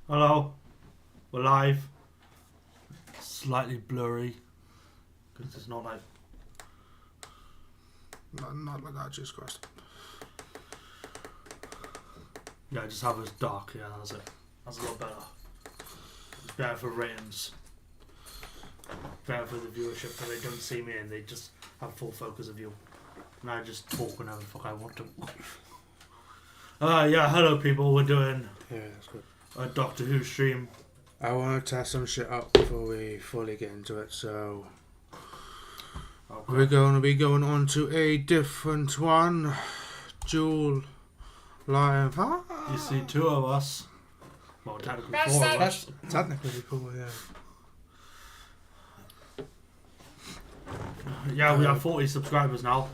Hello, we're live. Slightly blurry because it's not like. Not like that, Jesus Christ. Yeah, just have it dark. Yeah, that's it. That's a lot better. It's better for ratings. Better for the viewership, so they don't see me and they just have full focus of you. And I just talk whenever the fuck I want to. Yeah, hello people. We're doing Yeah, that's good. a Doctor Who stream. I want to test some shit out before we fully get into it, so Okay. we're going to be going on to a different one. Dual live. You see two of us. Well, technically four of us. Technically cool, yeah. Yeah, we have 40 subscribers now.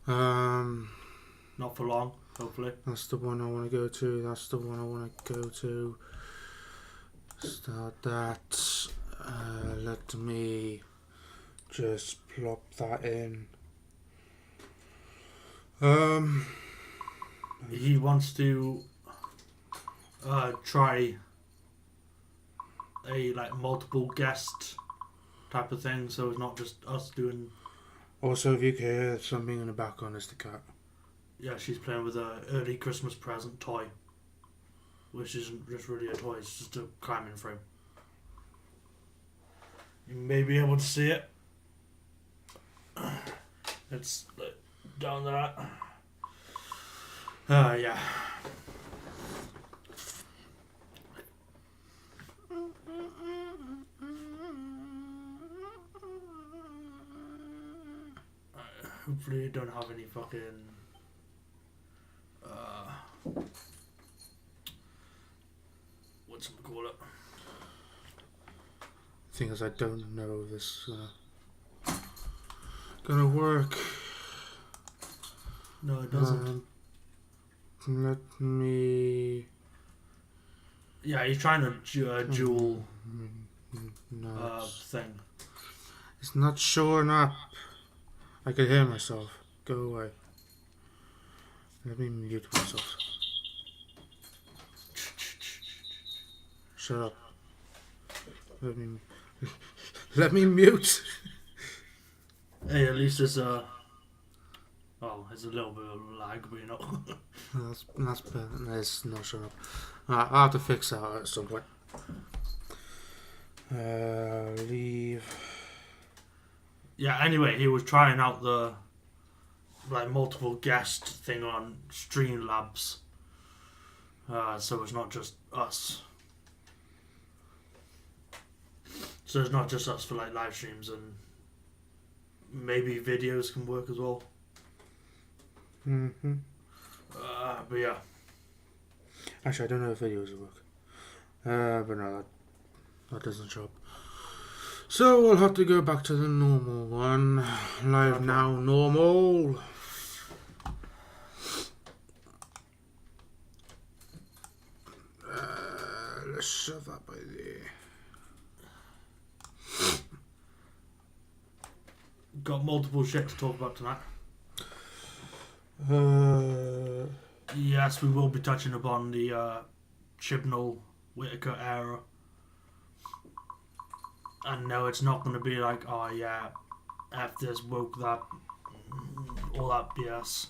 Um, Not for long, hopefully. that's the one I want to go to. That's the one I want to go to. Start that. Let me just plop that in. He wants to try a like multiple guest type of thing, so it's not just us doing. Also, if you can hear something in the background, it's the cat. Yeah, she's playing with a early Christmas present toy, which isn't just really a toy; it's just a climbing frame. You may be able to see it. It's like, down there. Yeah. Hopefully you don't have any fucking what's it call it? Thing is, I don't know if this gonna work. No, it doesn't. Let me. Yeah, he's trying to dual No, thing. it's not showing up. I can hear myself. Go away. Let me mute myself. Shut up. Let me mute. Hey, at least there's a. Oh, there's a little bit of lag, but you know. That's better. It's not showing up. I'll have to fix that at some point. Leave. Yeah. Anyway, he was trying out the like multiple guest thing on Streamlabs, so it's not just us. So it's not just us for like live streams, and maybe videos can work as well. Mm-hmm. But yeah. Actually, I don't know if videos will work. But no, that doesn't show up. So we'll have to go back to the normal one. Live Okay. now, normal. Let's shove that by there. Got multiple shit to talk about tonight. Yes, we will be touching upon the Chibnall Whittaker era. And no, it's not going to be like, oh yeah, F this, woke that, all that BS.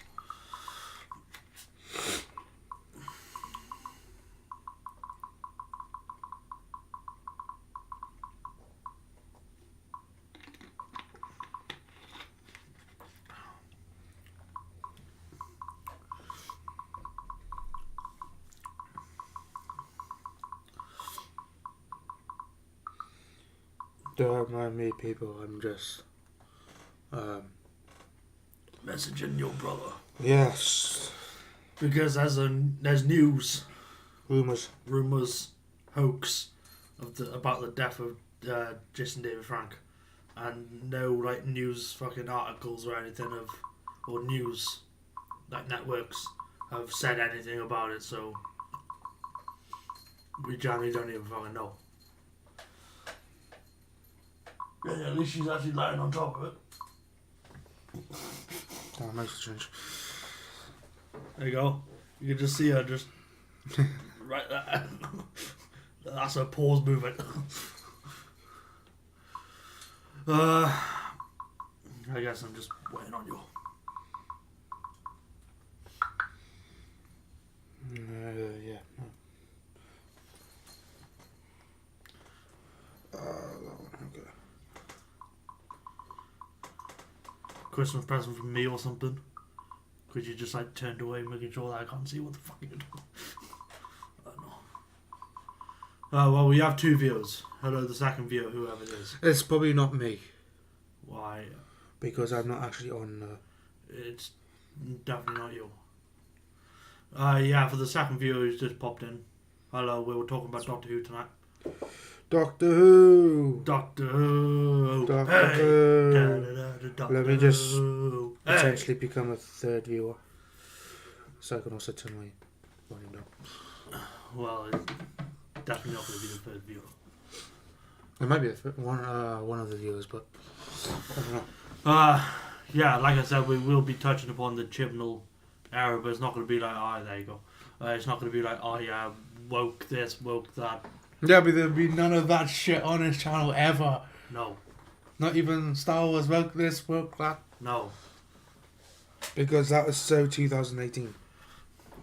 Don't mind me, people. I'm just. Messaging your brother. Yes. Because there's news, Rumours. hoax about the death of Jason David Frank, and no like news fucking articles or anything or news like networks have said anything about it, so we generally don't even fucking know. Yeah, at least she's actually lying on top of it. That makes a change. There you go. You can just see her just right there. That's a pause movement. I guess I'm just waiting on you. Yeah. That one, okay. Christmas present from me or something? Could you just like turned away, making sure that I can't see what the fuck you're doing? I don't know. Well, we have 2 viewers. Hello, the second viewer, whoever it is. It's probably not me. Why? Because I'm not actually on. It's definitely not you. Yeah, for the second viewer who's just popped in. Hello, we were talking about Doctor Who tonight. Doctor Who! Doctor Who! Doctor Hey. Who! Doctor Let me just Who. potentially become a 3rd viewer. So I can also turn my volume down. Well, it's definitely not going to be the 3rd viewer. It might be one of the viewers, but I don't know. Yeah, like I said, we will be touching upon the Chibnall era, but it's not going to be like, oh, there you go. It's not going to be like, oh yeah, woke this, woke that. Yeah, but there'll be none of that shit on his channel ever. No. Not even Star Wars woke this, woke that. No. Because that was so 2018.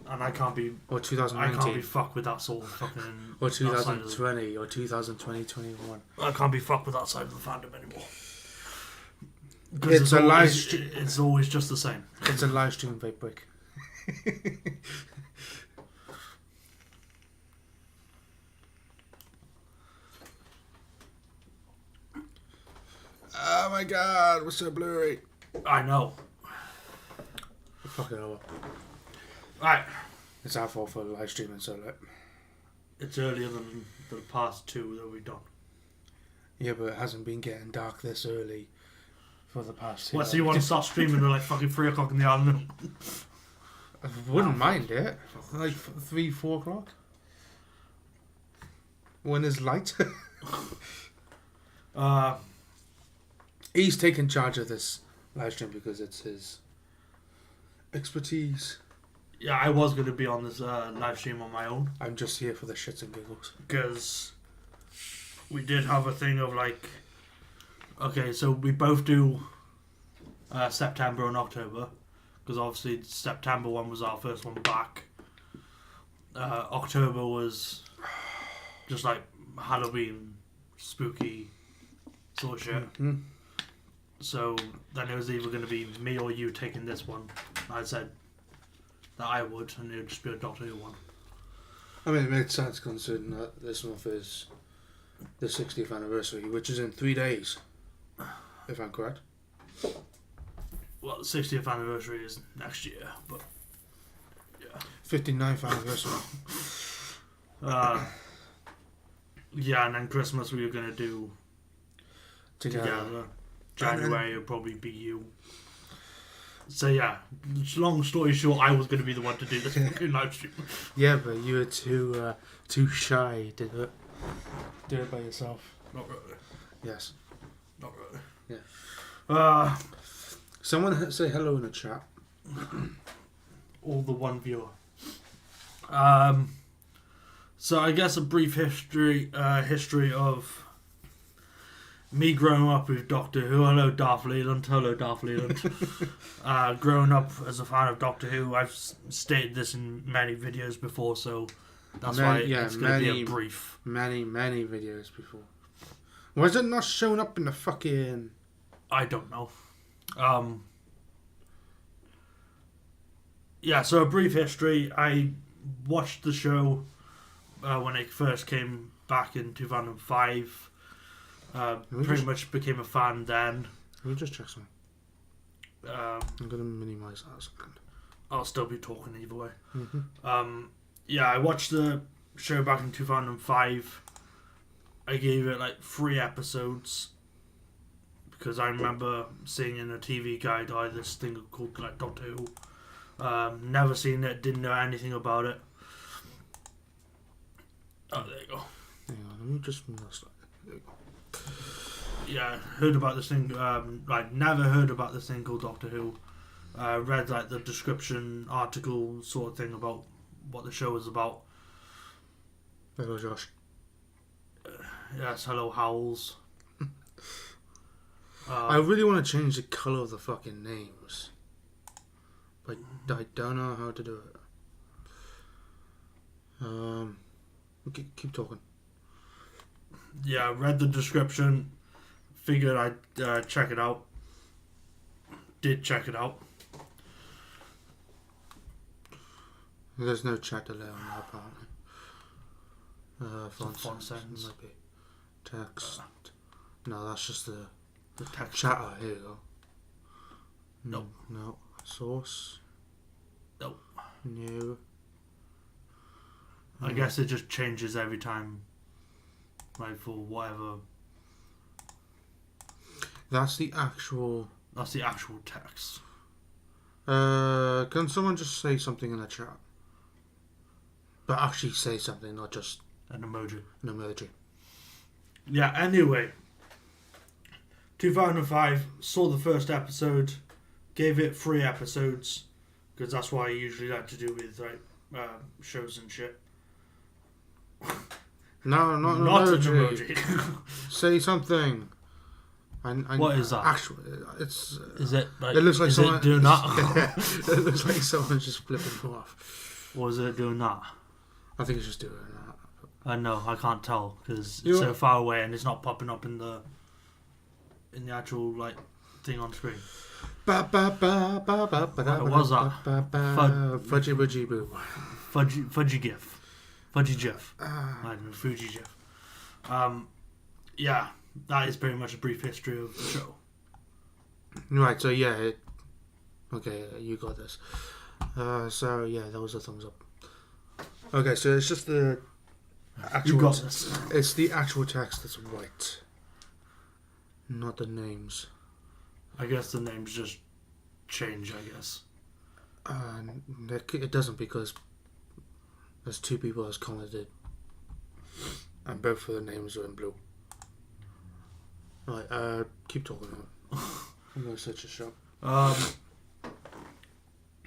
And I can't be... Or I 2019. can't be fucked with that sort of fucking... Or 2020, or 2021. I can't be fucked with that side of the fandom anymore. It's a live stream. It's always just the same. It's a live stream vape break. Oh my god, we're so blurry. I know. Fuck it over. Right. It's our fault for live streaming so late. It's earlier than the past 2 that we've done. Yeah, but it hasn't been getting dark this early for the past 2 What, so you want to start streaming at like fucking 3 o'clock in the afternoon? I wouldn't mind it. Like 3, 4 o'clock. When there's light. He's taking charge of this live stream because it's his expertise. Yeah, I was going to be on this live stream on my own. I'm just here for the shits and giggles. Because we did have a thing of like... Okay, so we both do September and October. Because obviously September one was our first one back. October was just like Halloween, spooky sort of shit. Mm-hmm. So then it was either going to be me or you taking this one. I said that I would, and it would just be a Doctor Who one. I mean, it makes sense considering that this month is the 60th anniversary, which is in 3 days, if I'm correct. Well, the 60th anniversary is next year, but yeah. 59th anniversary. Yeah, and then Christmas we were going to do together. January would probably be you. So yeah, long story short, I was going to be the one to do this fucking live stream. Yeah, but you were too shy to do it by yourself. Not really. Yes. Not really. Yeah. Someone say hello in the chat. All the one viewer. So I guess a brief history of me growing up with Doctor Who. Hello, Darth Leland. Hello, Darth Leland. Growing up as a fan of Doctor Who, I've stated this in many videos before, so that's why it's going to be a brief. Many videos before. Why is it not showing up in the fucking... I don't know. Yeah, so a brief history. I watched the show when it first came back in 2005. Pretty much became a fan then. Let me just check something. I'm going to minimise that a second. I'll still be talking either way. Mm-hmm. Yeah, I watched the show back in 2005. I gave it like 3 episodes because I remember seeing in a TV guide this thing called like Doctor Who. Never seen it, didn't know anything about it. Oh, there you go. Hang on, let me just move that slightly. There you go. Yeah, heard about this thing. Never heard about this thing called Doctor Who. Read like the description article sort of thing about what the show was about. Hello, Josh. Yes, hello, Howls. I really want to change the colour of the fucking names. But I don't know how to do it. Keep talking. Yeah, I read the description. Figured I'd check it out. Did check it out. There's no chat delay on that apparently. Font settings. Might be text. No, that's just the text. chatter. Here you go. Nope. No. Source. Nope. New. I guess it just changes every time. Like for whatever. That's the actual text. Can someone just say something in the chat? But actually say something, not just An emoji. an emoji. Yeah, anyway. 2005, saw the first episode, gave it 3 episodes, because that's what I usually like to do with like shows and shit. No, not an Not emoji. an emoji. Say something. What is that? Actually, it's. Is it like? It looks like is someone. it doing that? It looks like someone's just flipping them off. Or is it doing that? I think it's just doing that. I know, I can't tell because it's so far away and it's not popping up in the actual like thing on screen. What was that? Fudgy Budgy Boo. Fudgy GIF. Fudgy GIF. I don't know, Fuji GIF. Yeah, that is pretty much a brief history of the show. Right, so yeah. Okay, you got this. So yeah, that was a thumbs up. Okay, so it's just the actual. You got this. It's the actual text that's white, not the names. I guess the names just change. I guess. It doesn't because there's 2 people that's commented, and both of the names are in blue. Right, keep talking about. I'm gonna search a shop.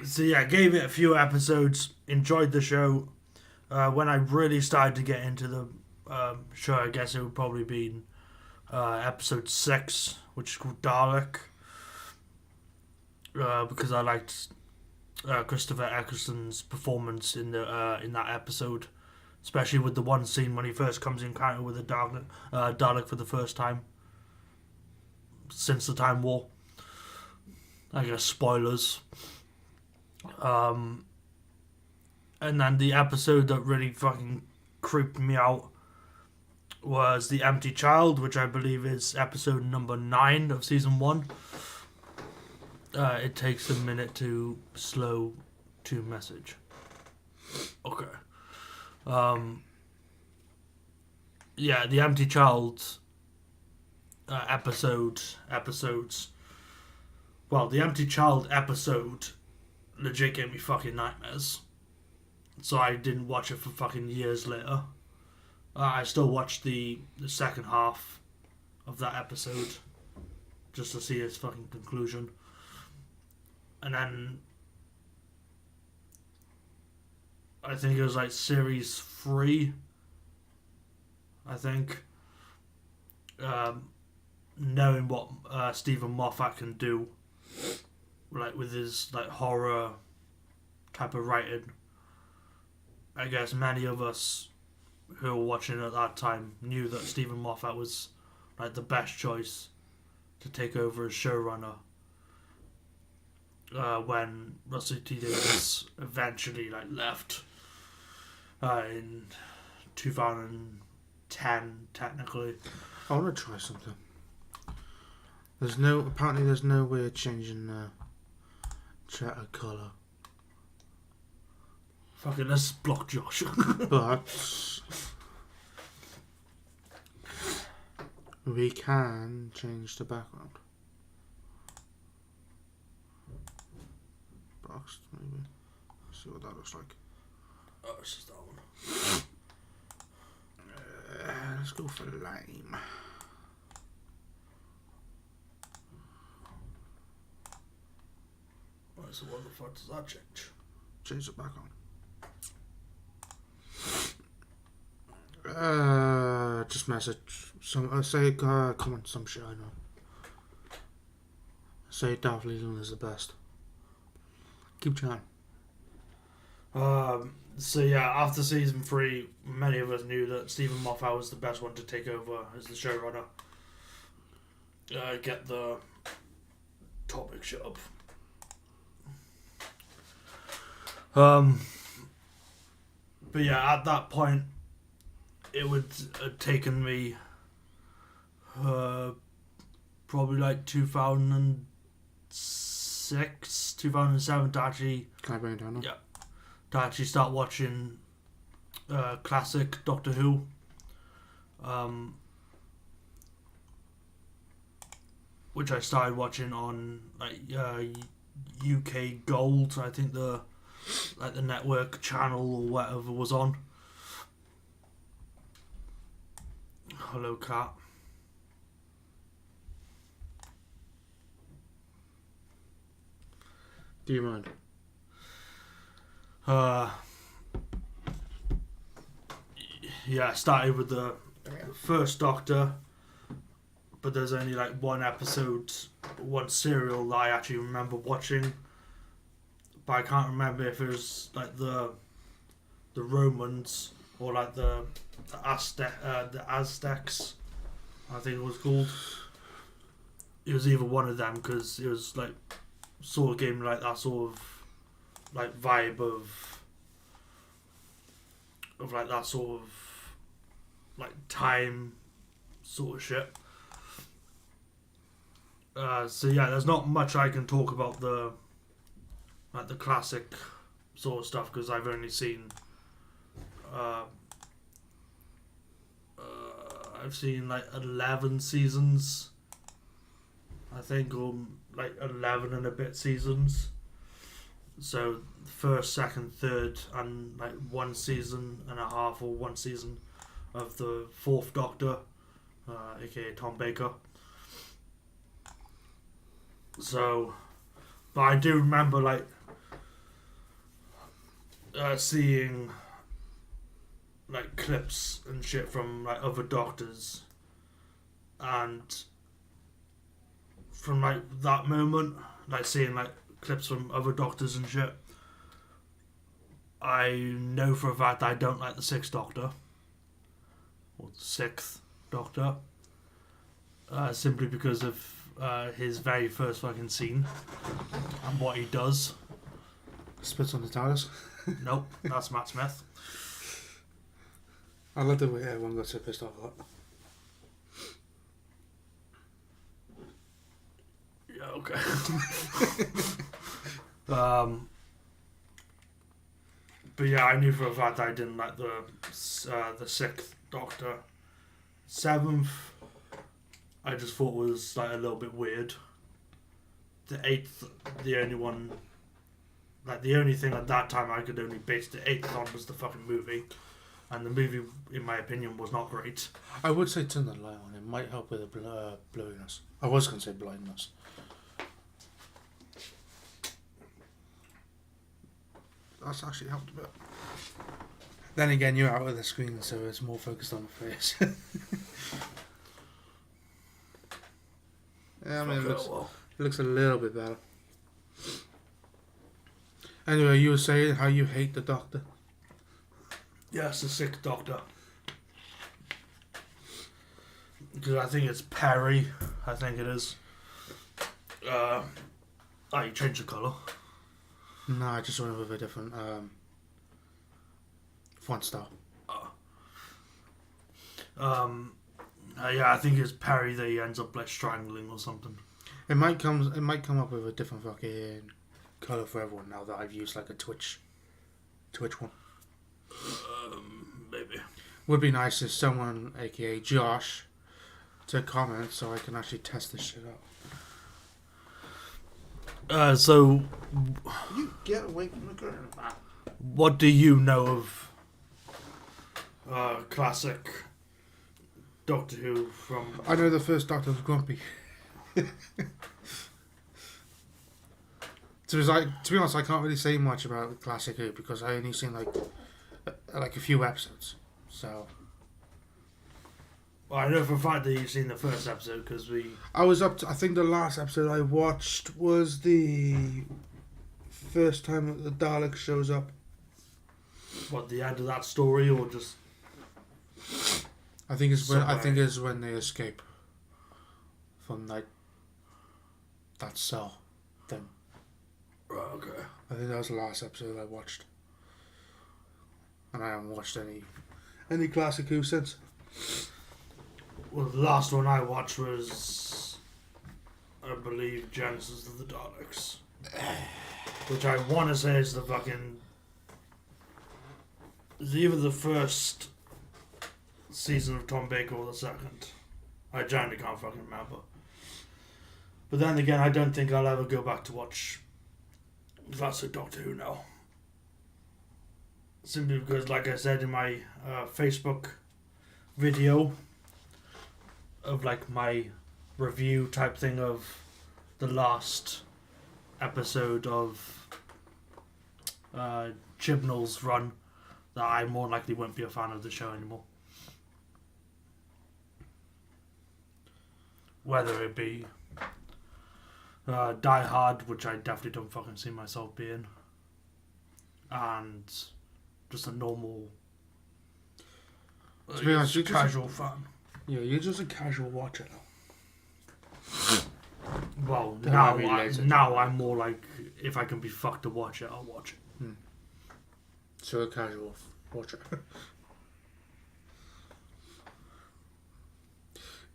So yeah, gave it a few episodes. Enjoyed the show. When I really started to get into the show, I guess it would probably be episode 6, which is called Dalek. Because I liked Christopher Eccleston's performance in that episode, especially with the one scene when he first comes in encounter with a Dalek for the first time since the Time War. I guess spoilers. And then the episode that really fucking creeped me out was The Empty Child, which I believe is episode number 9 of season 1. It takes a minute to slow to message. Okay. Yeah, The Empty Child episodes. Well, The Empty Child episode legit gave me fucking nightmares. So I didn't watch it for fucking years later. I still watched the second half of that episode just to see its fucking conclusion. And then I think it was like series 3. I think. Knowing what Stephen Moffat can do, like with his like horror type of writing, I guess many of us who were watching at that time knew that Stephen Moffat was like the best choice to take over as showrunner. When Russell T Davies eventually like left in 2010, technically. I want to try something. Apparently there's no way of changing chatter colour. Fucking let's block Josh. But we can change the background. Boxed, maybe. Let's see what that looks like. Oh, it's just that one. Let's go for lime. Right, so what the fuck does that change? Change the background. Just message some. Say comment some shit. I know. Say Darth Leland is the best. Keep chatting. So yeah, after season 3, many of us knew that Stephen Moffat was the best one to take over as the showrunner. Get the topic shut up. But yeah, at that point, it would have taken me probably like 2006, 2007 to actually. Can I bring it down now? Yeah. To actually start watching classic Doctor Who. Which I started watching on like UK Gold. I think the network channel or whatever was on. Hello, cat. Do you mind? Yeah, I started with the first Doctor, but there's only like one episode, one serial that I actually remember watching, but I can't remember if it was like the Romans or like the Aztecs, I think it was called. It was either one of them because it was like sort of gave me like that sort of like vibe of like that sort of like time sort of shit. So yeah, there's not much I can talk about the classic sort of stuff because I've only seen I've seen like 11 seasons, I think, or like 11 and a bit seasons. So first, second, third, and like 1 season and a half or 1 season of the 4th Doctor, aka Tom Baker. So, but I do remember like seeing like clips and shit from like other Doctors, and from like that moment, like seeing like clips from other Doctors and shit, I know for a fact that I don't like the 6th Doctor or the 6th Doctor, simply because of his very first fucking scene and what he does. Spits on the towers. Nope, that's Matt Smith. I love the way everyone got so pissed off at that. Yeah, okay. But yeah, I knew for a fact I didn't like the 6th Doctor. 7th, I just thought was like a little bit weird. The 8th, the only one, like the only thing at that time I could only base the 8th on was the fucking movie, and the movie, in my opinion, was not great. I would say turn the light on. It might help with the blurriness. I was going to say blindness. That's actually helped a bit. Then again, you're out of the screen, so it's more focused on the face. Yeah, I mean, it looks a little bit better. Anyway, you were saying how you hate the Doctor. Yes, the 6th Doctor. Because I think it's Perry. I think it is. Oh, you changed the colour. No, I just went with a different font style. Yeah, I think it's Perry that he ends up like strangling or something. It might come up with a different fucking colour for everyone now that I've used like a Twitch one. Maybe. Would be nice if someone, aka Josh, to comment so I can actually test this shit out. So You get away from the curtain. what do you know of classic Doctor Who from... I know the first Doctor was grumpy. To be honest, I can't really say much about classic Who because I only seen like a few episodes. So Well, I know for a fact that you've seen the first episode because I was up to, I think the last episode I watched was the first time that the Dalek shows up. What, the end of that story or just... I think it's when Somewhere. when they escape from that cell thing. Right, okay. I think that was the last episode I watched. And I haven't watched any classic Who since. Well, the last one I watched was, I believe, Genesis of the Daleks. Which I want to say is the fucking... It's either the first season of Tom Baker or the second. I genuinely can't fucking remember. But then again, I don't think I'll ever go back to watch classic Doctor Who now. Simply because, like I said in my Facebook video of like my review type thing of the last episode of Chibnall's run, that I more likely won't be a fan of the show anymore. Whether it be Die Hard, which I definitely don't fucking see myself being, and just a normal, To be honest, you're just casual fan. Yeah, you're just a casual watcher now. Well, Don't now relate it. now I'm more like, if I can be fucked to watch it, I'll watch it. So a casual watcher.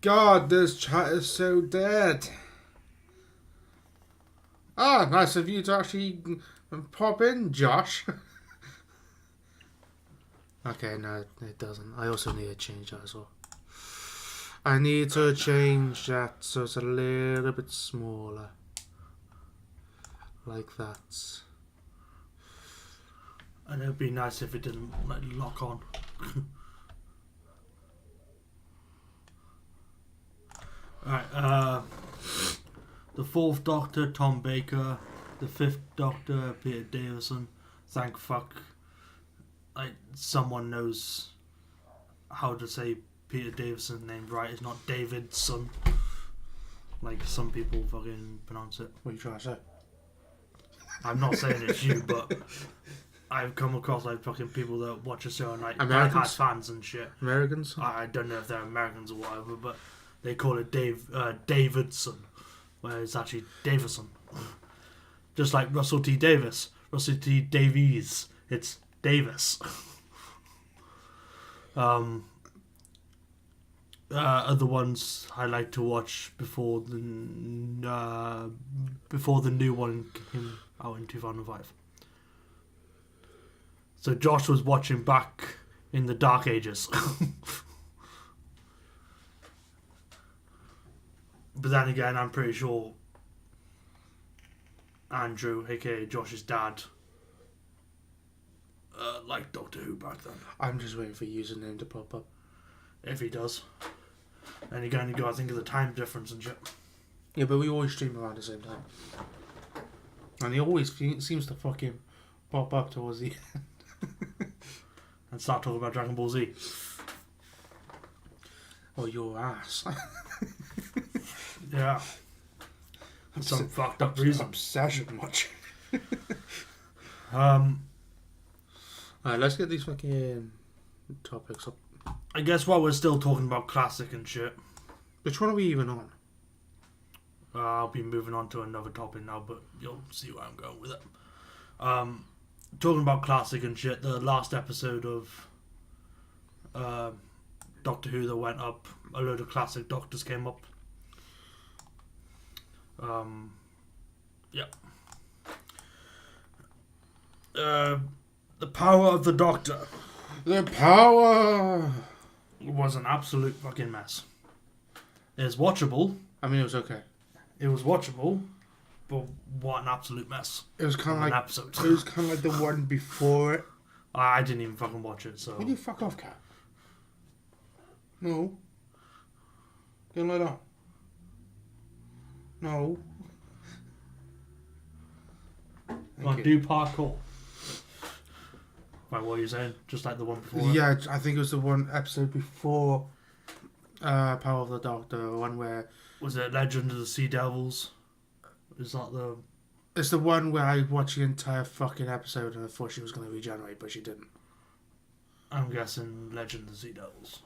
God, this chat is so dead. Ah, nice of you to actually pop in, Josh. Okay, no, it doesn't. I also need to change that as well. I need to change that so it's a little bit smaller. Like that. And it would be nice if it didn't like lock on. Alright, the fourth Doctor, Tom Baker. The fifth Doctor, Peter Davison. Thank fuck. Like, someone knows how to say Peter Davison's name right. It's not Davidson, like some people fucking pronounce it. What are you trying to say? I'm not saying it's you, but I've come across like fucking people that watch a show and like Americans? diehard fans and shit. Americans? I don't know if they're Americans or whatever, but they call it Davidson, where it's actually Davison. Just like Russell T Davis, Russell T Davies. It's Davis. Other ones I like to watch before the new one came out in 2005. So Josh was watching back in the Dark Ages. But then again, I'm pretty sure Andrew, aka Josh's dad, liked Doctor Who back then. I'm just waiting for username to pop up. If he does. And again, you got to think of the time difference and shit. Yeah, but we always stream around the same time. And he always seems to fucking pop up towards the end. And start talking about Dragon Ball Z. Oh, your ass. Yeah. For some fucked up reason. Obsession watching. Alright, Let's get these fucking topics up. I guess while we're still talking about classic and shit, Which one are we even on? I'll be moving on to another topic now, but you'll see where I'm going with it. Talking about classic and shit, the last episode of Doctor Who that went up, a load of classic Doctors came up. Yeah. The Power of the Doctor The power! was an absolute fucking mess. It's watchable. I mean, it was okay. It was watchable, but what an absolute mess. It was kind of An like episode. it was kind of like the one before it. I didn't even fucking watch it, so... Will you fuck off, cat? No. Get lie down. No. Come on, do parkour. Right, what are you saying? Just like the one before? Yeah, I think it was the one episode before Power of the Doctor, one where... Was it Legend of the Sea Devils? Is that the... It's the one where I watched the entire fucking episode and I thought she was going to regenerate, but she didn't. I'm guessing Legend of the Sea Devils.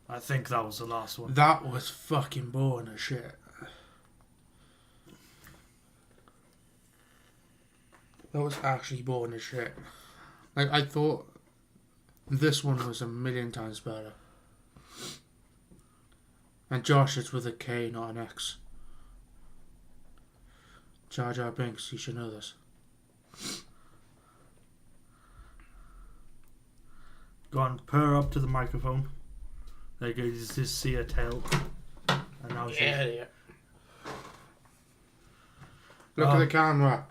I think that was the last one. That was fucking boring as shit. That was actually boring as shit. Like, I thought this one was a million times better. And Josh is with a K, not an X. Jar Jar Binks, you should know this. Go on, purr up to the microphone. There you go, you just see her tail. And now she's... Yeah. Look at the camera.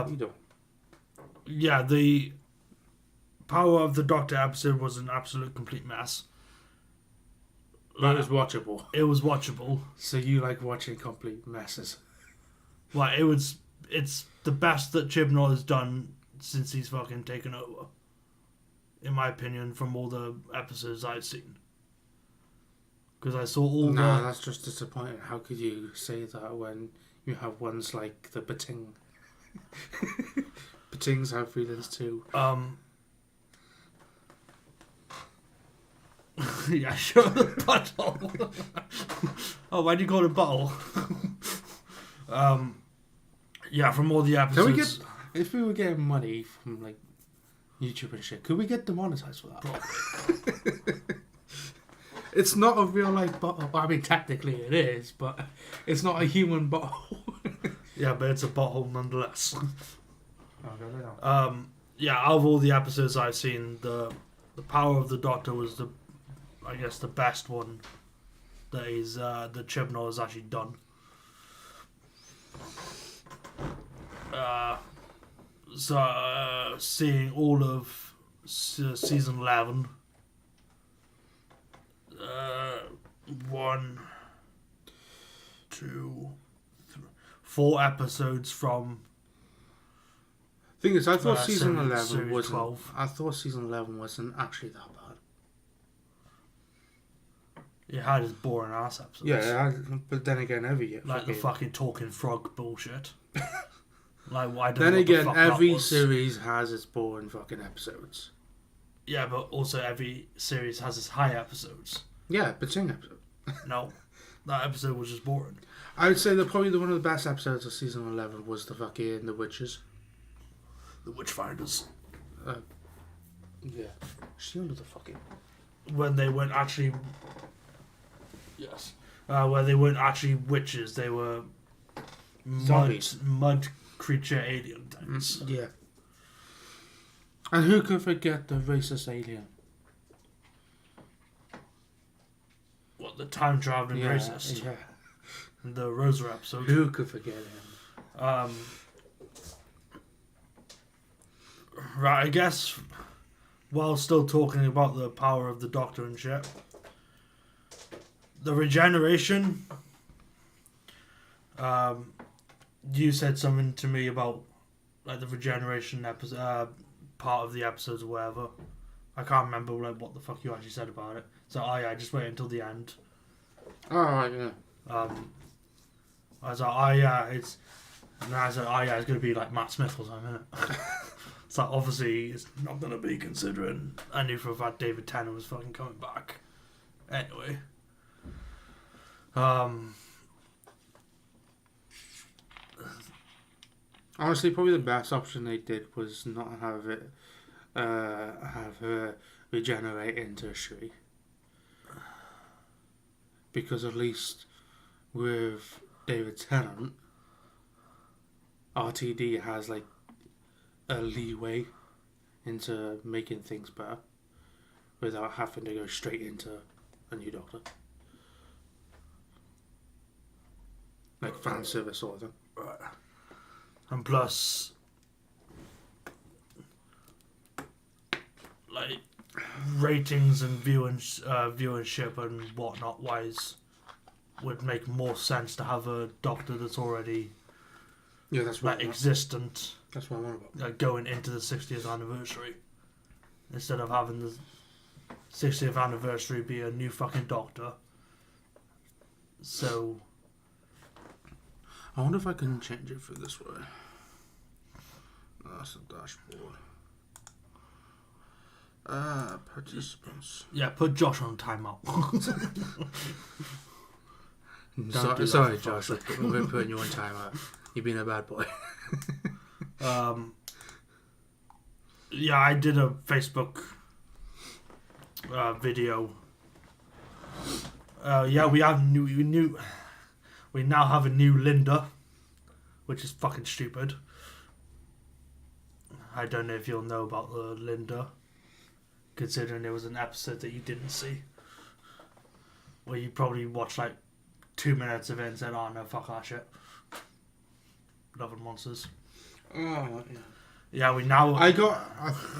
You don't. Yeah, the Power of the Doctor episode was an absolute complete mess. It was watchable. It was watchable. So you like watching complete messes? Like, it's the best that Chibnall has done since he's fucking taken over. In my opinion, from all the episodes I've seen. Because I saw all that's just disappointing. How could you say that when you have ones like the Bating? Batings have feelings too. Yeah, sure, the butthole. Oh, why do you call it butthole? Yeah, from all the episodes. Can we get, if we were getting money from like YouTube and shit, could we get demonetized for that? Probably. It's not a real life butthole. I mean, technically it is, but it's not a human butthole. Yeah, but it's a butthole nonetheless. Okay, yeah, out of all the episodes I've seen, the Power of the Doctor was I guess the best one that that Chibnall has actually done. Seeing all of season 11, 1, 2, 3, 4 episodes from. Thing is, I thought season 11 wasn't. 12. I thought season 11 wasn't actually that bad. It had its boring ass episodes. Yeah, but then again, every year. Like the fucking talking frog bullshit. Like, why? Then again, every series has its boring fucking episodes. Yeah, but also every series has its high episodes. Yeah, but same episode. No, that episode was just boring. I would say that probably one of the best episodes of season 11 was the fucking The Witches. The Witchfinders. Yeah. She under the fucking... When they weren't actually... Yes. Where they weren't actually witches, they were mud creature alien things. Yeah. And who could forget the racist alien? What, the time traveling racist? Yeah. The Rosa episode. Who could forget him? Right, I guess while still talking about the power of the Doctor and shit, the regeneration, you said something to me about like the regeneration episode, part of the episodes or whatever. I can't remember like what the fuck you actually said about it. So just wait until the end. Oh, right, yeah. I was like, it's... And I said, it's going to be like Matt Smith or something, isn't it? So obviously it's not going to be, considering I knew for a fact David Tennant was fucking coming back. Anyway. Honestly, probably the best option they did was not have it have her regenerate into a Shri. Because at least with David Tennant, RTD has like a leeway into making things better without having to go straight into a new Doctor. Like fan service sort of thing. Right. And plus, like, ratings and viewership and whatnot wise, would make more sense to have a Doctor that's already that's what existent. That's what I'm on about. Going into the 60th anniversary. instead of having the 60th anniversary be a new fucking Doctor. So I wonder if I can change it for this way. That's the dashboard. Participants. yeah, put Josh on timeout. Sorry, Josh. We're putting you on timeout. You've been a bad boy. Yeah, I did a Facebook video. Yeah, we now have a new Linda, which is fucking stupid. I don't know if you'll know about Linda, considering there was an episode that you didn't see, where you probably watched like 2 minutes of it and said, "Oh no, fuck that shit." Love and Monsters. Oh yeah. Yeah, we now. I got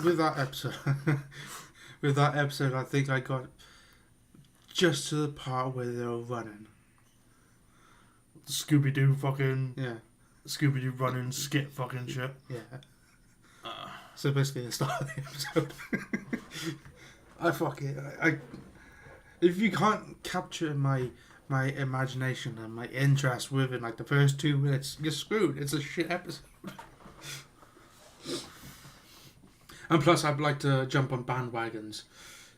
with that episode. With that episode, I think I got just to the part where they were running. Scooby Doo fucking. Yeah. Scooby Doo running skit fucking shit. Yeah. So basically, the start of the episode. If you can't capture my imagination and my interest within like the first 2 minutes, you're screwed. It's a shit episode. And plus, I'd like to jump on bandwagons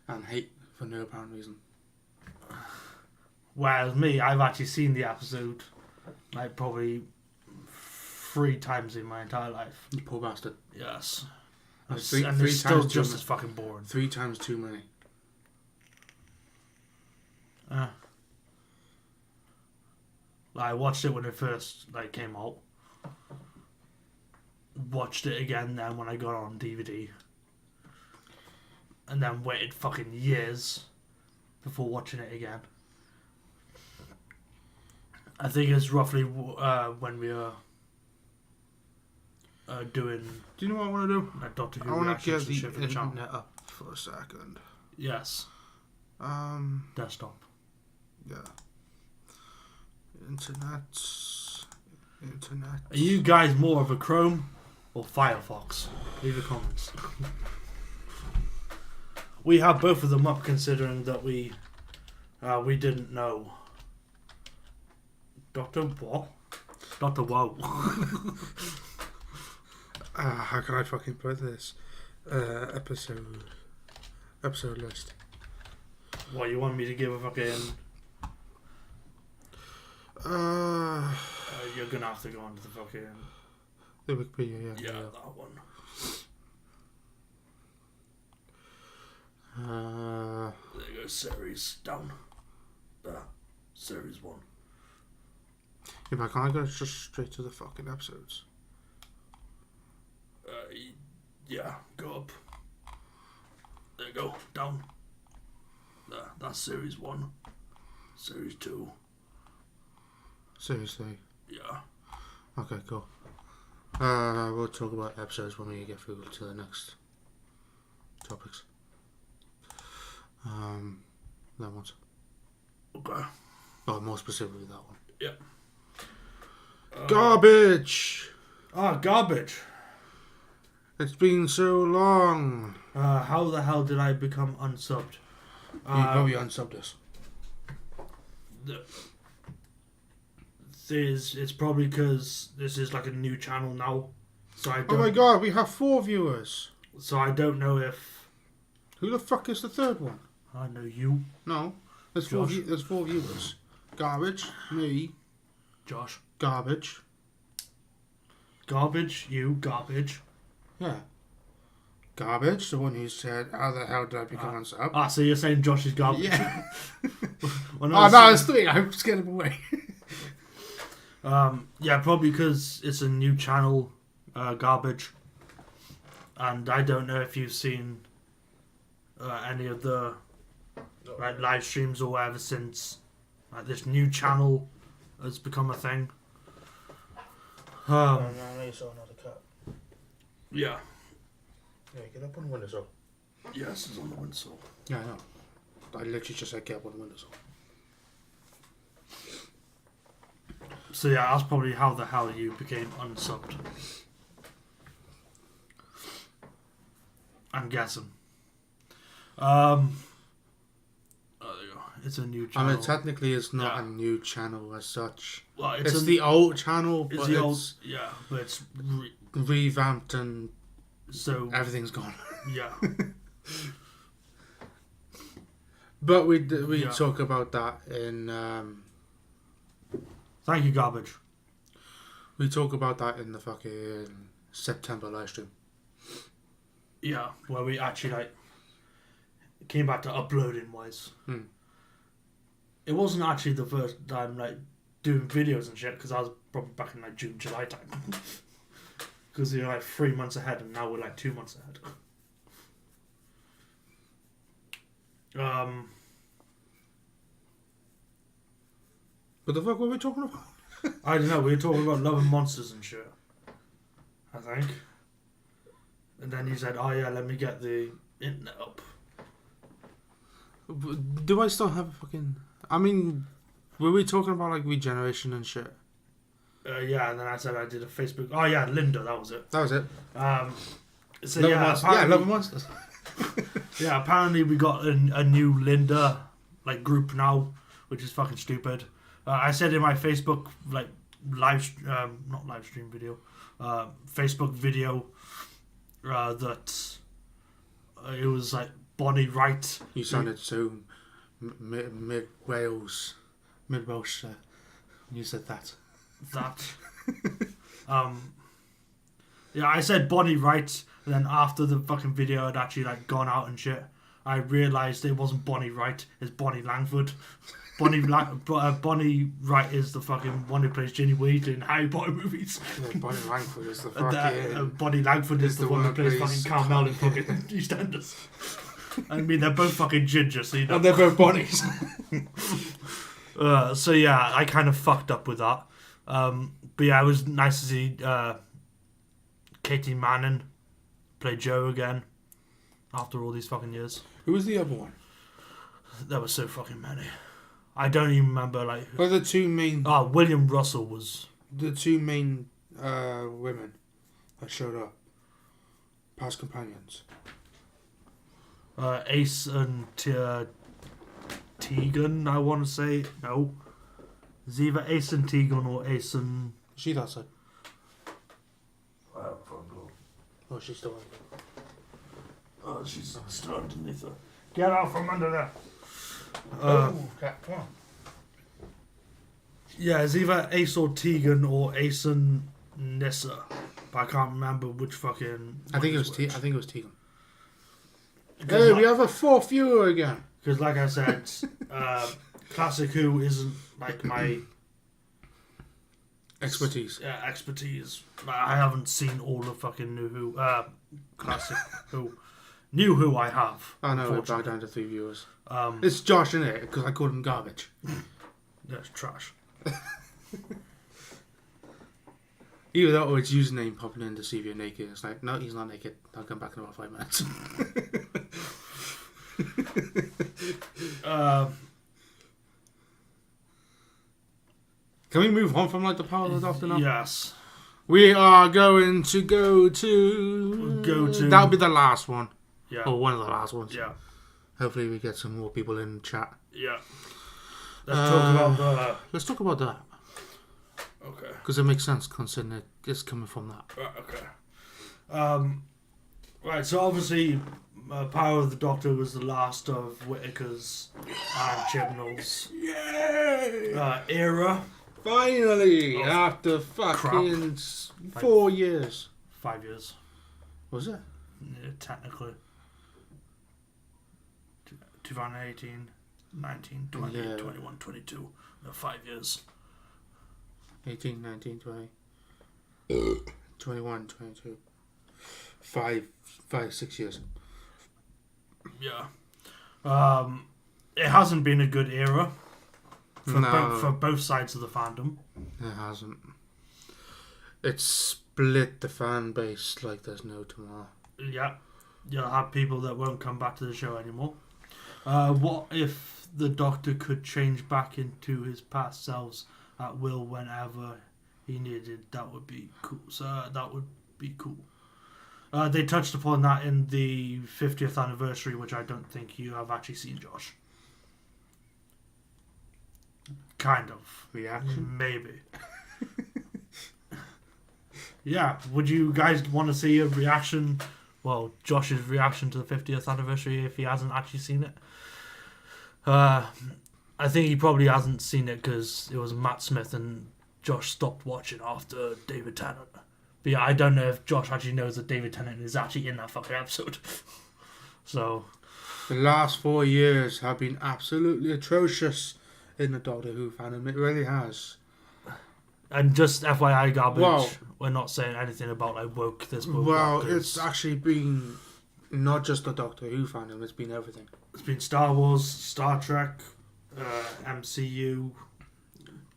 and hate for no apparent reason. Whereas me, I've actually seen the episode like probably 3 times in my entire life. You poor bastard. Yes. And And it's still just as fucking boring. 3 times too many. Like, I watched it when it first came out. Watched it again then when I got it on DVD. And then waited fucking years before watching it again. I think it's roughly when we are doing. Do you know what I want to do? Doctor Who I want to get reactions and shit for the the channel. internet up for a second. Yes. Desktop. Yeah. Internet. Are you guys more of a Chrome or Firefox? Leave your comments. We have both of them up, considering that we didn't know. Doctor what? Doctor Whoa. How can I fucking put this? Episode list. What, you want me to give a fucking... you're gonna have to go onto the fucking... The Wikipedia, Yeah, that one. There you go, series down. There. Series 1. If I can't go just straight to the fucking episodes. Yeah, go up. There you go, down. There, that's series 1. Series 2. Seriously. Yeah. Okay, cool. We'll talk about episodes when we get through to the next topics. That one. Okay. Oh, more specifically that one. Yeah. Garbage! Garbage. It's been so long. How the hell did I become unsubbed? You probably unsubbed us. It's probably because this is like a new channel now, so I don't. Oh my god, we have 4 viewers. So I don't know if. Who the fuck is the third one? I know you, No, there's 4. Josh. There's 4 viewers. Garbage, me, Josh. garbage. Garbage, you, garbage. Yeah. Garbage, the one who said, "How the hell did I become unsubbed?" So you're saying Josh is garbage? Yeah. Well, Oh no, it's 3. I scared him away. Yeah, probably because it's a new channel, garbage. And I don't know if you've seen any of the live streams or whatever since this new channel has become a thing. I know you saw another cut. Yeah. Yeah, get up on the windowsill. Yes, it's on the windowsill. Yeah, I know. I literally just said get up on the windowsill. So yeah, that's probably how the hell you became unsubbed. I'm guessing. Oh, there you go. It's a new I channel. mean, technically, it's not a new channel as such. Well, It's the old channel, It's but the it's old. Yeah, but it's revamped and so everything's gone. yeah. But we Yeah. talk about that in Thank you, garbage. we talk about that in the fucking September live stream. Yeah, where we actually like came back to uploading wise. It wasn't actually the first time like doing videos and shit because I was probably back in like June, July time. Because you're like 3 months ahead and now we're like 2 months ahead. What the fuck were we talking about? I don't know. We were talking about loving monsters and shit. I think. And then you said, "Oh yeah, let me get the internet up." Do I still have a fucking... I mean, were we talking about like regeneration and shit? Yeah, and then I said I did a Facebook. Oh yeah, Linda, that was it. That was it. So Love yeah, Monsters. Yeah, Love Monsters. Yeah, apparently we got a new Linda like group now, which is fucking stupid. I said in my Facebook like not live stream video, Facebook video that it was like Bonnie Wright. You sounded so mid Welsh when you said that. Yeah, I said Bonnie Wright, and then after the fucking video had actually like gone out and shit, I realised it wasn't Bonnie Wright, it's Bonnie Langford. Bonnie Wright is the fucking one who plays Ginny Weasley in Harry Potter movies. Yeah, Bonnie Langford is the fucking... Bonnie Langford is the one who plays fucking Carmel in fucking EastEnders. I mean, they're both fucking ginger, so you know. And they're both Bonnies. So yeah, I kind of fucked up with that. But yeah, it was nice to see Katie Manning play Joe again after all these fucking years. Who was the other one? There were so fucking many. I don't even remember like. Well, the two main... William Russell was The two main women that showed up. Past companions. Ace and Tegan, I want to say. No. It's either Ace and Tegan or Ace and... Is she that side? Oh, she's still under. Oh, she's still underneath her. Get out from under there. Cat, come on. Yeah, it's either Ace or Tegan or Ace and Nissa. But I can't remember which fucking... I think it was Tegan. Because Hey, we have a fourth viewer again. Because like I said, Classic Who isn't like my... Expertise. expertise. I haven't seen all the fucking New Who... Classic Who. New Who I have. Oh no, we're back down to 3 viewers. Um, It's Josh in it, because I called him garbage. That's trash. Either that or it's username popping in to see if you're naked. It's like, no, he's not naked. I'll come back in about 5 minutes. Can we move on from like the Power of the Doctor now? Yes. We are going to go to... That'll be the last one. Yeah. Or one of the last ones. Yeah. Hopefully we get some more people in chat. Yeah. Let's talk about the... Let's talk about that. Okay. Because it makes sense considering it's coming from that. Okay. Right, so obviously Power of the Doctor was the last of Whittaker's and Chibnall's era. Finally! After fucking 4 years. 5 years. Was it? Yeah, technically. 2018, 19, 20, 21, 22. 5 years. 18, 19, 20. 21, 22. 6 years. Yeah. It hasn't been a good era for both sides of the fandom. It hasn't. It's split the fan base like there's no tomorrow. Yeah. You'll have people that won't come back to the show anymore. What if the Doctor could change back into his past selves at will whenever he needed? That would be cool. So that would be cool. They touched upon that in the 50th anniversary, which I don't think you have actually seen, Josh. Kind of. Reaction? Maybe. Yeah, would you guys want to see a reaction? Well, Josh's reaction to the 50th anniversary if he hasn't actually seen it. I think he probably hasn't seen it because it was Matt Smith and Josh stopped watching after David Tennant. But yeah, I don't know if Josh actually knows that David Tennant is actually in that fucking episode. So, The last 4 years have been absolutely atrocious in the Doctor Who fandom. It really has. and just FYI garbage, Well- we're not saying anything about like woke this, woke Well, that, 'cause it's actually been not just the Doctor Who fandom, it's been everything. it's been Star Wars, Star Trek, MCU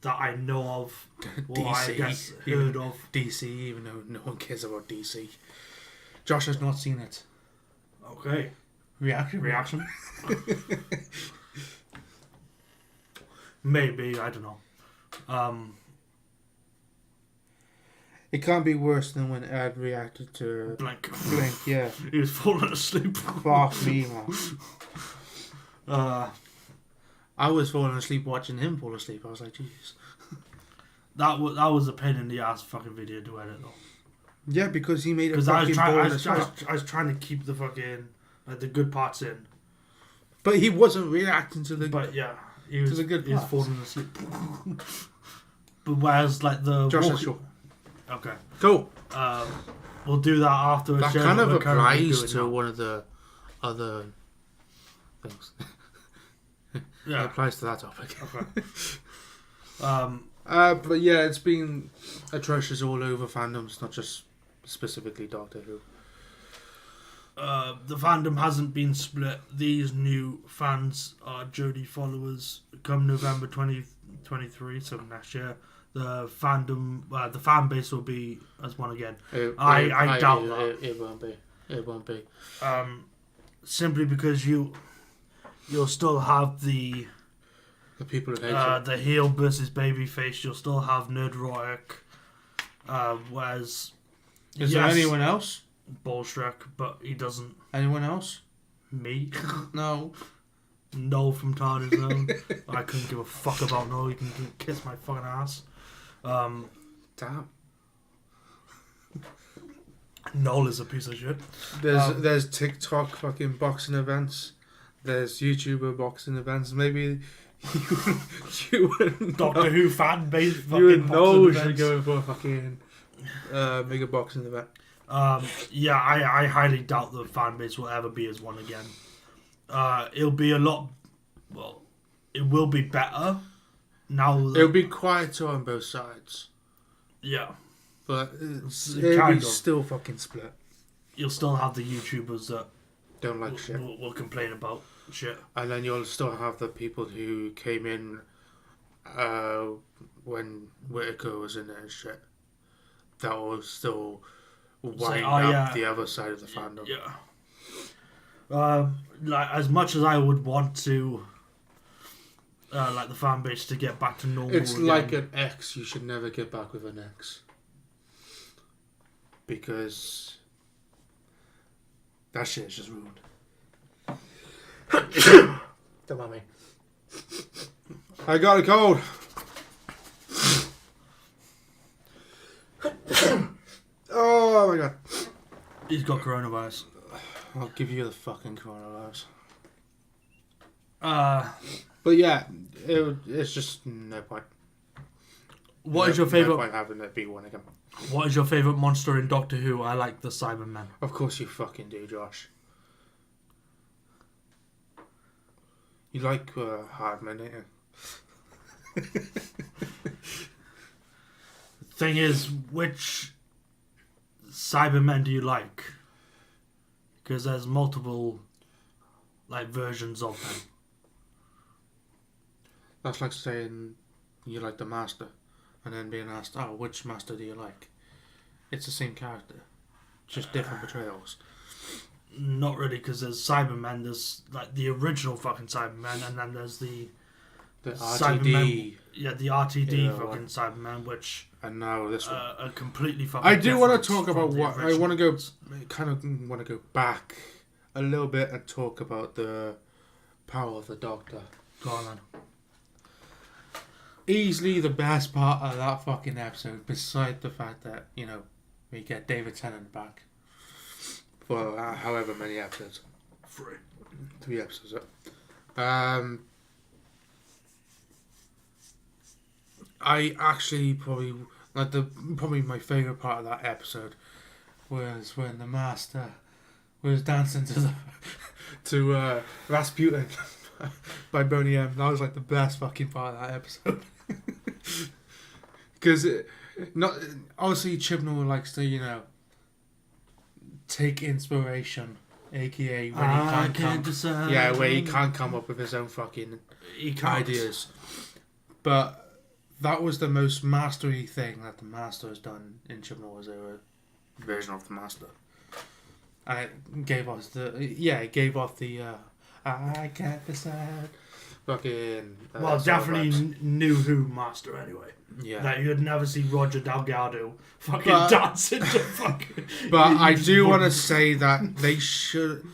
that I know of, or I guess heard of. DC, even though no one cares about DC. Josh has not seen it. Okay. Reaction? Maybe, I don't know. It can't be worse than when Ed reacted to Blink. Blink, yeah. He was falling asleep. Fuck me, man. Uh, I was falling asleep watching him fall asleep. I was like, jeez. that was a pain in the ass fucking video to edit though. Yeah, because he made it Because I fucking was boring trying, as fuck. I was trying to keep the fucking like the good parts in. But he wasn't reacting to the... But yeah, he was good he was parts. falling asleep. But whereas like the Josh walk- is sure. Okay. Cool. We'll do that after a That show kind that of we're currently applies doing to now. one of the other things. It Yeah. applies to that topic. Okay. But yeah, it's been atrocious all over fandoms, not just specifically Doctor Who. The fandom hasn't been split. These new fans are Jodie followers. Come November 2023, so next year, the fandom, the fan base will be as one again. I doubt that. It won't be. It won't be. Simply because you'll still have the people who hate it. the heel versus babyface. You'll still have Nerdrotic. Whereas Is there anyone else? Bolshrek, but he doesn't. Anyone else? Me. No. Noel from TARDIS Zone. I couldn't give a fuck about Noel. You can kiss my fucking ass. Damn. Noel is a piece of shit. There's TikTok fucking boxing events. There's YouTuber boxing events. Maybe you wouldn't Doctor Who fan base. you Fucking would know we boxing should events. go for a fucking mega boxing event. Yeah, I highly doubt the fan base will ever be as one again. It'll be a lot. Well, it will be better now. It'll be quieter on both sides, Yeah, but Kind it'll be of. still fucking split. you'll still have the YouTubers that Don't like shit. will complain about shit. And then you'll still have the people who came in when Whittaker was in it and shit. That will still wind up the other side of the fandom. Yeah. Like as much as I would want to, like the fan base to get back to normal. It's again, like an ex. You should never get back with an ex. Because that shit is just ruined. Don't mind me. I got a cold. Oh my god. he's got coronavirus. I'll give you the fucking coronavirus. But But yeah, it's just no point. what is your No favorite? point having it be one again. What is your favorite monster in Doctor Who? I like the Cybermen. Of course you fucking do, Josh. You like Hardman, don't you? Thing is, which Cybermen do you like? Because there's multiple like versions of them. That's like saying you like the Master and then being asked, oh, which Master do you like? It's the same character, just different portrayals. Not really, because there's Cybermen. There's like the original fucking Cybermen, and then there's the The Cybermen. RTD. Yeah, the RTD Yeah, fucking Cybermen, which And now this one. are completely fucking. I do want to different talk about from the what I want to go. originals. Kind of want to go back a little bit and talk about the power of the Doctor. Go on then. Easily the best part of that fucking episode, besides the fact that we get David Tennant back for however many episodes. 3 episodes. I actually probably my favorite part of that episode was when the Master was dancing to Rasputin by Boney M. That was like the best fucking part of that episode. Because obviously Chibnall likes to take inspiration, aka when he can't come. Yeah, where he can't come up with his own fucking ideas. But that was the most mastery thing that the Master has done in Chibnall's era version of the Master. And it gave off the I can't decide fucking well, definitely New Who Master anyway. Yeah. That you'd never see Roger Delgado fucking dancing to fucking. But I do want to say that they should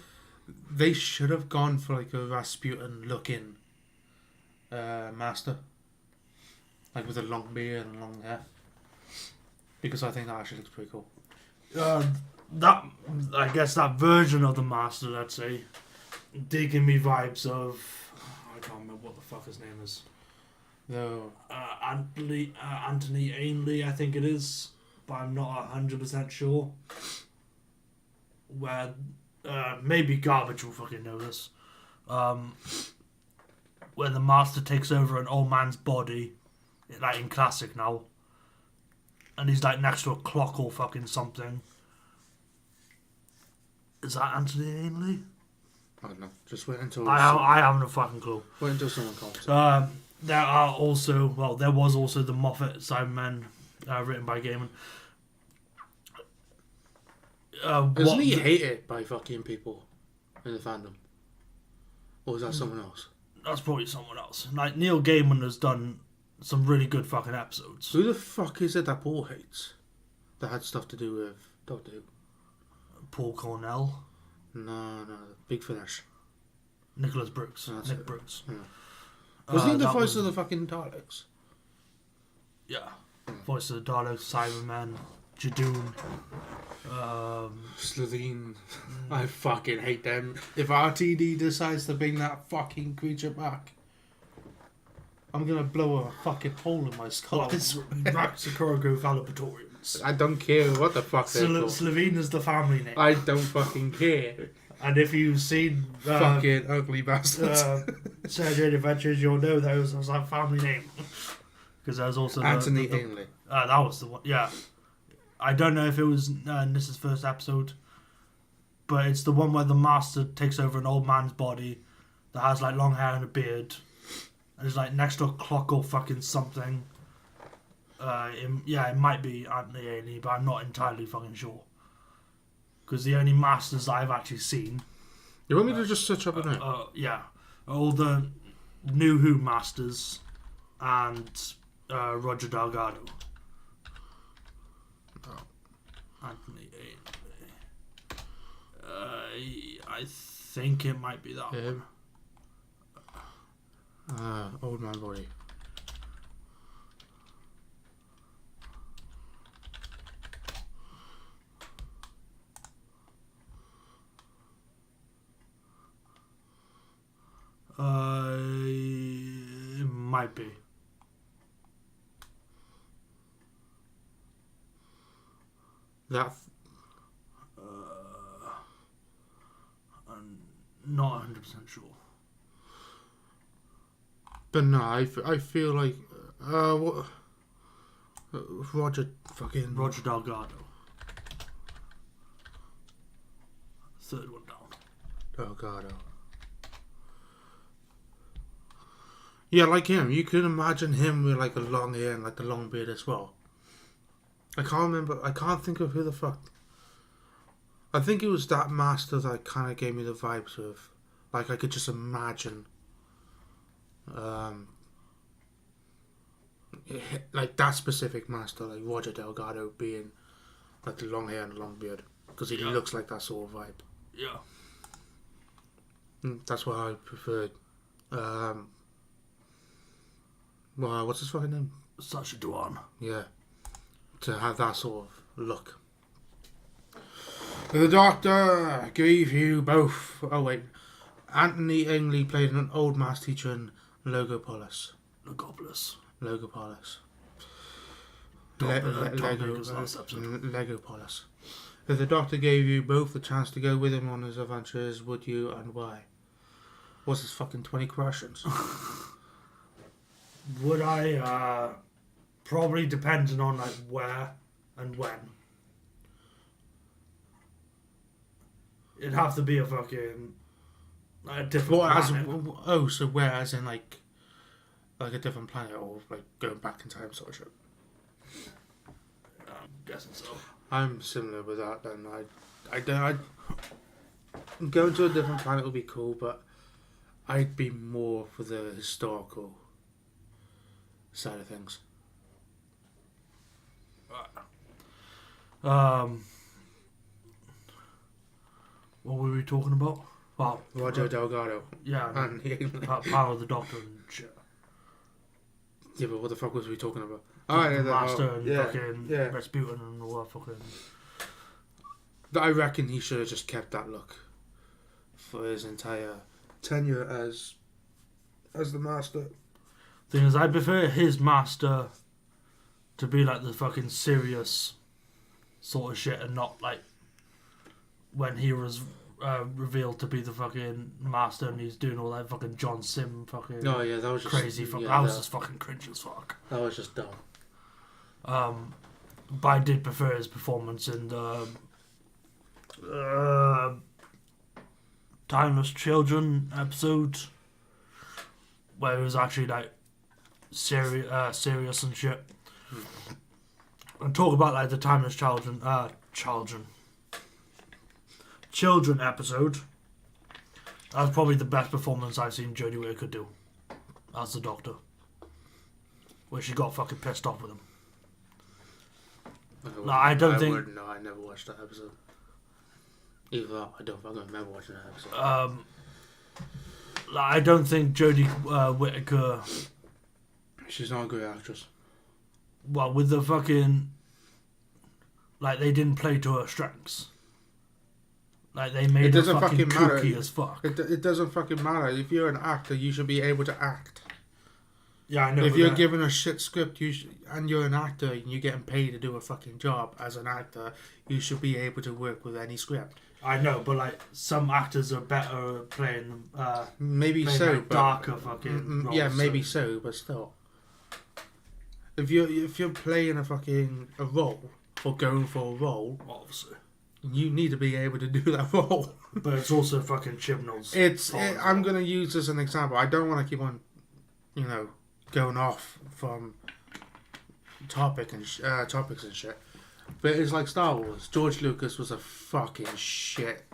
have gone for like a Rasputin looking Master, like with a long beard and long hair, because I think that actually looks pretty cool. That I guess that version of the Master, let's say, did give me vibes of I can't remember what the fuck his name is. No. Anthony Ainley, I think it is, but I'm not 100% sure. Where maybe Garbage will fucking know this. Where the Master takes over an old man's body, like in classic now, and he's like next to a clock or fucking something. Is that Anthony Ainley? I don't know. Just wait until I haven't a fucking clue. Wait until someone comes. There was also the Moffat Cybermen written by Gaiman. Isn't he hated by fucking people in the fandom? Or is that someone else? That's probably someone else. Like Neil Gaiman has done some really good fucking episodes. Who the fuck is it that Paul hates? That had stuff to do with Doctor Who? Paul Cornell. No, Big Finish. Nicholas Brooks. That's Nick it. Brooks. Yeah. Was he the voice was of the fucking Daleks? Yeah. Voice of the Daleks, Cybermen, Jadoon. Slovene. I fucking hate them. If RTD decides to bring that fucking creature back, I'm gonna blow a fucking hole in my skull. It's Raxacorigo Valapatorians. I don't care what the fuck they're called. Slovene is the family name. I don't fucking care. And if you've seen fucking ugly bastards. Sergeant Adventures, you'll know that was that family name. Because there's also Anthony Ainley. That was the one. Yeah, I don't know if it was Nissa's first episode, but it's the one where the Master takes over an old man's body that has like long hair and a beard, and is like next to a clock or fucking something. It might be Anthony Ainley, but I'm not entirely fucking sure. Because the only Masters that I've actually seen. You want me to just search up a name? Yeah, all the New Who Masters and Roger Delgado. Anthony Ainley. I think it might be that one. Old man body. It might be. That. I'm not 100% sure. But no, I feel like what Roger Delgado. Third one down. Delgado. Yeah, like him. You could imagine him with like a long hair and like a long beard as well. I can't think of who the fuck. I think it was that Master that kind of gave me the vibes of, like I could just imagine like that specific master, like Roger Delgado being like the long hair and the long beard, because he looks like that sort of vibe. Yeah. That's what I preferred. Well, what's his fucking name? Sacha Dhawan. Yeah. To have that sort of look. The Doctor gave you both. Oh wait, Anthony Ainley played an old maths teacher in Logopolis. Logopolis. Legopolis. If the Doctor gave you both the chance to go with him on his adventures, would you, and why? What's his fucking 20 questions? Would I? Probably depending on like where and when. It'd have to be a fucking different planet. So where, as in like a different planet, or like going back in time sort of shit? I'm guessing so. I'm similar with that. Then I going to a different planet would be cool, but I'd be more for the historical side of things. What were we talking about? Well, Roger Delgado. Yeah, Power of the Doctor and shit. Yeah, but what the fuck was we talking about? The Master and fucking Rasputin and all that fucking... I reckon he should have just kept that look for his entire tenure as the Master. Thing is, I prefer his Master to be like the fucking serious sort of shit, and not like when he was revealed to be the fucking Master and he's doing all that fucking John Sim fucking that was just crazy fuck. That was just fucking cringe as fuck. That was just dumb. But I did prefer his performance in the Timeless Children episode, where it was actually like serious and shit. And talk about like the Timeless Children episode. That was probably the best performance I've seen Jodie Whittaker do as the Doctor, where she got fucking pissed off with him. I never watched that episode. Either that, I don't fucking remember watching that episode. I don't think Jodie Whittaker. She's not a good actress. Well, with the fucking, like, they didn't play to her strengths. Like, they made her fucking kooky as fuck. It doesn't fucking matter. If you're an actor, you should be able to act. Yeah, I know. If you're given a shit script, and you're an actor and you're getting paid to do a fucking job as an actor, you should be able to work with any script. I know, but like some actors are better at playing. Maybe playing so, like but darker fucking. Roles, yeah, maybe so, but still. If you're playing a role or going for a role, obviously, you need to be able to do that role. But it's also fucking Chibnall's. I'm gonna use this as an example. I don't want to keep on, going off from topics and shit. But it's like Star Wars. George Lucas was a fucking shit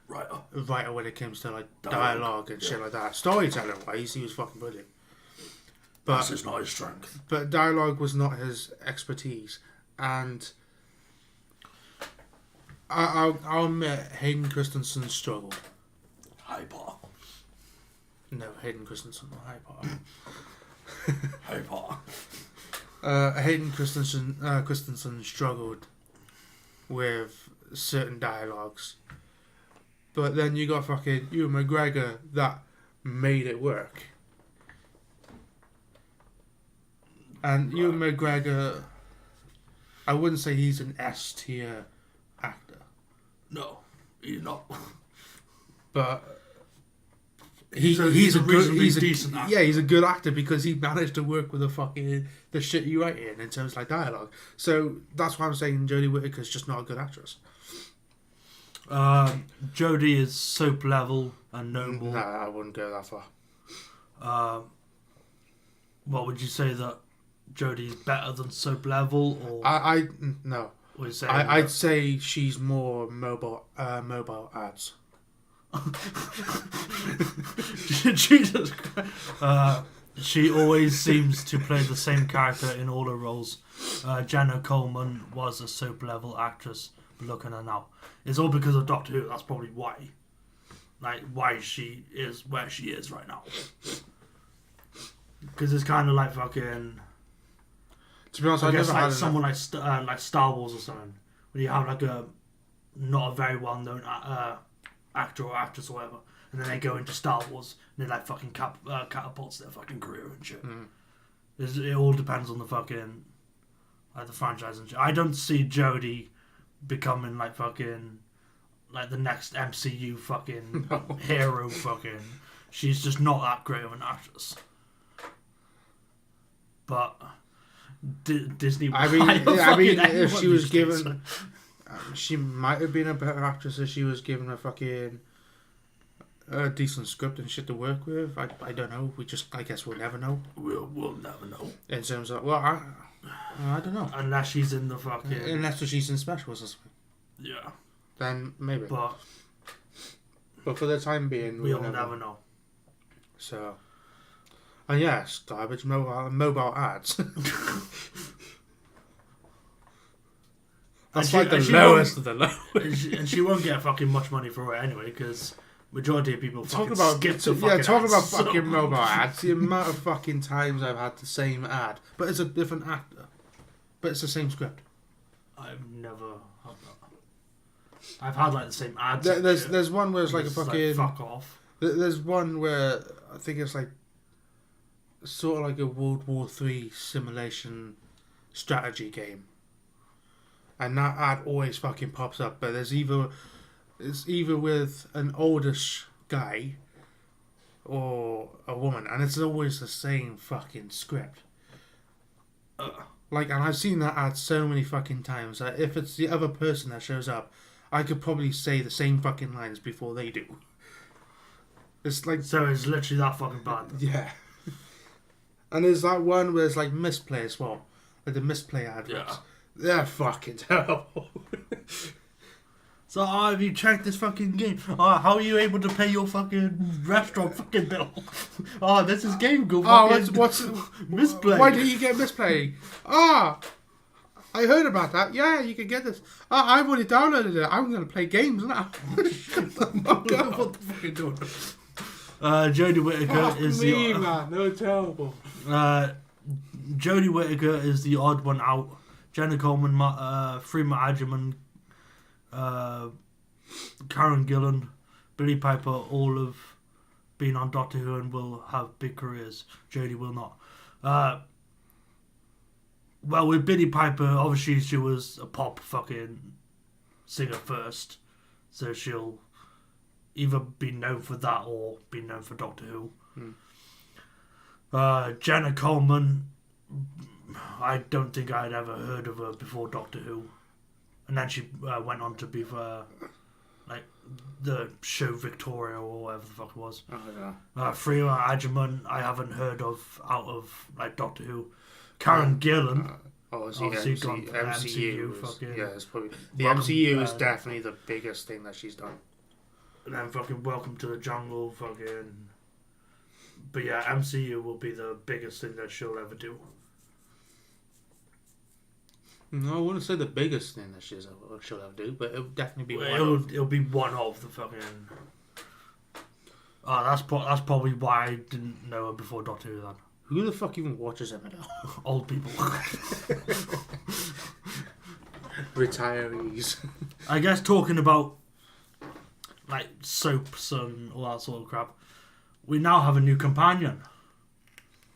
writer when it comes to like dialogue and shit like that. Storytelling wise, he was fucking brilliant. But that's not his strength. But dialogue was not his expertise, and I'll admit Hayden Christensen struggled. Hyper. No, Hayden Christensen, not Hyper. Hyper. Hayden Christensen struggled with certain dialogues, but then you got fucking Ewan McGregor that made it work. And Ewan McGregor, I wouldn't say he's an S tier actor. No, he's not. But he's a decent actor. Yeah, he's a good actor because he managed to work with the shit you write in terms of like dialogue. So that's why I'm saying Jodie Whittaker's just not a good actress. Jodie is soap level and no more. Nah, I wouldn't go that far. What would you say that Jodie's better than soap level, or no? I'd say she's more mobile ads. Jesus Christ. She always seems to play the same character in all her roles. Jenna Coleman was a soap level actress, but look at her now. It's all because of Doctor Who. That's probably why. Like, why she is where she is right now. Because it's kind of like fucking... To be honest, I guess like someone like Star Wars or something. When you have like a not a very well-known actor or actress or whatever, and then they go into Star Wars and they like fucking catapults their fucking career and shit. It all depends on the fucking like the franchise and shit. I don't see Jodie becoming like fucking like the next MCU fucking hero fucking. She's just not that great of an actress. But Disney. I mean, if she was given, she might have been a better actress if she was given a fucking decent script and shit to work with. I don't know. I guess we'll never know. We'll never know. In terms of I don't know. Unless she's in the fucking. Unless she's in specials or something. Yeah. Then maybe. But for the time being, we'll never know. So. And yes, garbage mobile ads. That's like the lowest of the low. And she won't get fucking much money for it anyway, because majority of people talking about fucking mobile ads. The amount of fucking times I've had the same ad, but it's a different actor, but it's the same script. I've never had that. I've had like the same ads. There's one where it's like a fucking like, fuck off. There's one where I think it's like sort of like a World War III simulation strategy game, and that ad always fucking pops up. But it's either with an oldish guy or a woman, and it's always the same fucking script. And I've seen that ad so many fucking times that if it's the other person that shows up, I could probably say the same fucking lines before they do. It's like so. It's literally that fucking bad. Yeah. And there's that one where it's like misplay as well. Like the misplay adverts. Yeah. They're fucking terrible. So, have you checked this fucking game? How are you able to pay your fucking restaurant fucking bill? This is game go. What's misplay? Why do you get misplay? I heard about that. Yeah, you can get this. I've already downloaded it. I'm going to play games now. Shut the fuck up. What the fuck are you doing? Jodie Whittaker is man. They're terrible. Jodie Whittaker is the odd one out. Jenna Coleman, Freema Agyeman, Karen Gillan, Billy Piper, all have been on Doctor Who and will have big careers. Jodie will not. Well, with Billy Piper, obviously she was a pop fucking singer first, so she'll either be known for that or be known for Doctor Who. Jenna Coleman, I don't think I'd ever heard of her before Doctor Who. And then she went on to be for like the show Victoria or whatever the fuck it was. Freema Agyeman, I haven't heard of out of like Doctor Who. Karen Gillan, obviously gone for MCU. It's probably the MCU is definitely the biggest thing that she's done. And then fucking Welcome to the Jungle, fucking. But yeah, MCU will be the biggest thing that she'll ever do. No, I wouldn't say the biggest thing that she'll ever do, but it'll definitely be It'll be one of the fucking. That's probably why I didn't know her before Doctor Who then. Who the fuck even watches them at all? Old people. Retirees. I guess talking about like soaps and all that sort of crap, we now have a new companion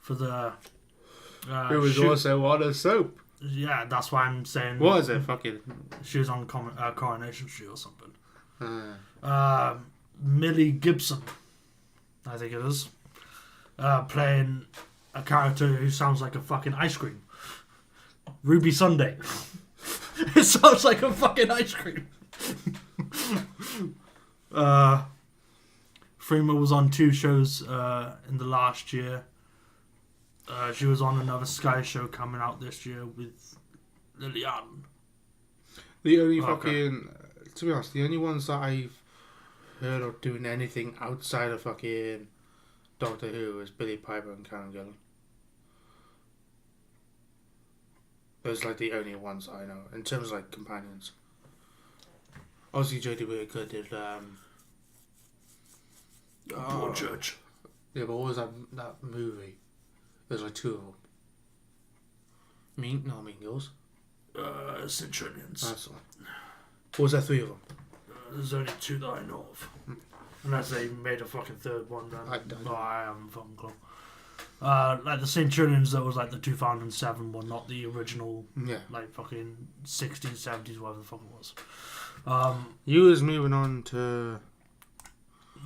for the. Who was also on a soap. Yeah, that's why I'm saying. What is it? Fucking. She was on Coronation Street or something. Millie Gibson, I think it is, playing a character who sounds like a fucking ice cream. Ruby Sunday. It sounds like a fucking ice cream. Freema was on 2 shows in the last year. She was on another Sky show coming out this year with Lillian. The only fucking... To be honest, the only ones that I've heard of doing anything outside of fucking Doctor Who is Billy Piper and Karen Gillan. Those are like the only ones I know in terms of like companions. Obviously, Jodie Whittaker did. Broadchurch. Yeah, but what was that movie? There's like 2 of them. Mean Girls. Centurions. That's the one. Or was there 3 of them? There's only 2 that I know of. Unless they made a fucking 3rd one, then I haven't fucking clue. Like the Centurions, that was like the 2007 one, not the original. Yeah. Like fucking 60s, 70s, whatever the fuck it was. You was moving on to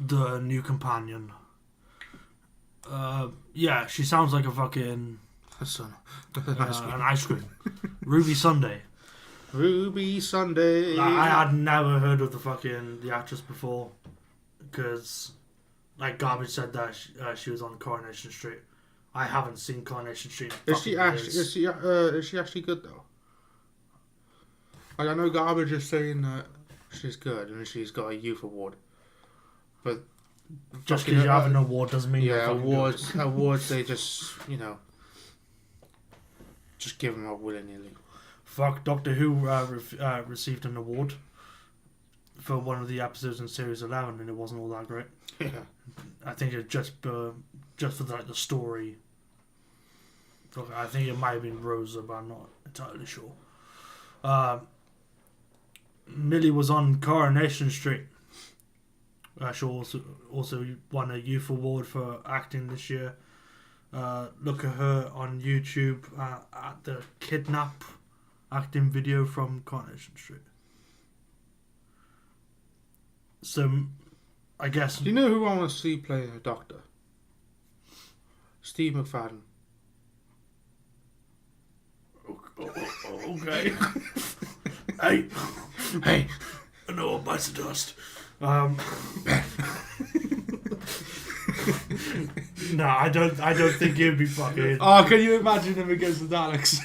the new companion. Yeah, she sounds like a fucking an ice cream. Ruby Sunday. Ruby Sunday. Like, I had never heard of the actress before, because like Garbage said that she was on Coronation Street. I haven't seen Coronation Street. Is she actually good though? Like, I know Garbage is saying that she's good and she's got a youth award, but just because you have an award doesn't mean awards they just just give them up willy-nilly. Fuck, Doctor Who received an award for one of the episodes in Series 11 and it wasn't all that great. Yeah. I think it just for like the story. I think it might have been Rosa, but I'm not entirely sure. Millie was on Coronation Street. She also won a youth award for acting this year. Look at her on YouTube at the Kidnap acting video from Coronation Street. So, I guess... Do you know who I want to see play the Doctor? Steve McFadden. Okay. Hey. No one bites the dust. No, I don't think he'd be fucking... Oh, can you imagine him against the Daleks?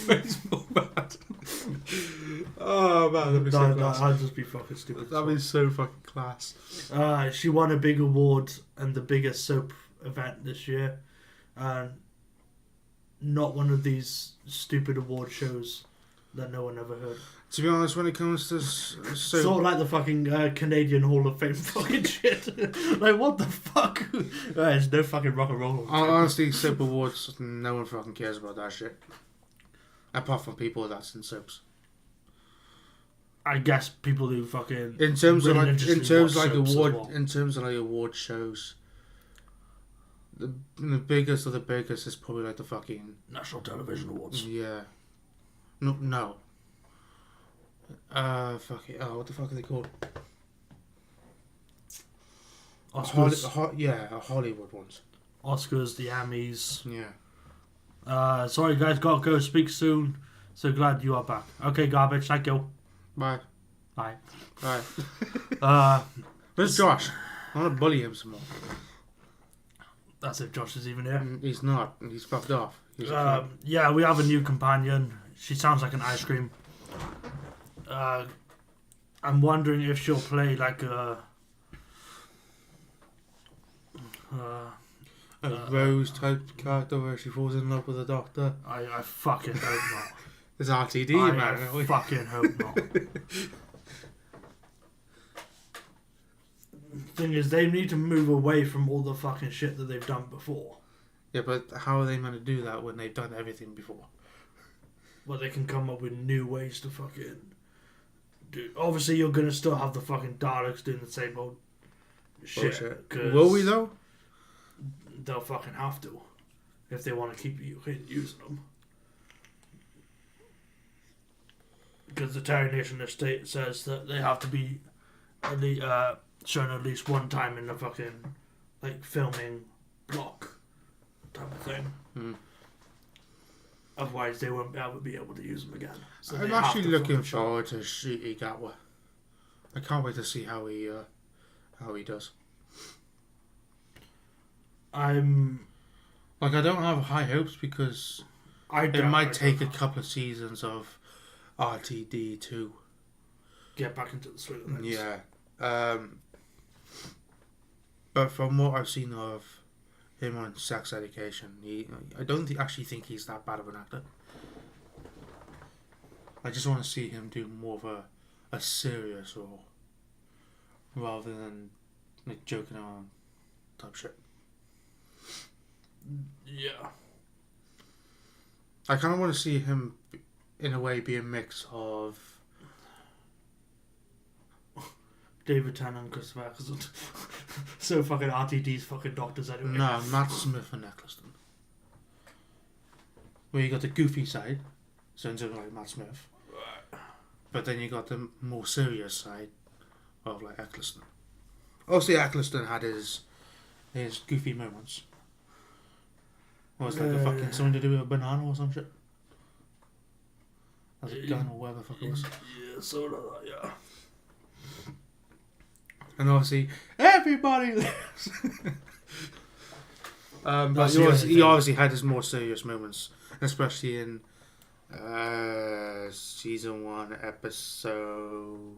Baseball bat. Oh man, that'd be so class. I'd just be fucking stupid. That'd be so fucking class. She won a big award and the biggest soap event this year. Not one of these stupid award shows that no one ever heard. To be honest, when it comes to soap... Sort of like the fucking Canadian Hall of Fame fucking shit. Like, what the fuck? There's no fucking rock and roll. Honestly, soap awards, no one fucking cares about that shit. Apart from people that's in soaps. I guess people who fucking... In terms of award shows, the biggest of the biggest is probably like the fucking... National Television Awards. Yeah. No. Fuck it. Oh, what the fuck are they called? Oscars. Hollywood ones. Oscars, the Emmys. Yeah. Sorry guys, gotta go. Speak soon. So glad you are back. Okay, Garbage. Thank you. Bye. Bye. Where's Josh? I want to bully him some more. That's if Josh is even here. He's not. He's fucked off. Yeah, we have a new companion. She sounds like an ice cream. I'm wondering if she'll play like a Rose type character where she falls in love with a doctor. I fucking hope not. It's RTD, man. I fucking hope not. Thing is, they need to move away from all the fucking shit that they've done before. Yeah, but how are they meant to do that when they've done everything before? Well, they can come up with new ways to fucking do. Obviously, you're gonna still have the fucking Daleks doing the same old shit. Will we though? They'll fucking have to if they want to keep using them. Because the Terry Nation Estate says that they have to be shown at least one time in the fucking like filming block type of thing. Otherwise, they won't be able to use them again. So I'm actually looking forward to Ncuti Gatwa. I can't wait to see how he does. I don't have high hopes because it might take a couple of seasons of RTD to get back into the swing of things. Yeah. But from what I've seen of him on Sex Education, I don't actually think he's that bad of an actor. I just want to see him do more of a serious role rather than like joking around type shit. Yeah. I kind of want to see him, in a way, be a mix of David Tennant and Christopher Eccleston. So fucking RTD's fucking doctors anyway. no, Matt Smith and Eccleston. Where you got the goofy side, sounds like Matt Smith. But then you got the more serious side of like Eccleston. Obviously, Eccleston had his goofy moments. What was like the fucking something to do with a banana or some shit? As a gun or whatever the fuck it was. Yeah, sort of that, yeah. And obviously, everybody lives. But he obviously had his more serious moments, especially in season 1, episode.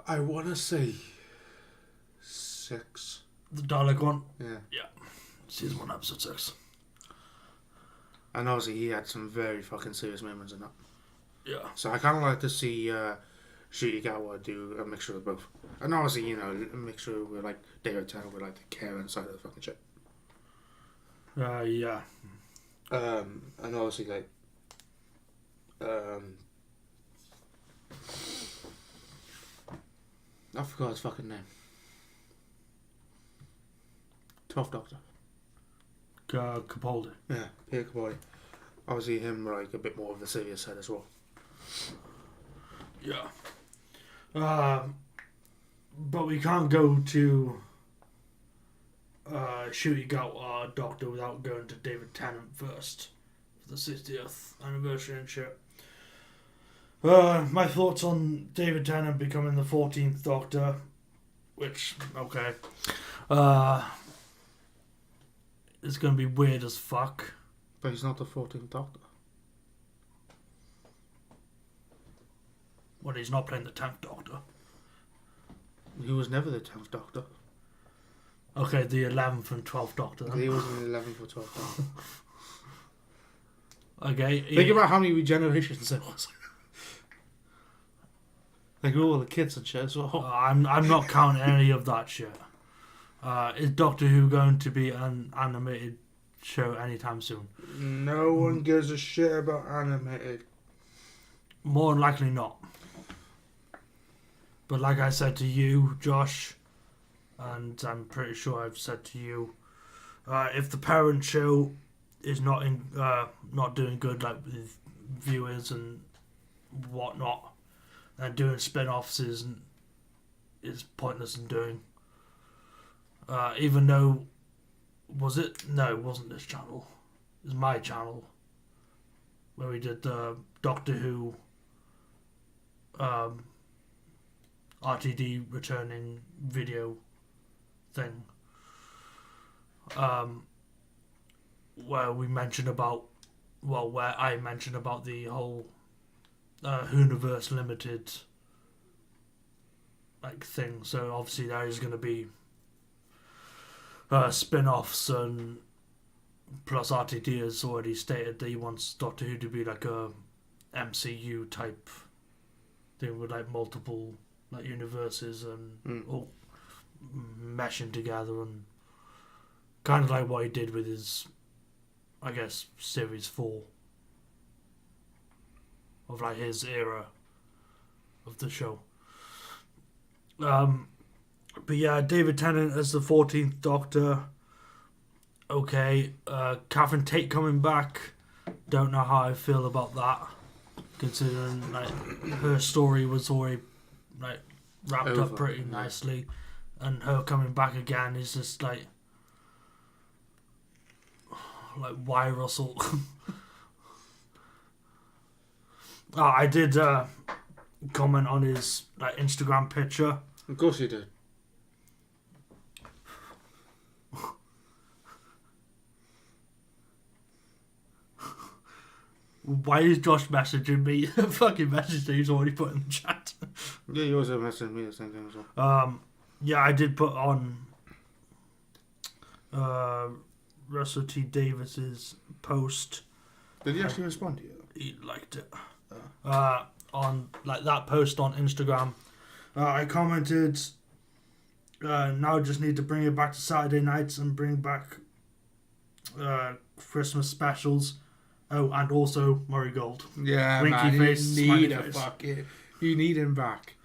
I want to say 6. The Dalek one? Yeah. Yeah. Season 1, episode 6. And obviously, he had some very fucking serious moments in that. Yeah. So I kind of like to see Shigegawa do a mixture of both. And obviously, you know, a mixture with like David Tennant with like the caring side of the fucking shit. Yeah. And obviously like I forgot his fucking name. 12th Doctor. Capaldi. Yeah, Peter Capaldi. Obviously him like a bit more of the serious side as well. Yeah. But we can't go to Shigegawa Doctor without going to David Tennant first for the 60th anniversary and shit. My thoughts on David Tennant becoming the 14th Doctor, which, okay, it's going to be weird as fuck. But he's not the 14th Doctor. Well, he's not playing the 10th Doctor. He was never the 10th Doctor. Okay, the 11th and 12th Doctor then. He was in the 11th or 12th Doctor. Okay. Think about how many regenerations there was. Like all the kids and shit as well. I'm not counting any of that shit. Is Doctor Who going to be an animated show anytime soon? No one gives a shit about animated. More than likely not. But like I said to you, Josh, and I'm pretty sure I've said to you, if the parent show is not doing good, like with viewers and whatnot, and doing spin-offs is pointless in doing. Even though, was it? No, it wasn't this channel. It was my channel, where we did the Doctor Who RTD returning video thing, where we mentioned about, where I mentioned about the whole Whoniverse Limited like thing. So obviously there is going to be spin-offs, and plus RTD has already stated that he wants Doctor Who to be like a MCU type thing with like multiple like universes and all meshing together, and kind of like what he did with his, I guess, series 4 of like his era of the show. But yeah, David Tennant as the 14th Doctor. Okay, Catherine Tate coming back. Don't know how I feel about that, considering like her story was already like wrapped up pretty nicely, and her coming back again is just like why Russell? I did comment on his like Instagram picture. Of course you did. Why is Josh messaging me a fucking message that he's already put in the chat? Yeah, you also messaged me the same thing as well. Yeah, I did put on Russell T Davis's post. Did he actually respond to you? He liked it. On like that post on Instagram. I commented, now just need to bring it back to Saturday nights and bring back Christmas specials. Oh, and also Murray Gold. Yeah, Winky man, face, you need smiley face. You need him back.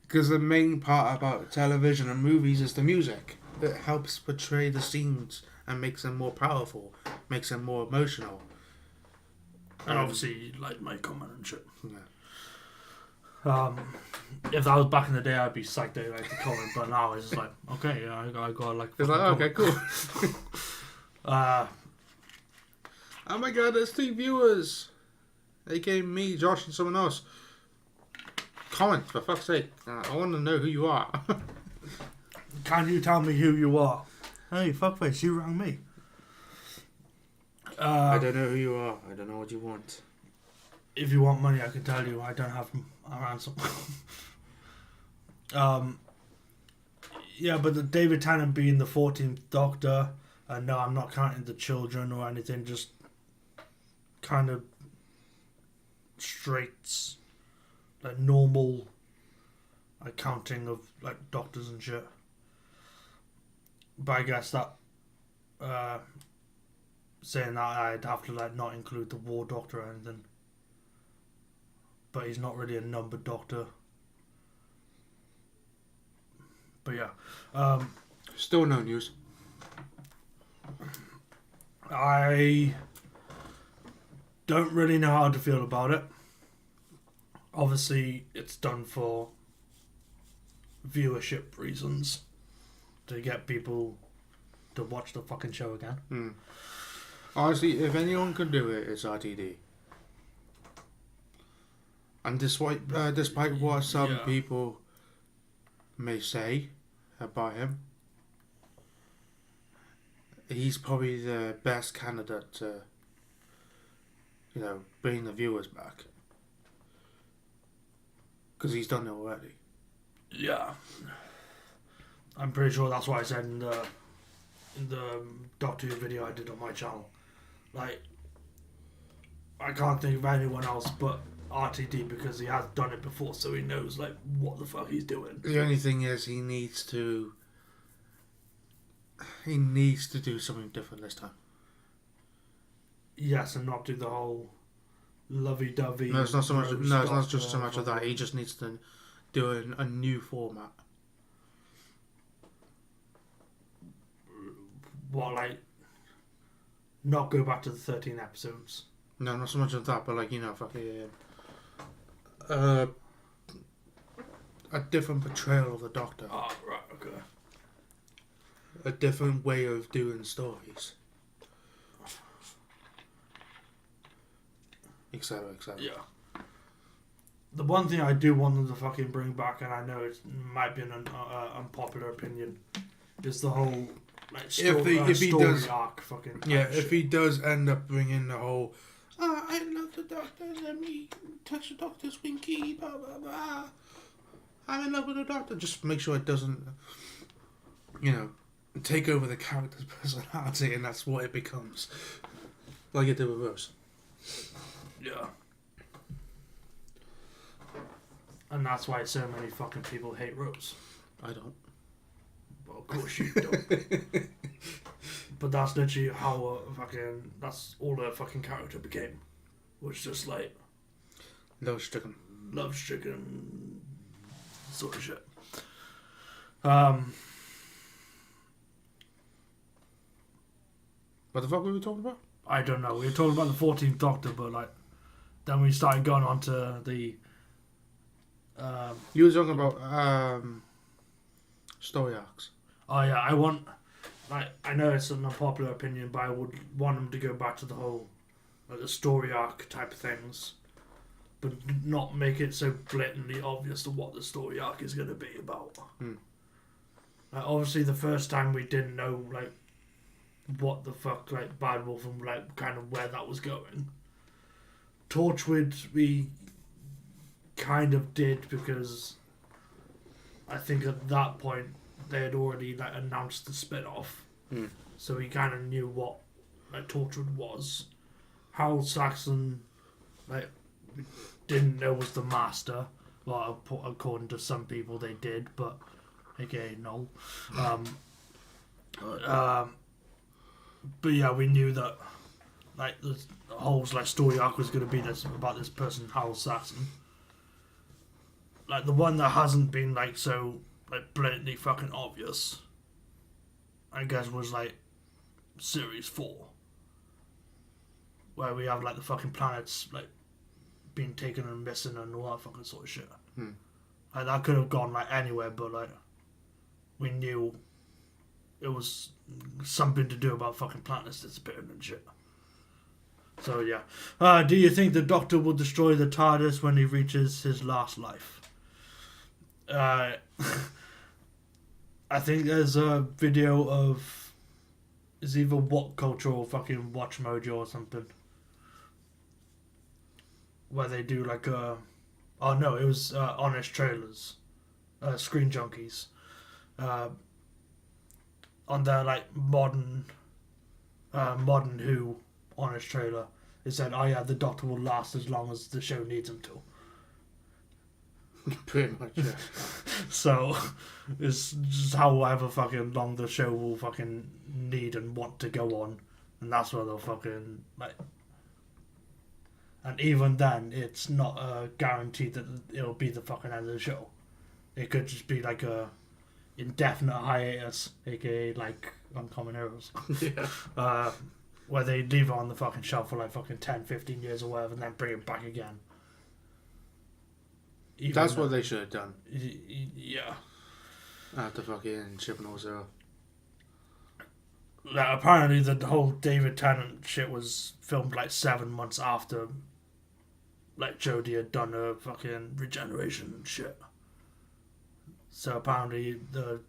Because the main part about television and movies is the music. It helps portray the scenes and makes them more powerful, makes them more emotional. And obviously, you like my comment and shit. Yeah. If that was back in the day, I'd be psyched they like the comment, but now it's just like, okay, yeah, I got like. It's like, okay, cool. Oh my god, there's 3 viewers. They gave me, Josh, and someone else. Comment, for fuck's sake. I want to know who you are. Can you tell me who you are? Hey, fuckface, you rang me. I don't know who you are. I don't know what you want. If you want money, I can tell you I don't have a ransom. Yeah, but the David Tennant being the 14th Doctor, and no, I'm not counting the children or anything, just kind of straight, like normal accounting of like doctors and shit. But I guess that saying that I'd have to like not include the War Doctor or anything. But he's not really a numbered doctor. But yeah. Still no news. I don't really know how to feel about it. Obviously, it's done for viewership reasons. To get people to watch the fucking show again. Honestly, if anyone can do it, it's RTD. And despite what some people may say about him, he's probably the best candidate to, bring the viewers back. Because he's done it already. Yeah. I'm pretty sure that's what I said in the Doctor Who video I did on my channel. Like, I can't think of anyone else but RTD because he has done it before, so he knows like what the fuck he's doing. The only thing is he needs to do something different this time. Yes, and not do the whole lovey-dovey. No, it's not so much. No, it's not just so much of that. He just needs to do a new format. What, like, not go back to the 13 episodes? No, not so much of that, but like fucking a different portrayal of the Doctor. Oh, right, okay. A different way of doing stories. Etc. Yeah. The one thing I do want them to fucking bring back, and I know it might be an unpopular opinion, is the whole like story arc fucking. Yeah, if he does end up bringing the whole, I love the Doctor, let me touch the Doctor's winky, blah blah blah. I'm in love with the Doctor. Just make sure it doesn't, take over the character's personality, and that's what it becomes. Like it did with Rose. Yeah. And that's why so many fucking people hate Rose. I don't. Well, of course you don't. But that's literally how that's all her fucking character became. Was just like... Love-stricken sort of shit. What the fuck were we talking about? I don't know. We were talking about the 14th Doctor, but like... Then we started going on to the... you were talking about story arcs. Oh yeah, I want... Like, I know it's an unpopular opinion, but I would want them to go back to the whole... Like, the story arc type things. But not make it so blatantly obvious to what the story arc is going to be about. Like, obviously, the first time we didn't know, like, what the fuck, like, Bad Wolf and, like, kind of where that was going. Torchwood, we kind of did because I think at that point they had already like announced the spin-off, so he kind of knew what like Torchwood was. Harold Saxon, like, didn't know was the master. Well, according to some people they did, but again, no. But yeah, we knew that like the whole like story arc was going to be this about this person, Harold Saxon. Like the one that hasn't been like so like blatantly fucking obvious, I guess, was like series 4, where we have like the fucking planets like being taken and missing and all that fucking sort of shit. Like that could have gone like anywhere, but like we knew it was something to do about fucking planets disappearing and shit. So yeah. Do you think the Doctor will destroy the TARDIS when he reaches his last life? I think there's a video of it's either What Culture or fucking Watch Mojo or something, where they do like a oh no, it was Honest Trailers, Screen Junkies, on their like modern Who Honest Trailer. It said, "Oh yeah, the Doctor will last as long as the show needs him to." Pretty much, yeah. So it's just however fucking long the show will fucking need and want to go on, and that's where they'll fucking like. And even then, it's not guaranteed that it'll be the fucking end of the show. It could just be like a indefinite hiatus, aka like Uncommon Heroes. Yeah. Where they leave it on the fucking shelf for like fucking 10, 15 years or whatever, and then bring it back again. That's what they should have done. Yeah. After fucking Chibnall Zero. Like, apparently the whole David Tennant shit was filmed like 7 months after like Jodie had done her fucking regeneration and shit. So apparently the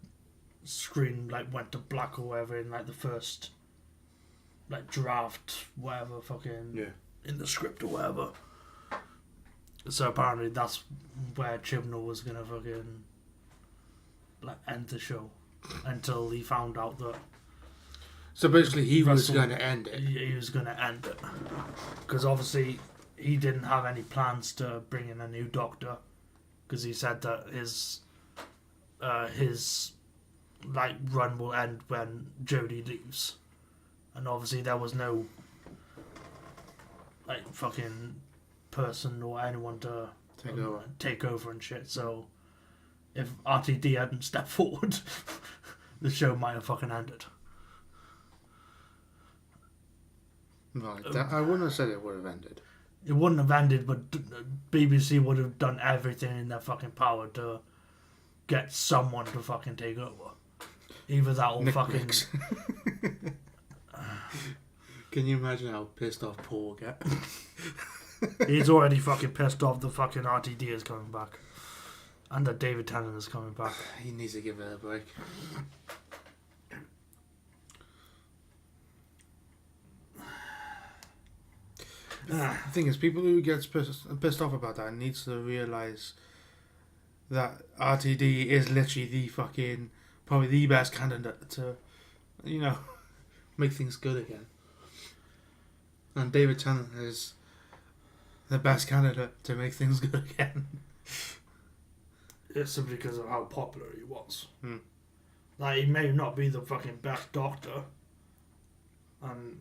screen like went to black or whatever in like the first like draft whatever fucking in the script or whatever. So apparently that's where Chibnall was gonna fucking like end the show until he found out that. So basically, he was going to end it. He was going to end it because obviously he didn't have any plans to bring in a new Doctor because he said that his like run will end when Jodie leaves, and obviously there was no like fucking person or anyone to take over and shit. So if RTD hadn't stepped forward, the show might have fucking ended. Right, I wouldn't have said it would have ended. It wouldn't have ended, but BBC would have done everything in their fucking power to get someone to fucking take over. Either that or fucking. Can you imagine how pissed off Paul will get? He's already fucking pissed off the fucking RTD is coming back. And that David Tennant is coming back. He needs to give it a break. The thing is, people who get pissed off about that needs to realise that RTD is literally the fucking, probably the best candidate to, you know, make things good again. And David Tennant is the best candidate to make things good again. It's simply because of how popular he was. Like, he may not be the fucking best Doctor, and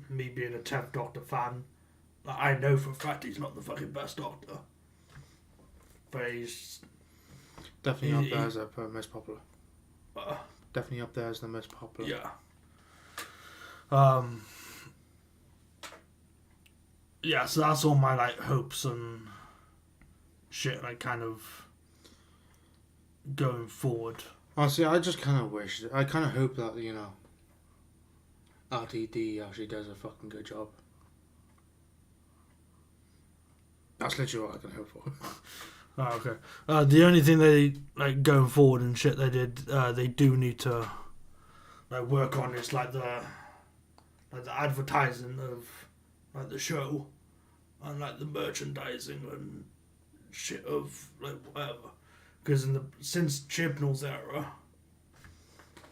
me being a 10th Doctor fan, like, I know for a fact he's not the fucking best Doctor. But he's... Definitely up there as the most popular. Definitely up there as the most popular. Yeah. Yeah, so that's all my, like, hopes and shit, like, kind of going forward. Honestly, I just kind of wish, I kind of hope that, you know, RTD actually does a fucking good job. That's literally what I can hope for. Oh, okay. The only thing they like going forward and shit they did, they do need to like work on is like the advertising of like the show and like the merchandising and shit of like whatever. Because since Chibnall's era,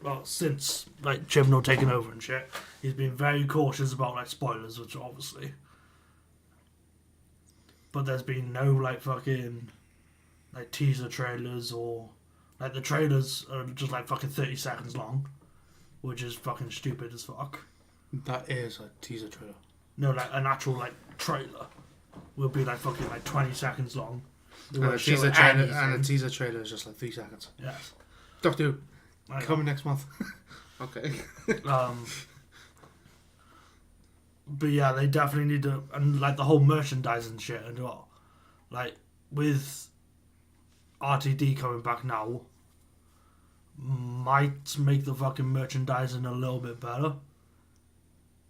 well, since like Chibnall taking over and shit, he's been very cautious about like spoilers, which obviously. But there's been no like fucking like teaser trailers or like the trailers are just like fucking 30 seconds long, which is fucking stupid as fuck. That is a teaser trailer. No, like an actual like trailer will be like fucking like 20 seconds long. And a teaser trailer is just like 3 seconds. Yes. Doctor Who, coming next month. Okay. But yeah, they definitely need to, and like the whole merchandising shit and all. Like with RTD coming back now, might make the fucking merchandising a little bit better.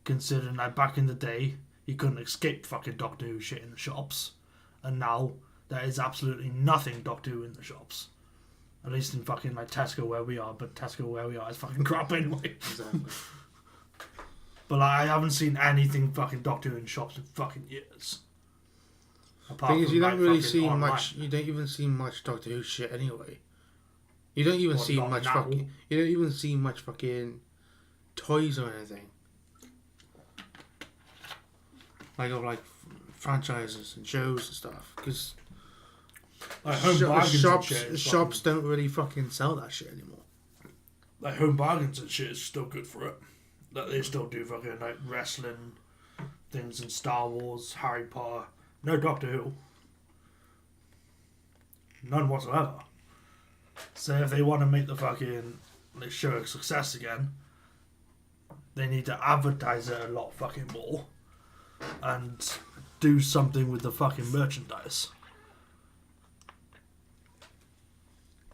Considering like back in the day, you couldn't escape fucking Doctor Who shit in the shops, and now there is absolutely nothing Doctor Who in the shops. At least in fucking like Tesco where we are, but Tesco where we are is fucking crap anyway. Exactly. But like, I haven't seen anything fucking Doctor Who in shops in fucking years. Apart thing is, you don't really see much. You don't even see much Doctor Who shit anyway. You don't even see much now. Fucking. You don't even see much fucking toys or anything. Like of like franchises and shows and stuff, because like shops don't really fucking sell that shit anymore. Like Home Bargains and shit is still good for it. Like they still do fucking like wrestling things in Star Wars, Harry Potter. No Doctor Who. None whatsoever. So if they want to make the fucking like show a success again, they need to advertise it a lot fucking more and do something with the fucking merchandise.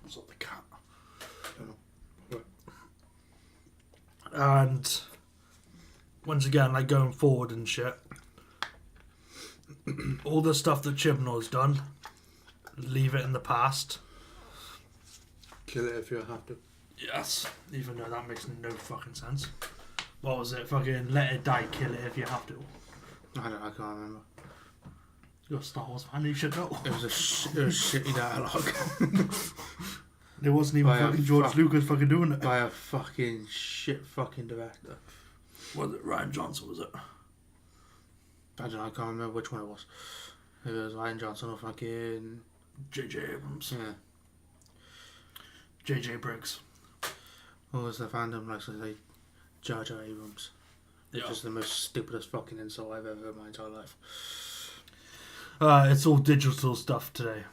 What's up the cat? And once again, like going forward and shit, all the stuff that Chibnall's done, leave it in the past. Kill it if you have to. Yes, even though that makes no fucking sense. What was it? Fucking let it die, kill it if you have to. I can't remember. You're a Star Wars fan, you should know. It was shitty dialogue. It wasn't even fucking George Lucas fucking doing it. By a fucking shit fucking director. Was it Rian Johnson, was it? I don't know, I can't remember which one it was. It was Rian Johnson or fucking... J.J. Abrams. Yeah. J.J. Briggs. Or was the fandom like Jar Jar Abrams? It's just the most stupidest fucking insult I've ever heard in my entire life. It's all digital stuff today.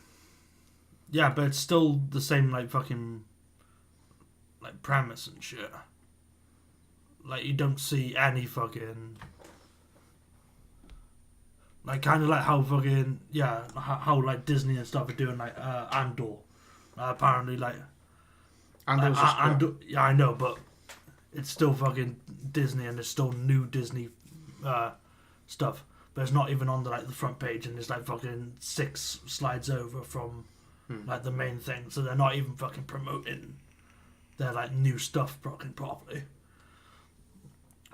Yeah, but it's still the same like fucking like premise and shit. Like you don't see any fucking like kind of like how fucking how like Disney and stuff are doing like Andor. Apparently like Andor's just Andor, yeah, I know, but it's still fucking Disney and it's still new Disney stuff. But it's not even on the like the front page, and it's like fucking 6 slides over from like the main thing. So they're not even fucking promoting their like new stuff fucking properly.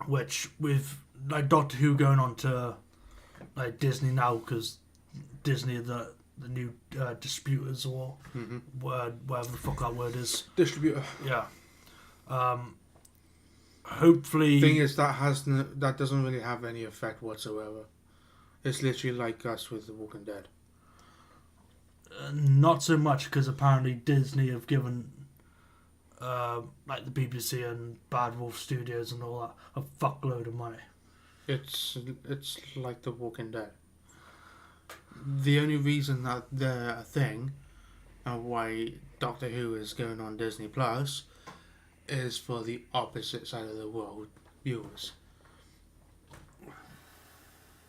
Which with like Doctor Who going on to like Disney now, because Disney are the new distributors or word, whatever the fuck that word is. Distributor. Yeah. Hopefully. Thing is, that doesn't really have any effect whatsoever. It's literally like us with The Walking Dead. Not so much, because apparently Disney have given like the BBC and Bad Wolf Studios and all that a fuckload of money. It's like The Walking Dead. The only reason that they're a thing and why Doctor Who is going on Disney Plus is for the opposite side of the world viewers.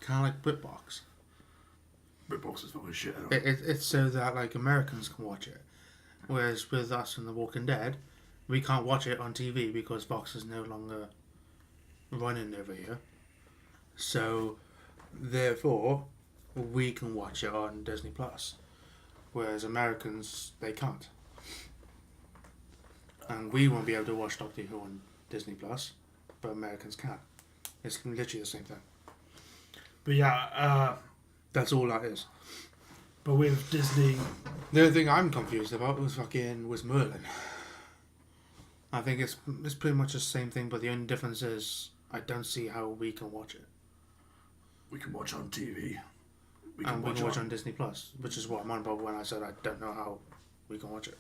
Kind of like BritBox. BritBox is fucking shit. It's so that like Americans can watch it, whereas with us and The Walking Dead, we can't watch it on TV because Fox is no longer running over here. So, therefore, we can watch it on Disney Plus, whereas Americans they can't, and we won't be able to watch Doctor Who on Disney Plus, but Americans can. It's literally the same thing. But yeah, that's all that is. But with Disney, the other thing I'm confused about was Merlin. I think it's pretty much the same thing, but the only difference is I don't see how we can watch it. we can watch on TV. We can watch on Disney Plus, which is what I'm on about when I said I don't know how we can watch it.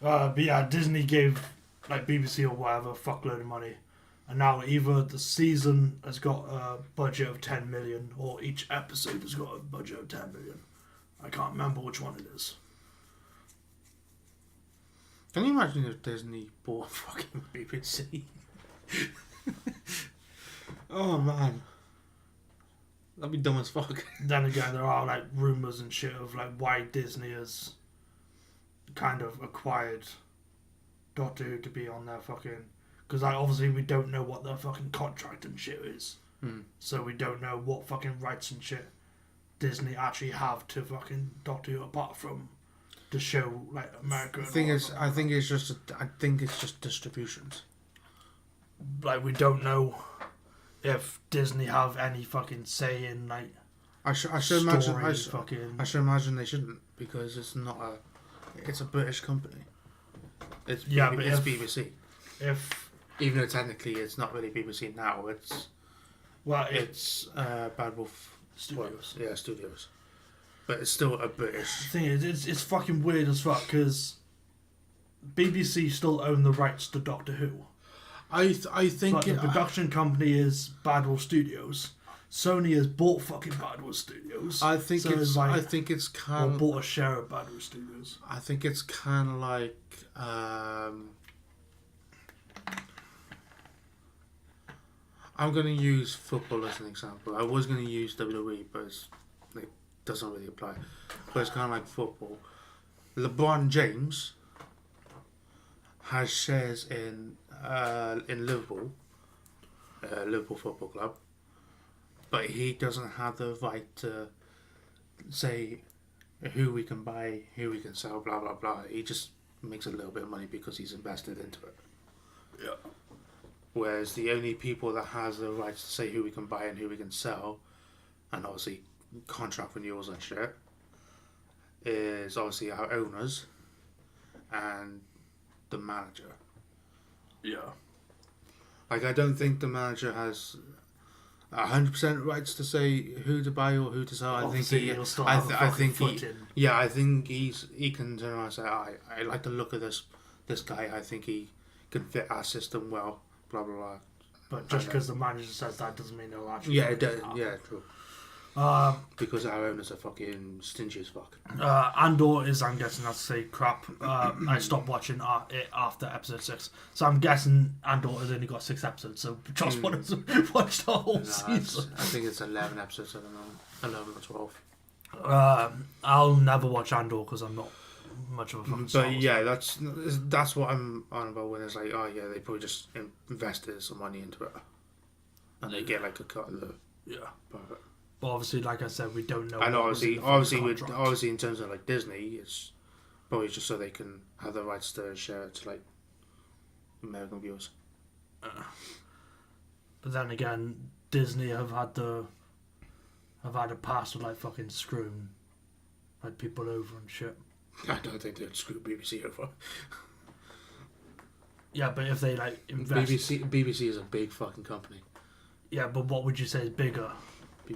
But yeah, Disney gave like BBC or whatever a fuckload of money, and now either the season has got a budget of 10 million or each episode has got a budget of 10 million. I can't remember which one it is. Can you imagine if Disney bought fucking BBC? Oh man, that'd be dumb as fuck. Then again, there are like rumors and shit of like why Disney has kind of acquired Doctor Who to be on their fucking, because like obviously we don't know what their fucking contract and shit is, so we don't know what fucking rights and shit Disney actually have to fucking Doctor Who apart from the show like America. The thing is, I think it's just distributions. Like we don't know if Disney have any fucking say in like. I should imagine they shouldn't, because it's not it's a British company. It's BBC. Even though technically it's not really BBC now, it's Bad Wolf Studios. Studios. But it's still a British. The thing is, it's fucking weird as fuck because BBC still own the rights to Doctor Who. I think but the production company is Bad Wolf Studios. Sony has bought fucking Bad Wolf Studios. I think it's kind of bought a share of Bad Wolf Studios. I think it's kind of like I'm going to use football as an example. I was going to use WWE, but it doesn't really apply. But it's kind of like football. LeBron James has shares in Liverpool, Liverpool Football Club, but he doesn't have the right to say who we can buy, who we can sell, blah blah blah. He just makes a little bit of money because he's invested into it. Yeah. Whereas the only people that has the rights to say who we can buy and who we can sell, and obviously contract renewals and shit, is obviously our owners and the manager. Yeah. Like, I don't think the manager has 100% rights to say who to buy or who to sell. I think he can turn around and say, I like the look of this guy. I think he can fit our system well. Blah blah blah. But just because the manager says that doesn't mean they'll actually. Yeah, it does. Yeah, true. Because our owners are fucking stingy as fuck. Andor is, I'm guessing, that's to say crap. I stopped watching it after episode 6, so I'm guessing Andor has only got 6 episodes. So Josh wanted to watch the whole season. I think it's 11 episodes at the moment, 11 or 12. I'll never watch Andor because I'm not much of a fucking Star But Wars yeah, fan. that's what I'm on about when it's like, oh yeah, they probably just invested some money into it, and they get like a cut of the profit. But obviously, like I said, we don't know. And obviously, in terms of like Disney, it's probably just so they can have the rights to share it to like American viewers. But then again, Disney have had a past of like fucking screwing like people over and shit. I don't think they'd screw BBC over. Yeah, but if they like invest, BBC is a big fucking company. Yeah, but what would you say is bigger?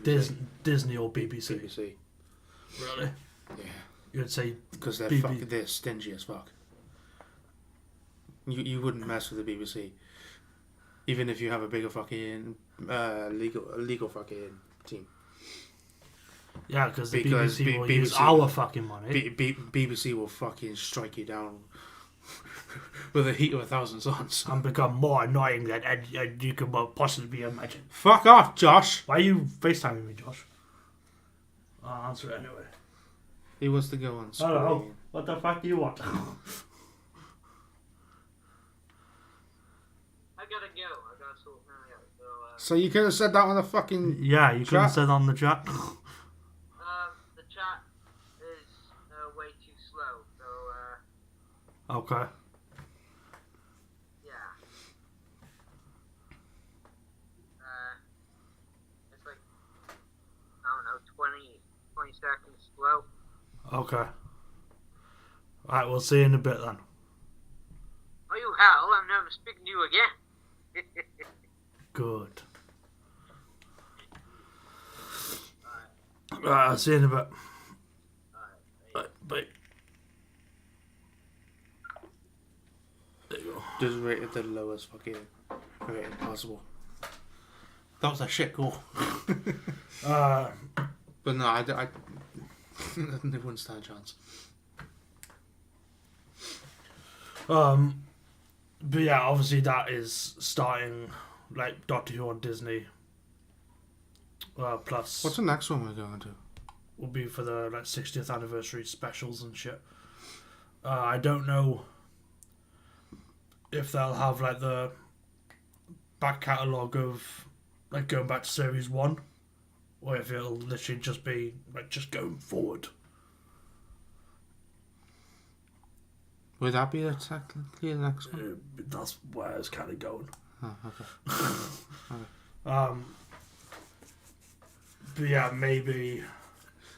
Disney or BBC? BBC. Really? Yeah. You'd say because they're stingy as fuck. You wouldn't mess with the BBC, even if you have a bigger fucking legal fucking team. Yeah, because the BBC will use our fucking money. BBC will fucking strike you down with the heat of 1,000 suns. And become more annoying than you could possibly imagine. Fuck off, Josh! Why are you FaceTiming me, Josh? I'll answer it anyway. He wants to go on screen. Hello, what the fuck do you want? I gotta go. I gotta sort something out. So you could have said that on the fucking Yeah, you could have said on the chat. The chat is way too slow, so Okay. yeah. It's like, I don't know, 20 20 seconds slow. Okay. Alright, we'll see you in a bit then. Oh, you hell, I'm never speaking to you again. Good. Alright, I'll see you in a bit. Alright, bye. There you go. Just rated the lowest fucking rating possible. That was a shit goal. But no, I they wouldn't stand a chance. But yeah, obviously that is starting like Doctor Who on Disney. Plus, What's the next one we're going to? will be for the like 60th anniversary specials and shit. I don't know if they'll have like the back catalogue of like going back to series 1, or if it'll literally just be like just going forward. Would that be technically the next one? That's where it's kind of going. Oh, okay. But yeah, maybe.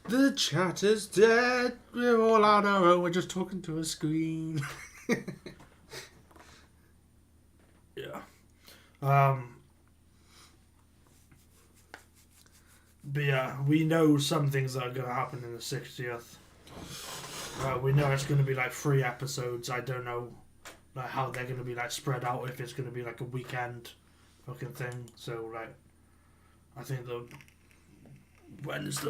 The chat is dead. We're all on our own. We're just talking to a screen. Yeah. But yeah, we know some things that are going to happen in the 60th. We know it's going to be like 3 episodes. I don't know like how they're going to be like spread out. If it's going to be like a weekend fucking thing. So like, I think when is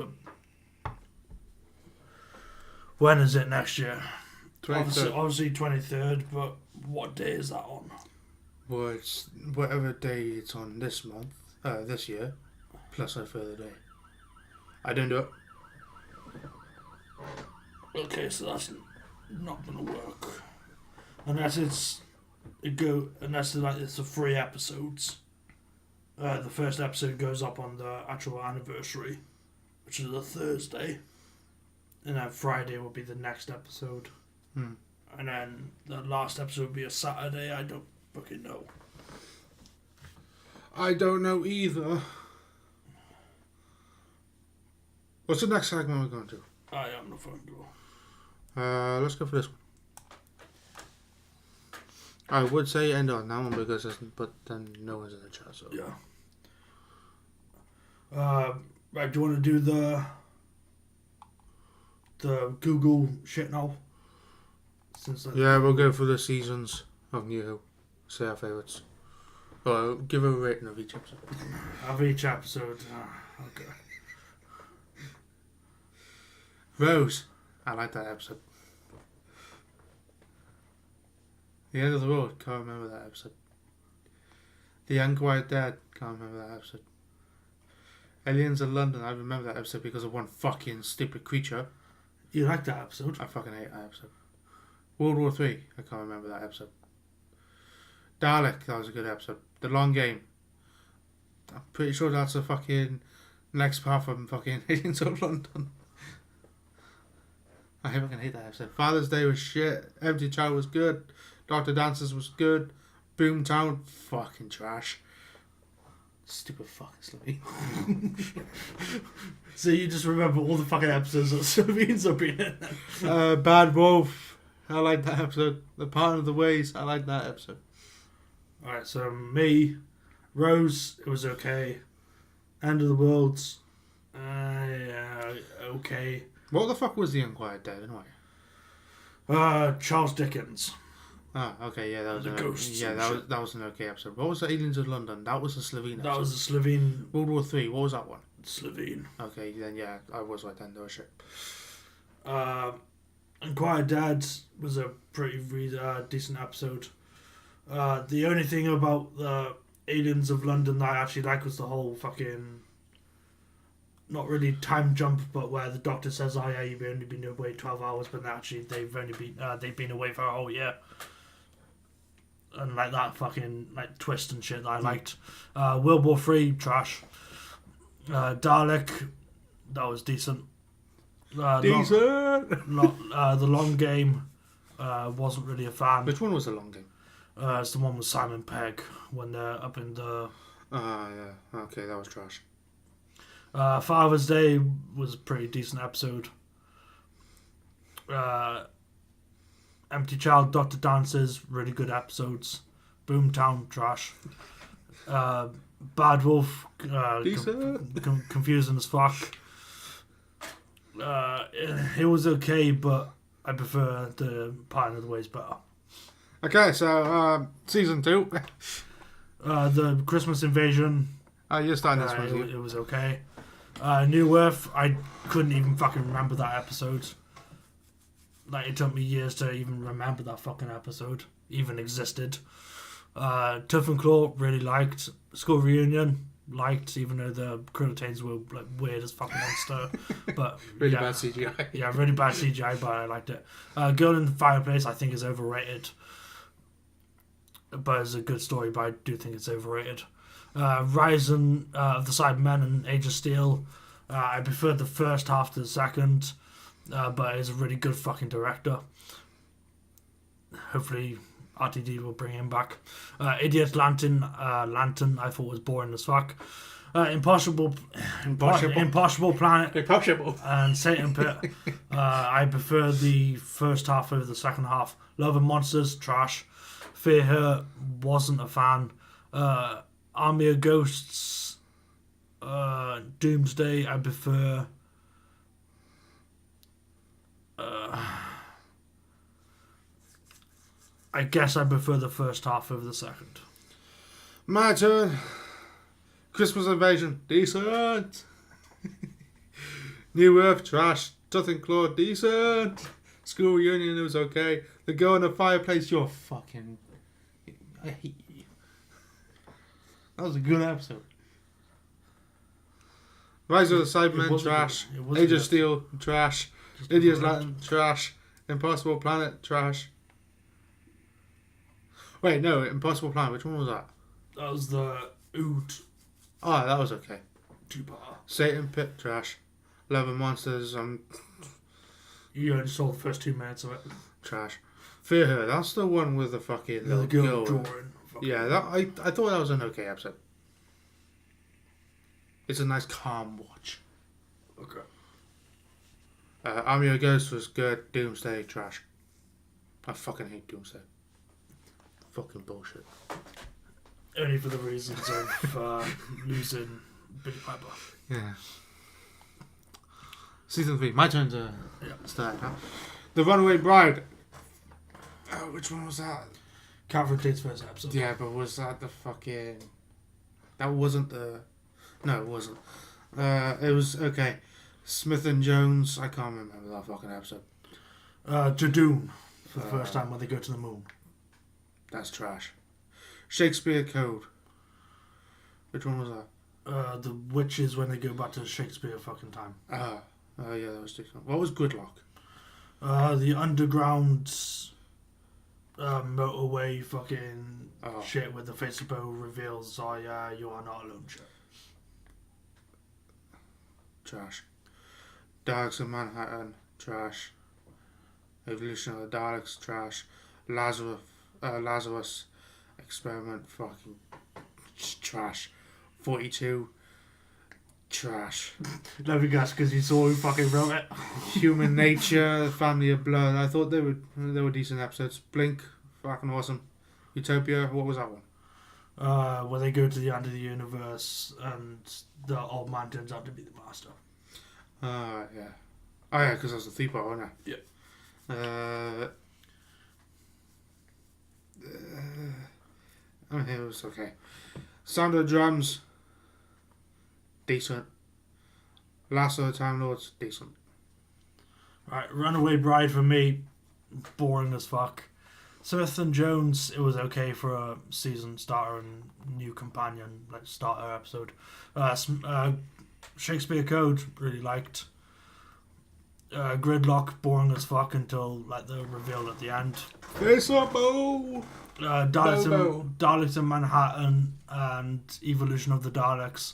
it next year? 23rd. Obviously 23rd. But what day is that on? Well, it's whatever day it's on this month, this year, plus a further day. I don't do it. Okay, so that's not gonna work unless it's the 3 episodes. The first episode goes up on the actual anniversary, which is a Thursday, and then Friday will be the next episode, and then the last episode will be a Saturday. I don't fucking know. I don't know either. What's the next segment we're going to? I am not fucking clue. Let's go for this one. I would say end on that one because but then no one's in the chat, so Yeah. Right, do you want to do the Google shit now? Yeah, we'll go for the seasons of New Who. Say our favourites. Or give a rating of each episode. Of each episode. Okay. Rose. I like that episode. The End of the World. Can't remember that episode. The Unquiet Dead. Can't remember that episode. Aliens in London. I remember that episode because of one fucking stupid creature. You like that episode? I fucking hate that episode. World War 3. I can't remember that episode. Dalek. That was a good episode. The Long Game. I'm pretty sure that's a fucking next part from fucking Aliens of London. I fucking hate that episode. Father's Day was shit. Empty Child was good. Dr. Dances was good. Boomtown, fucking trash. Stupid fucking Slovene. So you just remember all the fucking episodes that Slovenes have been in. Bad Wolf. I like that episode. The Part of the Ways. I like that episode. Alright, so me, Rose, it was okay. End of the Worlds, yeah, okay. What the fuck was The Unquiet Dead anyway? Charles Dickens. Ah, okay, yeah, that was The ghosts and that was an okay episode. What was the Aliens of London? That was a Slovene episode. That was a Slovene. World War 3. What was that one? Slovene. Okay, then yeah, I was right then. That was shit. Unquiet Dad was a pretty decent episode. The only thing about the Aliens of London that I actually like was the whole fucking, not really time jump, but where the doctor says, "Oh yeah, you've only been away 12 hours," but actually they've been away for a whole year. And like that fucking like twist and shit that I liked. World War 3 trash. Dalek, that was decent. Decent. The Long Game, wasn't really a fan. Which one was the Long Game? It's the one with Simon Pegg when they're up in the. Yeah. Okay, that was trash. Father's Day was a pretty decent episode. Empty Child, Dr. Dances, really good episodes. Boomtown, trash. Bad Wolf, confusing as fuck. It was okay, but I prefer the Pine of the Ways better. Okay, so season 2. The Christmas Invasion. You're starting this one. It was okay. New Earth, I couldn't even fucking remember that episode. Like, it took me years to even remember that fucking episode even existed. Tough and Claw, really liked. School Reunion, liked, even though the Krillitanes were like weird as fucking monster. But really bad CGI. Yeah, really bad CGI, but I liked it. Girl in the Fireplace, I think, is overrated. But it's a good story, but I do think it's overrated. Rising of the Cybermen and Age of Steel, I preferred the first half to the second, but it's a really good fucking director. Hopefully RTD will bring him back. Idiot Lantern, I thought was boring as fuck. Impossible Planet. Impossible. And Satan Pit. I prefer the first half over the second half. Love and Monsters, trash. Fear Her, wasn't a fan. Army of Ghosts, Doomsday, I prefer. I guess I prefer the first half over the second. My turn. Christmas Invasion, decent. New Earth, trash. Tough and Claw, decent. School Reunion, it was okay. The Girl in the Fireplace, you're fucking... I hate you. That was a good episode. Rise of the Cybermen, trash. Age of Steel, trash. Idiot's Latin, trash. Impossible Planet, trash. Wait, no, Impossible Planet, which one was that? That was the Ood. Oh, that was okay. Two-part. Satan Pit, trash. Love and Monsters, You only saw the first 2 minutes of it. trash. Fear Her, that's the one with the fucking little girl. Drawing. Yeah, that I thought that was an okay episode. It's a nice calm watch. Okay. Army of Ghosts was good. Doomsday, trash. I fucking hate Doomsday. Fucking bullshit. Only for the reasons of losing Billy Piper. Yeah. Season 3. My turn to start now. The Runaway Bride. Which one was that? Catherine Tate's first episode. Yeah, but was that the fucking... That wasn't the... No, it wasn't. It was, okay. Smith and Jones. I can't remember that fucking episode. Jadoon. For the first time when they go to the moon. That's trash. Shakespeare Code. Which one was that? The witches when they go back to Shakespeare fucking time. Yeah, that was different. What was Goodlock? The underground motorway fucking shit with the face of Bo reveals, you are not alone shit. Trash. Daleks in Manhattan, trash. Evolution of the Daleks, trash. Lazarus Experiment, fucking trash. 42, trash. Let me guess, because you saw who fucking wrote it. Human Nature, Family of Blood. I thought they were decent episodes. Blink, fucking awesome. Utopia, what was that one? Where they go to the end of the universe and the old man turns out to be the master. Yeah. Oh yeah, because that was the theme part, wasn't it? Yeah. I mean, it was okay. Sound of the Drums, decent. Last of the Time Lords, decent. Right, Runaway Bride for me, boring as fuck. Smith and Jones, it was okay for a season starter and new companion, like starter episode. Shakespeare Code, really liked. Gridlock, boring as fuck until like the reveal at the end. It's a bow. Daleks in Manhattan and Evolution of the Daleks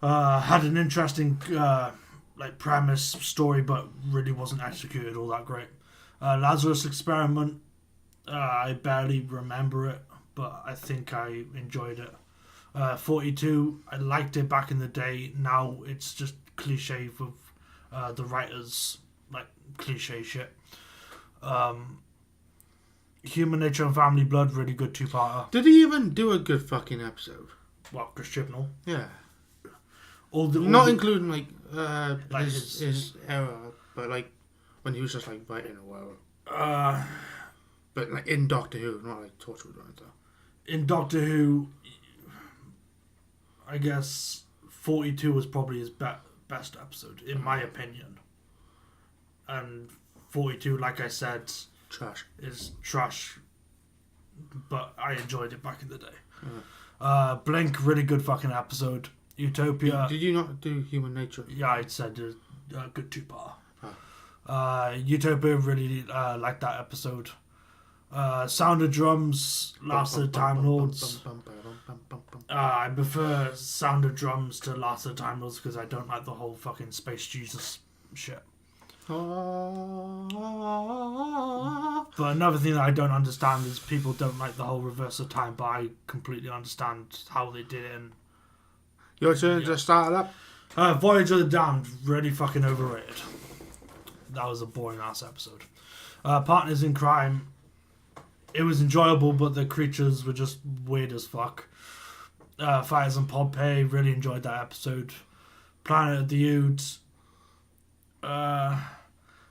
had an interesting like premise story, but really wasn't executed all that great. Lazarus Experiment, I barely remember it, but I think I enjoyed it. 42, I liked it back in the day. Now it's just cliche with the writers, like cliche shit. Human Nature and Family Blood, really good 2-parter. Did he even do a good fucking episode? Well, Chris Chibnall. Yeah. Not including like his era, but like when he was just like writing or whatever. But like in Doctor Who, not like Torchwood or anything. In Doctor Who, I guess 42 was probably his best episode, in my opinion. And 42, like I said, is trash. But I enjoyed it back in the day. Blink, really good fucking episode. Utopia. Did you not do Human Nature? Yeah, I said a good 2-part. Utopia, really liked that episode. Sound of Drums, Last of the Time Lords. I prefer Sound of Drums to Last of the Time Lords because I don't like the whole fucking Space Jesus shit. But another thing that I don't understand is people don't like the whole Reverse of Time, but I completely understand how they did it. And your turn to start it up. Voyage of the Damned, really fucking overrated. That was a boring ass episode. Partners in Crime, it was enjoyable, but the creatures were just weird as fuck. Fires in Pompeii, really enjoyed that episode. Planet of the Oods,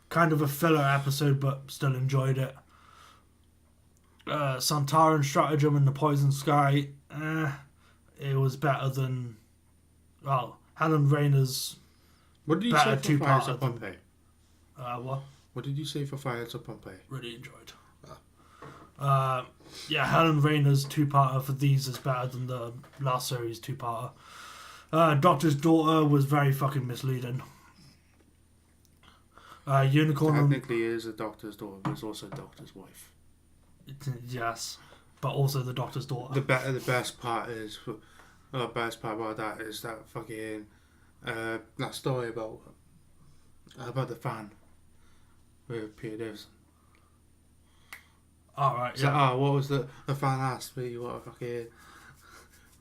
kind of a filler episode, but still enjoyed it. Santaran Stratagem and the Poison Sky, it was better than, well, Helen Rayner's. What did you say for Fires of Pompeii? What? What did you say for Fires of Pompeii? Really enjoyed. Yeah, Helen Rayner's 2-parter for these is better than the last series 2-parter. Doctor's Daughter was very fucking misleading. Unicorn. Technically, is a Doctor's daughter, but it's also a Doctor's wife. Yes, but also the Doctor's daughter. The best part about that is that fucking that story about the fan with Peter Davison. Alright, yeah. What was the fan asked me what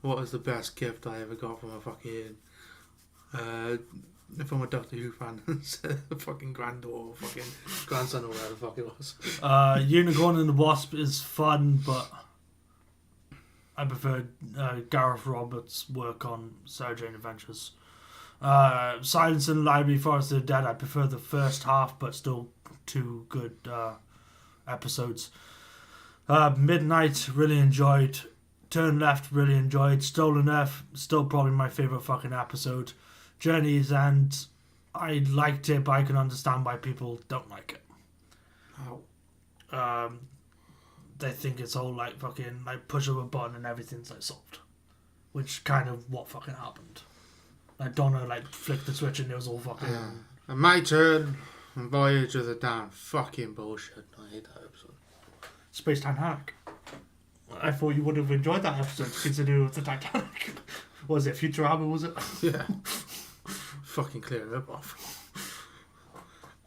was the best gift I ever got from a fucking from a Doctor Who fan? A fucking granddaughter or fucking grandson or whatever the fuck it was. Unicorn and the Wasp is fun, but I prefer Gareth Roberts' work on Sarah Jane Adventures. Silence in the Library, Forest of the Dead, I prefer the first half, but still 2 good episodes. Midnight, really enjoyed. Turn Left, really enjoyed. Stolen Earth, still probably my favourite fucking episode. Journey's End, I liked it, but I can understand why people don't like it. Oh. They think it's all like fucking like push of a button and everything's like solved, which kind of what fucking happened. Like Donna like flicked the switch and it was all fucking. And my turn. Voyage of the Damned, fucking bullshit. I hate that episode. Space Time Hack. I thought you would have enjoyed that episode considering it was the Titanic. Was it Futurama? Was it? Yeah. Fucking clear it off.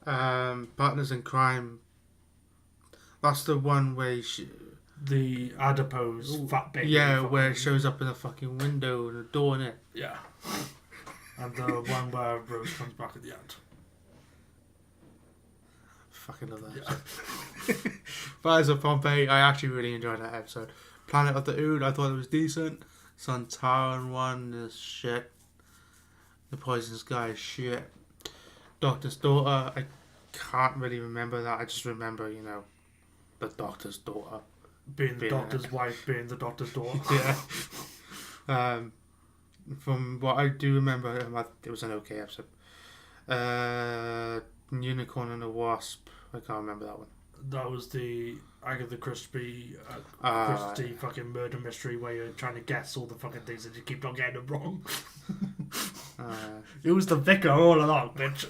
Partners in Crime. That's the one where the adipose fat baby. Yeah, where it shows up in a fucking window and a door in it. Yeah. And the one where Rose comes back at the end. Fucking love that episode. Fires of Pompeii, I actually really enjoyed that episode. Planet of the Ood, I thought it was decent. Santaran one is shit. The Poison Sky is shit. Doctor's Daughter, I can't really remember that. I just remember, the Doctor's daughter. Being the Doctor's wife, being the Doctor's daughter. Yeah. From what I do remember, it was an okay episode. Unicorn and the Wasp, I can't remember that one. That was the Agatha Christie fucking murder mystery where you're trying to guess all the fucking things and you keep on getting them wrong. It was the vicar all along, bitch.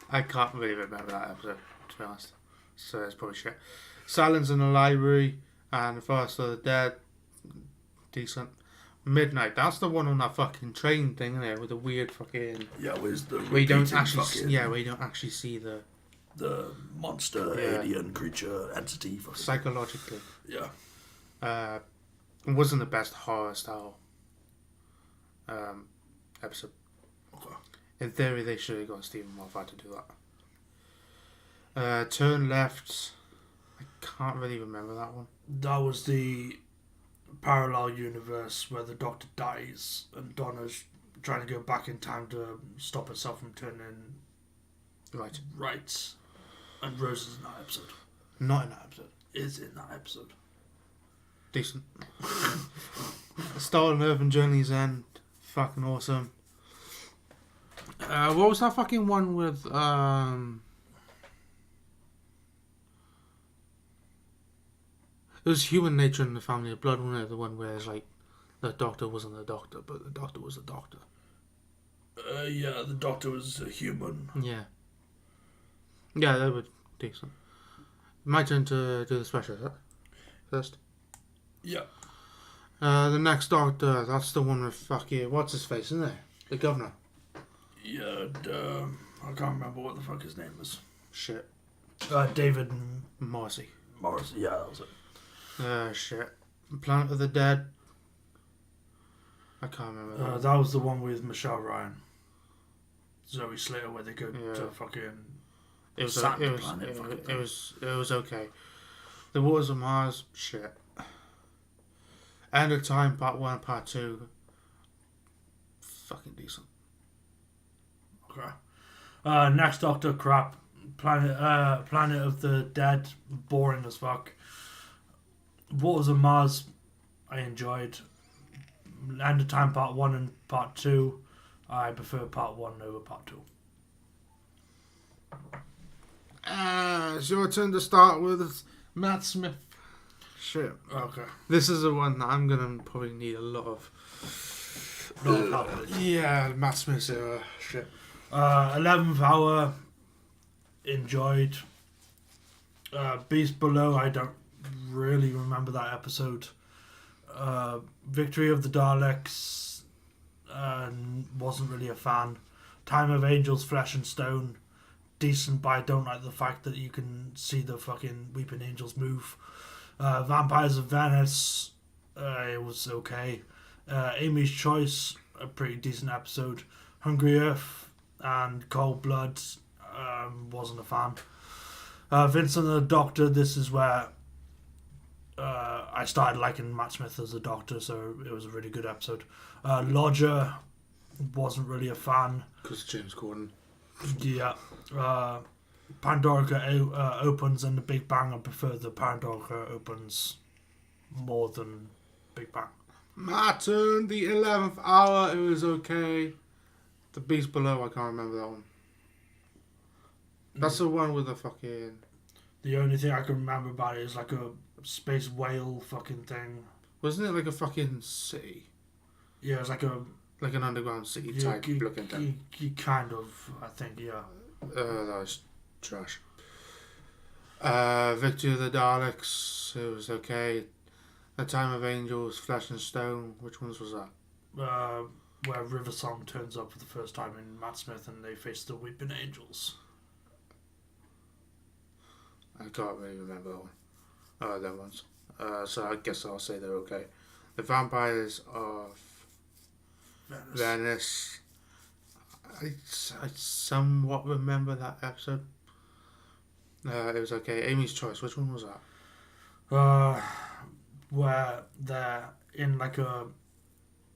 I can't really remember that episode, to be honest. So it's probably shit. Silence in the Library and Forest of the Dead, decent. Midnight, that's the one on that fucking train thing, isn't it? With the weird fucking. Yeah, where's the. Where you don't actually. Where you don't actually see the monster, alien creature, entity. Psychologically. Yeah. It wasn't the best horror style episode. Okay. In theory, they should have got Stephen Moffat to do that. Turn Left. I can't really remember that one. That was the parallel universe where the Doctor dies and Donna's trying to go back in time to stop herself from turning right. And Rose is in that episode. Not in that episode. Is in that episode. Decent. Star on Earth and Journey's End. Fucking awesome. What was that fucking one with it was Human Nature and the Family of Blood, wasn't it? The one where it's like the Doctor wasn't the Doctor, but the Doctor was the Doctor. Yeah, the Doctor was a human. Yeah. Yeah, that would decent. My turn to do the special, is it? First. Yeah. The next Doctor, that's the one with fucking what's his face, isn't it? The Governor. Yeah, I can't remember what the fuck his name is. Shit. David Morrissey. Morris. Yeah, that was it. Shit. Planet of the Dead. I can't remember. That was the one with Michelle Ryan. Zoe Slater, where they go to fucking. It was planet. It was okay. The Waters of Mars. Shit. End of Time Part 1, Part 2. Fucking decent. Okay. Next Doctor, crap. Planet of the Dead, boring as fuck. Waters of Mars, I enjoyed. End of Time Part 1 and Part 2, I prefer Part 1 over Part 2. It's your turn to start with Matt Smith. Shit. Okay. This is the one that I'm gonna probably need a lot of. Yeah, Matt Smith's era. Shit. 11th Hour, enjoyed. Beast Below, I don't really remember that episode. Victory of the Daleks, wasn't really a fan. Time of Angels, Flesh and Stone, decent, but I don't like the fact that you can see the fucking Weeping Angels move. Vampires of Venice, it was okay. Amy's Choice, a pretty decent episode. Hungry Earth and Cold Blood, wasn't a fan. Vincent and the Doctor, this is where I started liking Matt Smith as the Doctor, so it was a really good episode. Lodger, wasn't really a fan. Because James Corden. Yeah. Pandora opens and the Big Bang. I prefer the Pandora opens more than Big Bang. My turn, the 11th Hour, it was okay. The Beast Below, I can't remember that one. That's the one with the fucking... The only thing I can remember about it is like a space whale fucking thing. Wasn't it like a fucking city? Yeah, it's like a... Like an underground city type looking thing. Kind of, I think, yeah. That was trash. Victory of the Daleks, it was okay. The Time of Angels, Flesh and Stone, which ones was that? Where River Song turns up for the first time in Matt Smith and they face the Weeping Angels. I can't really remember that one. Them ones. So I guess I'll say they're okay. The Vampires of Venice. I somewhat remember that episode. It was okay. Amy's Choice, which one was that? Where they're in like a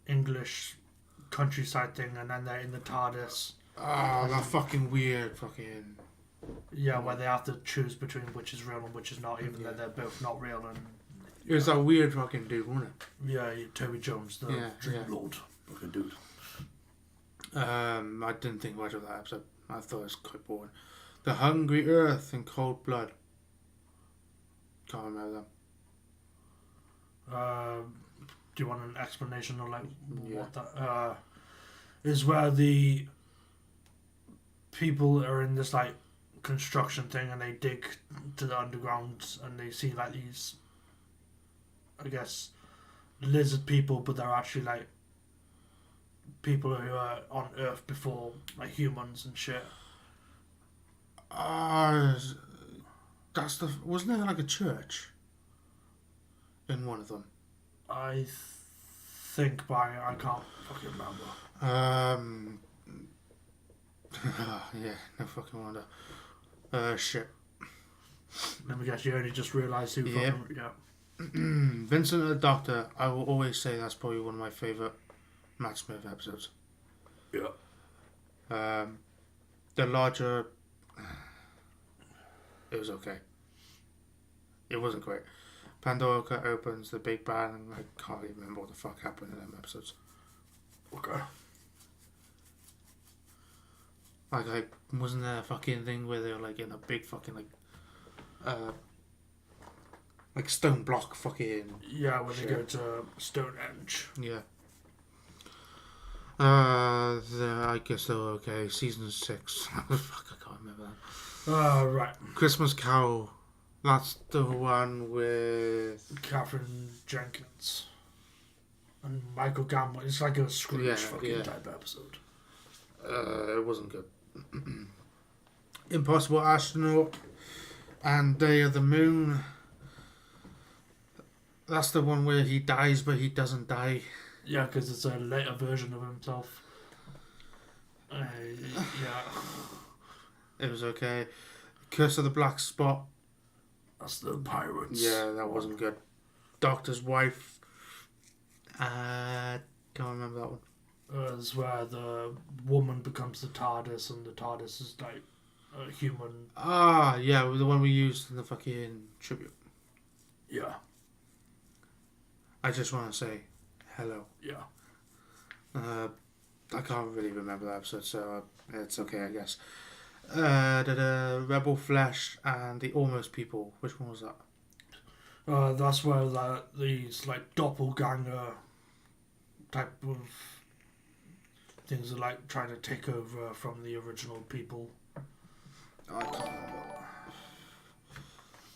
English countryside thing and then they're in the TARDIS. Oh, that fucking weird fucking... Yeah, where they have to choose between which is real and which is not, even though they're both not real. And it was that weird fucking dude, wasn't it? Yeah, Toby Jones, the Dream Lord fucking dude. I didn't think much of that episode. I thought it was quite boring. The Hungry Earth and Cold Blood. Can't remember them. Do you want an explanation of like what that is? Where the people are in this like construction thing and they dig to the underground and they see like these, I guess, lizard people, but they're actually like people who are on Earth before, like humans and shit. That's the... Wasn't there like a church in one of them? I think, but I can't fucking remember. Yeah, no fucking wonder. Shit. Let me guess, you only just realised who Yeah. fucking... Yeah. Vincent and the Doctor, I will always say that's probably one of my favourite Matt Smith episodes. Yeah. The larger... It was okay. It wasn't great. Pandora opens, the Big Bang, and I can't even remember what the fuck happened in them episodes. Okay. Like, wasn't there a fucking thing where they were like in a big fucking like stone block fucking... Yeah, when they go to Stonehenge. Yeah. I guess they were okay. Season 6. Fuck, I can't remember that. Right. Christmas Carol. That's the one with... Catherine Jenkins. And Michael Gambon. It's like a Scrooge type episode. It wasn't good. Impossible Astronaut and Day of the Moon. That's the one where he dies but he doesn't die. Yeah, because it's a later version of himself. Yeah. It was okay. Curse of the Black Spot. That's the pirates. Yeah, that wasn't good. Doctor's Wife. Can't remember that one. It's where the woman becomes the TARDIS and the TARDIS is like a human. Ah, yeah, the one we used in the fucking tribute. Yeah. I just want to say hello. Yeah. I can't really remember that episode, so it's okay, I guess. The Rebel Flesh and the Almost People. Which one was that? That's where these like doppelganger type of things are like trying to take over from the original people. I can't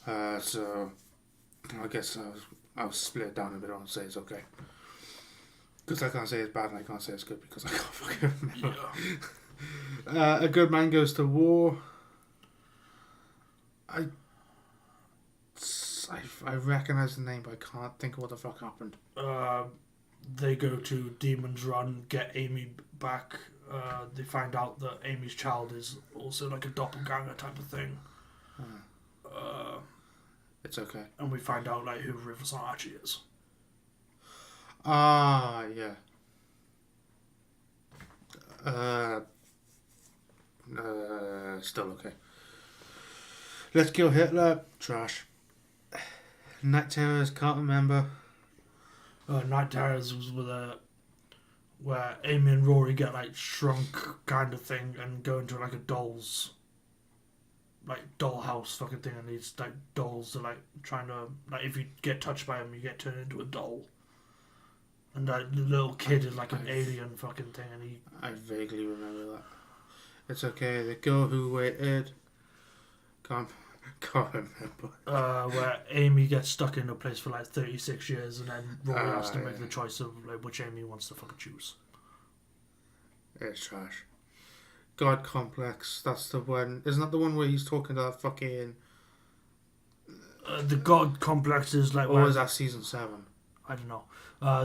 remember. So I guess I'll split it down a bit and say it's okay. Because I can't say it's bad and I can't say it's good because I can't fucking remember. Yeah. A Good Man Goes to War. I recognise the name but I can't think of what the fuck happened. They go to Demon's Run, get Amy back. They find out that Amy's child is also like a doppelganger type of thing. It's okay. And we find out like who Riverside actually is. Ah, yeah. Still okay. Let's Kill Hitler. Trash. Night Terrors, can't remember. Night Terrors was where Amy and Rory get like shrunk kind of thing and go into like a dollhouse fucking thing, and these like dolls are like trying to like if you get touched by them you get turned into a doll. And that little kid is like an alien fucking thing, and I vaguely remember that. It's okay. The Girl Who Waited. Can't remember. Where Amy gets stuck in a place for like 36 years, and then Rory has to make the choice of like which Amy wants to fucking choose. It's trash. God Complex. That's the one. Isn't that the one where he's talking to that fucking... The God Complex is like... Or is that season 7? I don't know.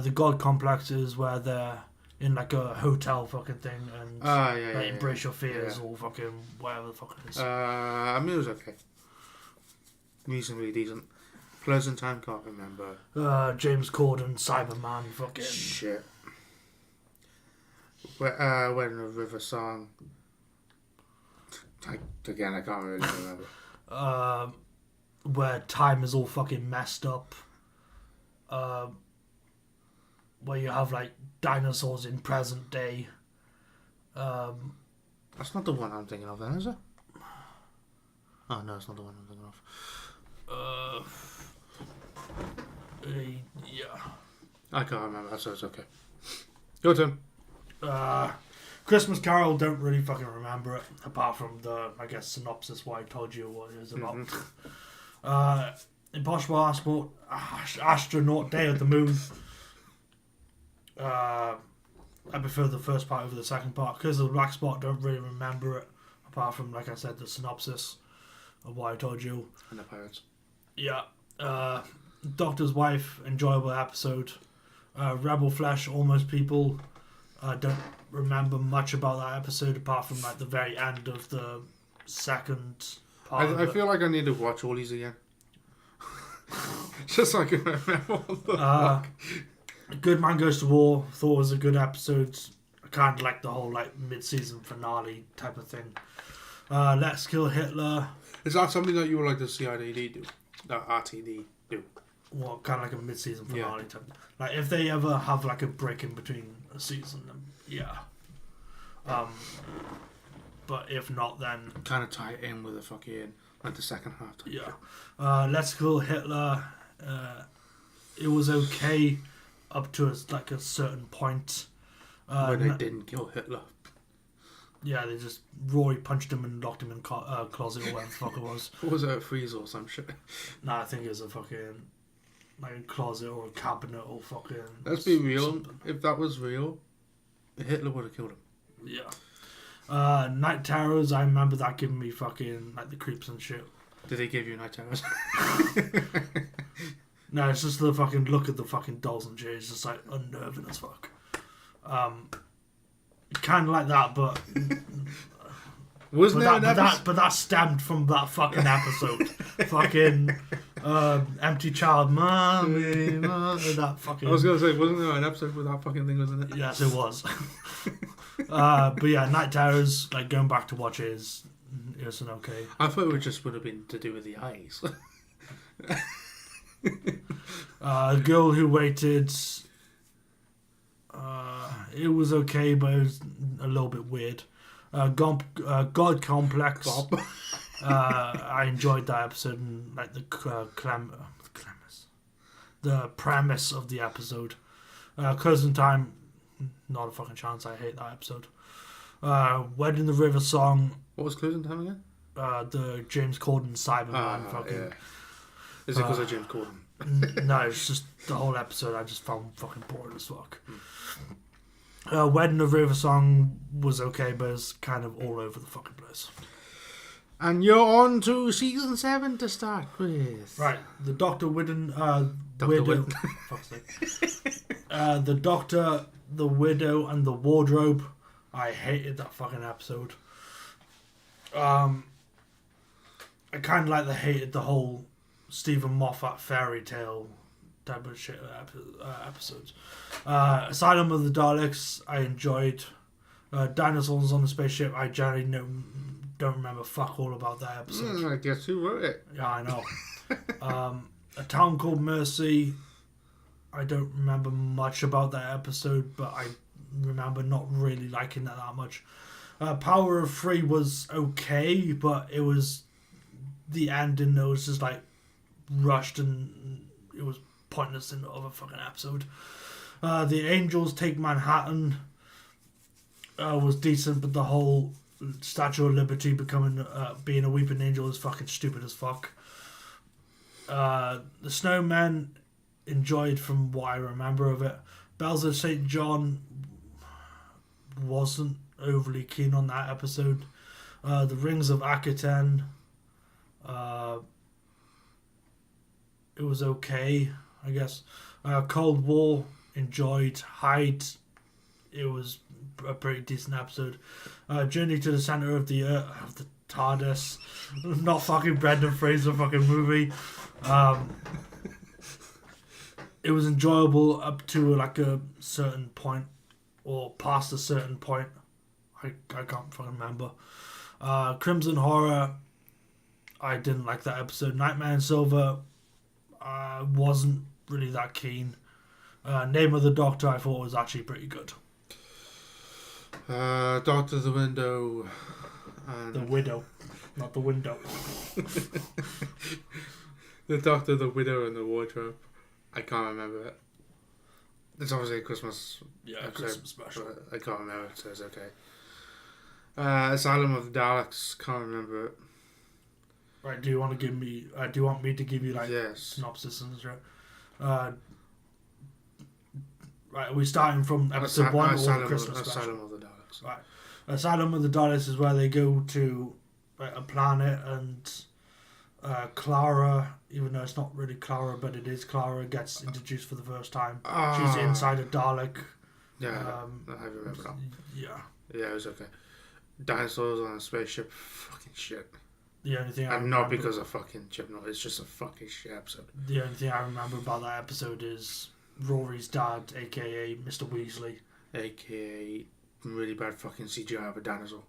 The God Complex is where they're in like a hotel fucking thing and embrace your fears or fucking whatever the fuck it is. I mean, it was okay. Reasonably decent. Pleasant Time, can't remember. James Corden, Cyberman, fucking... Shit. When the River Song... Again, I can't really remember. Where time is all fucking messed up. Where you have like dinosaurs in present day. That's not the one I'm thinking of then, is it? Oh no, it's not the one I'm thinking of. Yeah. I can't remember, so it's okay. Your turn. Christmas Carol, don't really fucking remember it, apart from the, I guess, synopsis what I told you what it was about. Mm-hmm. Impossible Astronaut, Day of the Moon. I prefer the first part over the second part. Because of the Black Spot, don't really remember it, apart from, like I said, the synopsis of what I told you. And the Pirates. Yeah. Doctor's Wife, enjoyable episode. Rebel Flesh, Almost People. I don't remember much about that episode apart from like the very end of the second part. I feel like I need to watch all these again. Just so I can remember what the fuck. Good Man Goes to War. Thought it was a good episode. I kind of like the whole like mid-season finale type of thing. Let's Kill Hitler. Is that something that you would like to see RTD do? RTD do? What, kind of like a mid-season finale type? Like if they ever have like a break in between a season, then yeah. But if not, then kind of tie it in with the fucking like the second half. Yeah. Let's Kill Hitler. It was okay up to a certain point. When they didn't kill Hitler. Yeah, they just Roy punched him and locked him in closet or whatever the fuck it was. What was it, a freezer or some shit? Nah, I think it was a fucking like a closet or a cabinet or fucking. Let's be real. Something. If that was real, Hitler would have killed him. Yeah. Night Terrors. I remember that giving me fucking like the creeps and shit. Did they give you Night Terrors? No, it's just the fucking look at the fucking dolls and shit. It's just like unnerving as fuck. Kind of like that, but but that stemmed from that fucking episode. Fucking empty child, mommy, that fucking. I was gonna say, wasn't there an episode where that fucking thing was in it? Yes, it was. But yeah, Night Terrors. Like going back to watch it is an okay. I thought it just would have been to do with the eyes. Girl Who Waited. It was okay, but it was a little bit weird. God Complex. I enjoyed that episode and like the premise of the episode. Closing Time, not a fucking chance. I hate that episode. Wedding the River Song. What was Closing Time again? The James Corden Cyberman fucking. Yeah. Is it because of James Corden? No, it's just the whole episode I just found fucking boring as fuck. Wedding of River Song was okay, but it's kind of all over the fucking place. And you're on to season 7 to start with. Right, the Doctor Widow. Fuck's sake. The Doctor, the Widow, and the Wardrobe. I hated that fucking episode. I kind of hated the whole Stephen Moffat fairy tale type of shit episodes. Asylum of the Daleks, I enjoyed. Dinosaurs on the Spaceship, I generally don't remember fuck all about that episode. I guess who wrote it? Yeah, I know. A Town Called Mercy, I don't remember much about that episode, but I remember not really liking that much. Power of Three was okay, but it was the ending that was just like rushed and it was pointless in the other fucking episode. The Angels Take Manhattan was decent, but the whole Statue of Liberty becoming being a weeping angel is fucking stupid as fuck. The Snowmen, enjoyed from what I remember of it. Bells of St. John, wasn't overly keen on that episode. The Rings of Akaten, it was okay, I guess. Cold War, enjoyed. Hyde, it was a pretty decent episode. Journey to the Center of the Earth, of the TARDIS, not fucking Brendan Fraser fucking movie. It was enjoyable up to like a certain point, or past a certain point. I can't fucking remember. Crimson Horror, I didn't like that episode. Nightmare in Silver, I wasn't really that keen. Name of the Doctor, I thought was actually pretty good. Doctor the Window. And... The Widow, not the window. The Doctor, the Widow, and the Wardrobe. I can't remember it. It's obviously a Christmas episode, Christmas special. I can't remember it, so it's okay. Asylum of the Daleks, can't remember it. Right, do you want to give me? Do you want me to give you like yes. synopsis and shit? Right, are we starting from episode 1 or the Christmas special? Asylum of the Daleks. Right, Asylum of the Daleks is where they go to a planet and Clara, even though it's not really Clara, but it is Clara, gets introduced for the first time. She's inside a Dalek. Yeah, I remember that. Yeah. Yeah, it was okay. Dinosaurs on a spaceship, fucking shit. The only thing and not because of fucking Chibnall, it's just a fucking shit episode. The only thing I remember about that episode is Rory's dad, aka Mr. Weasley. AKA really bad fucking CGI of a dinosaur.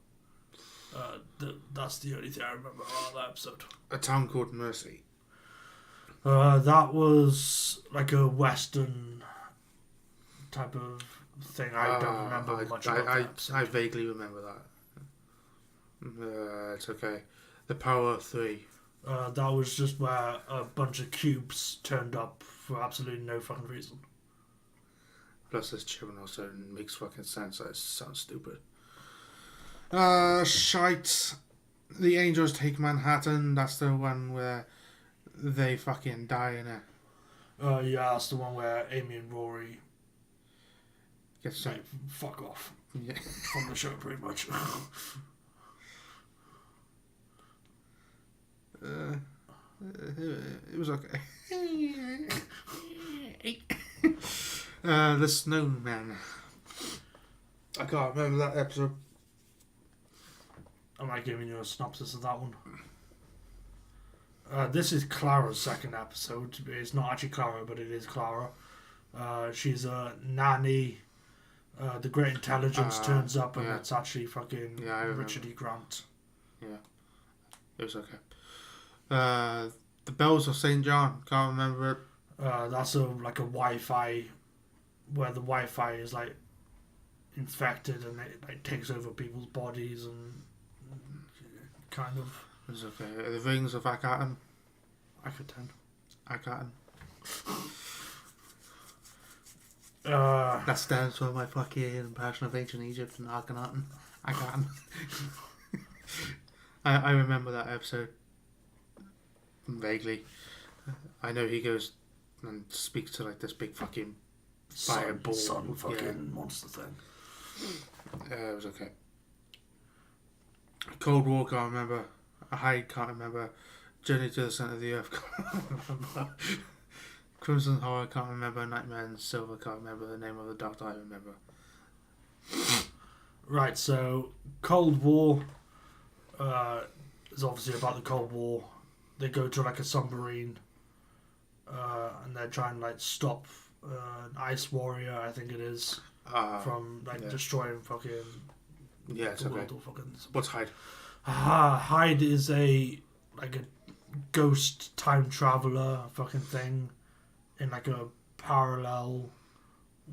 That's the only thing I remember about that episode. A Town Called Mercy. That was like a Western type of thing. I don't remember much about that episode. I vaguely remember that. It's okay. The Power of Three. That was just where a bunch of cubes turned up for absolutely no fucking reason. Plus this Chibnall, so it makes fucking sense. That sounds stupid. Shite. The Angels Take Manhattan. That's the one where they fucking die in it. Yeah, that's the one where Amy and Rory get like, fuck off. Yeah. From the show, pretty much. It was okay. The Snowman. I can't remember that episode. Am I giving you a synopsis of that one? This is Clara's second episode. It's not actually Clara, but it is Clara. She's a nanny. The Great Intelligence turns up, and it's actually fucking Richard E. Grant. Yeah, it was okay. The Bells of St. John. Can't remember it. That's like a Wi-Fi, where the Wi-Fi is like infected and it like takes over people's bodies and kind of. It's okay. The Rings of Akhenaten. Akhenaten. That stands for my fucking impression of ancient Egypt and Akhenaten. I remember that episode vaguely. I know he goes and speaks to like this big fucking fireball fucking monster thing. It was okay. Cold War can't remember. Hyde can't remember. Journey to the Centre of the Earth can't remember. Crimson Horror can't remember. Nightmare and Silver can't remember. The Name of the Doctor I remember. Right, so Cold War is obviously about the Cold War. They go to like a submarine and they're trying to like stop an ice warrior, I think it is, from like destroying fucking the world. What's Hyde? Hyde is a ghost time traveler fucking thing in like a parallel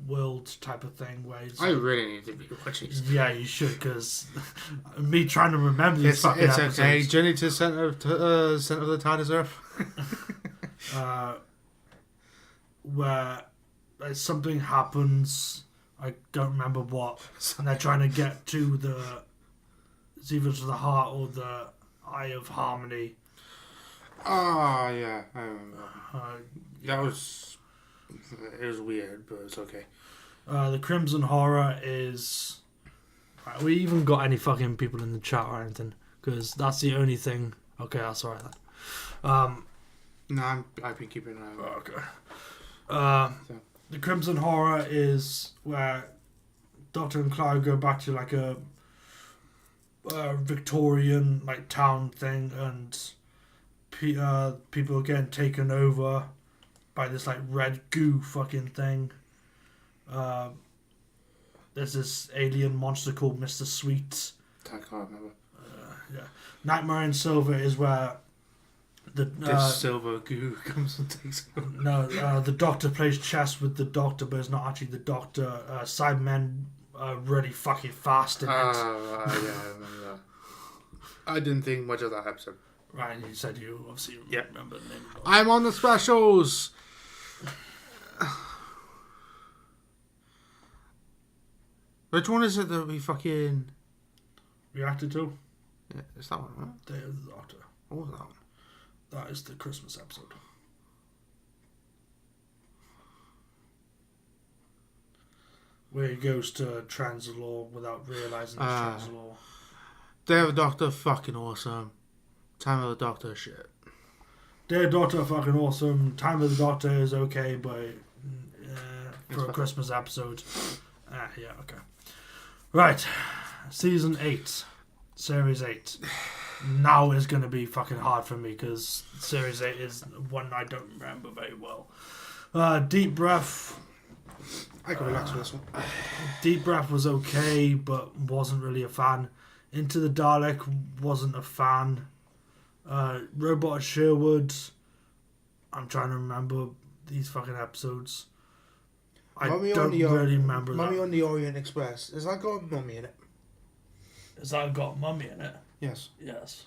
world type of thing where I really need to be watching this. Yeah, you should, because me trying to remember these fucking episodes. Okay. Journey to the Centre of the TARDIS Earth. Where like, something happens, I don't remember what, and they're trying to get to it's either to the heart or the Eye of Harmony. Yeah, I remember. It was weird, but it's okay. The Crimson Horror is... we even got any fucking people in the chat or anything, because that's the only thing... Okay, that's alright then. No, I've been keeping an eye on it. Okay. The Crimson Horror is where Doctor and Clara go back to like a Victorian like town thing, and people are getting taken over by this like red goo fucking thing. There's this alien monster called Mr. Sweet. I can't remember. Yeah. Nightmare and Silver is where this silver goo comes and takes over. No, the Doctor plays chess with the Doctor, but it's not actually the Doctor. Cybermen are really fucking fast in it. Yeah, I remember that. I didn't think much of that episode. Right, you said you obviously remember the name. I'm on the specials! Which one is it that we fucking reacted to? Yeah, it's that one, right? Day of the Doctor. What was that one? That is the Christmas episode. Where he goes to Translaw without realising it's Translaw. Day of the Doctor, fucking awesome. Time of the Doctor, shit. Day of Doctor fucking awesome. Time of the Doctor is okay, but for a Christmas episode, yeah, okay. Right, season 8, series 8. Now is going to be fucking hard for me because series 8 is one I don't remember very well. Deep Breath. I can relax with this one. Deep Breath was okay, but wasn't really a fan. Into the Dalek wasn't a fan. Robot at Sherwood. I'm trying to remember these fucking episodes. I don't really remember Mummy that. on the Orient Express. Has that got Mummy in it? Has that got Mummy in it? Yes. Yes.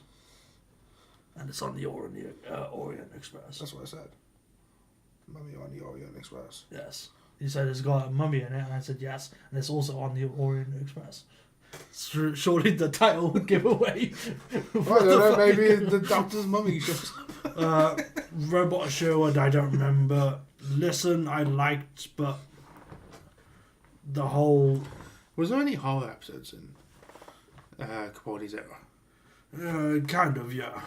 And it's on the Orient Express. That's what I said. Mummy on the Orient Express. Yes. You said it's got a mummy in it, and I said yes, and it's also on the Orient Express. Surely the title would give away. I don't know, maybe the Doctor's mummy shows up. Robot Sherwood, I don't remember. Listen, I liked, but the whole... Was there any horror episodes in Capaldi's era? Kind of, yeah.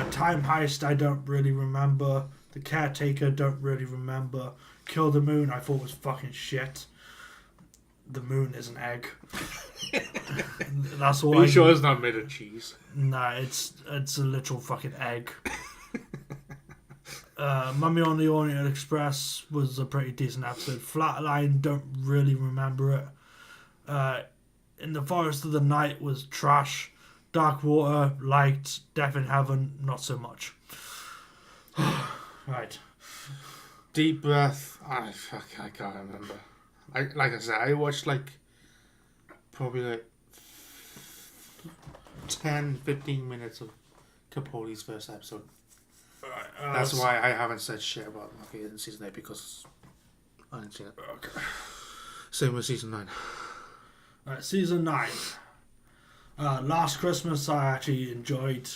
Time Heist, I don't really remember. The Caretaker, don't really remember. Kill the Moon, I thought was fucking shit. The moon is an egg. That's all. Are you sure it's not made of cheese? Nah, it's a literal fucking egg. Mummy on the Orient Express was a pretty decent episode. Flatline, don't really remember it. In the Forest of the Night was trash. Dark Water, liked. Death in Heaven, not so much. Right. Deep Breath, I can't remember. Like I said, I watched probably 10-15 minutes of Capaldi's first episode. That's why I haven't said shit about in season 8 because I didn't see it. Okay. Same with season 9. Alright, season 9. Last Christmas I actually enjoyed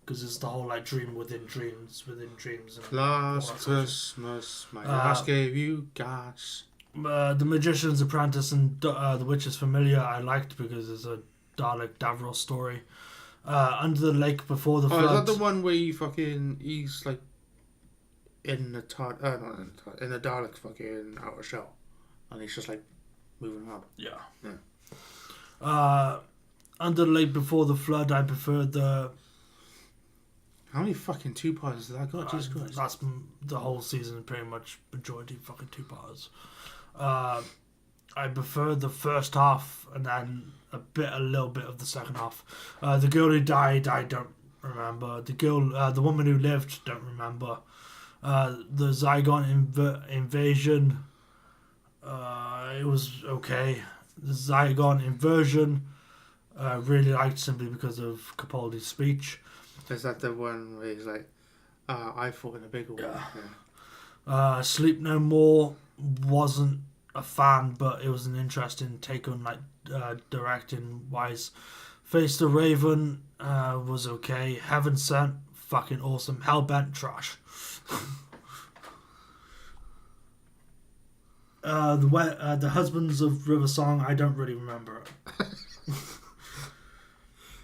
because it's the whole dream within dreams within dreams. And Last Christmas, my last gave you gas. The Magician's Apprentice and The Witch's Familiar I liked because it's a Dalek Davros story. Under the Lake Before the Flood. Is that the one where he's in the in the Dalek fucking outer shell, and he's just moving around? Yeah. Under the Lake Before the Flood, I preferred the. How many fucking 2-parters did that got? Jesus Christ. That's the whole season, pretty much majority fucking 2-parters. I prefer the first half and then a little bit of the second half. The Girl Who Died, I don't remember. The Woman Who Lived, don't remember. The Zygon Invasion, it was okay. The Zygon Inversion, really liked simply because of Capaldi's speech. Is that the one where he's I fought in a bigger one? Yeah. Sleep No More wasn't a fan, but it was an interesting take on directing wise. Face the Raven was okay. Heaven Sent, fucking awesome. Hellbent, trash. The Husbands of River Song, I don't really remember it.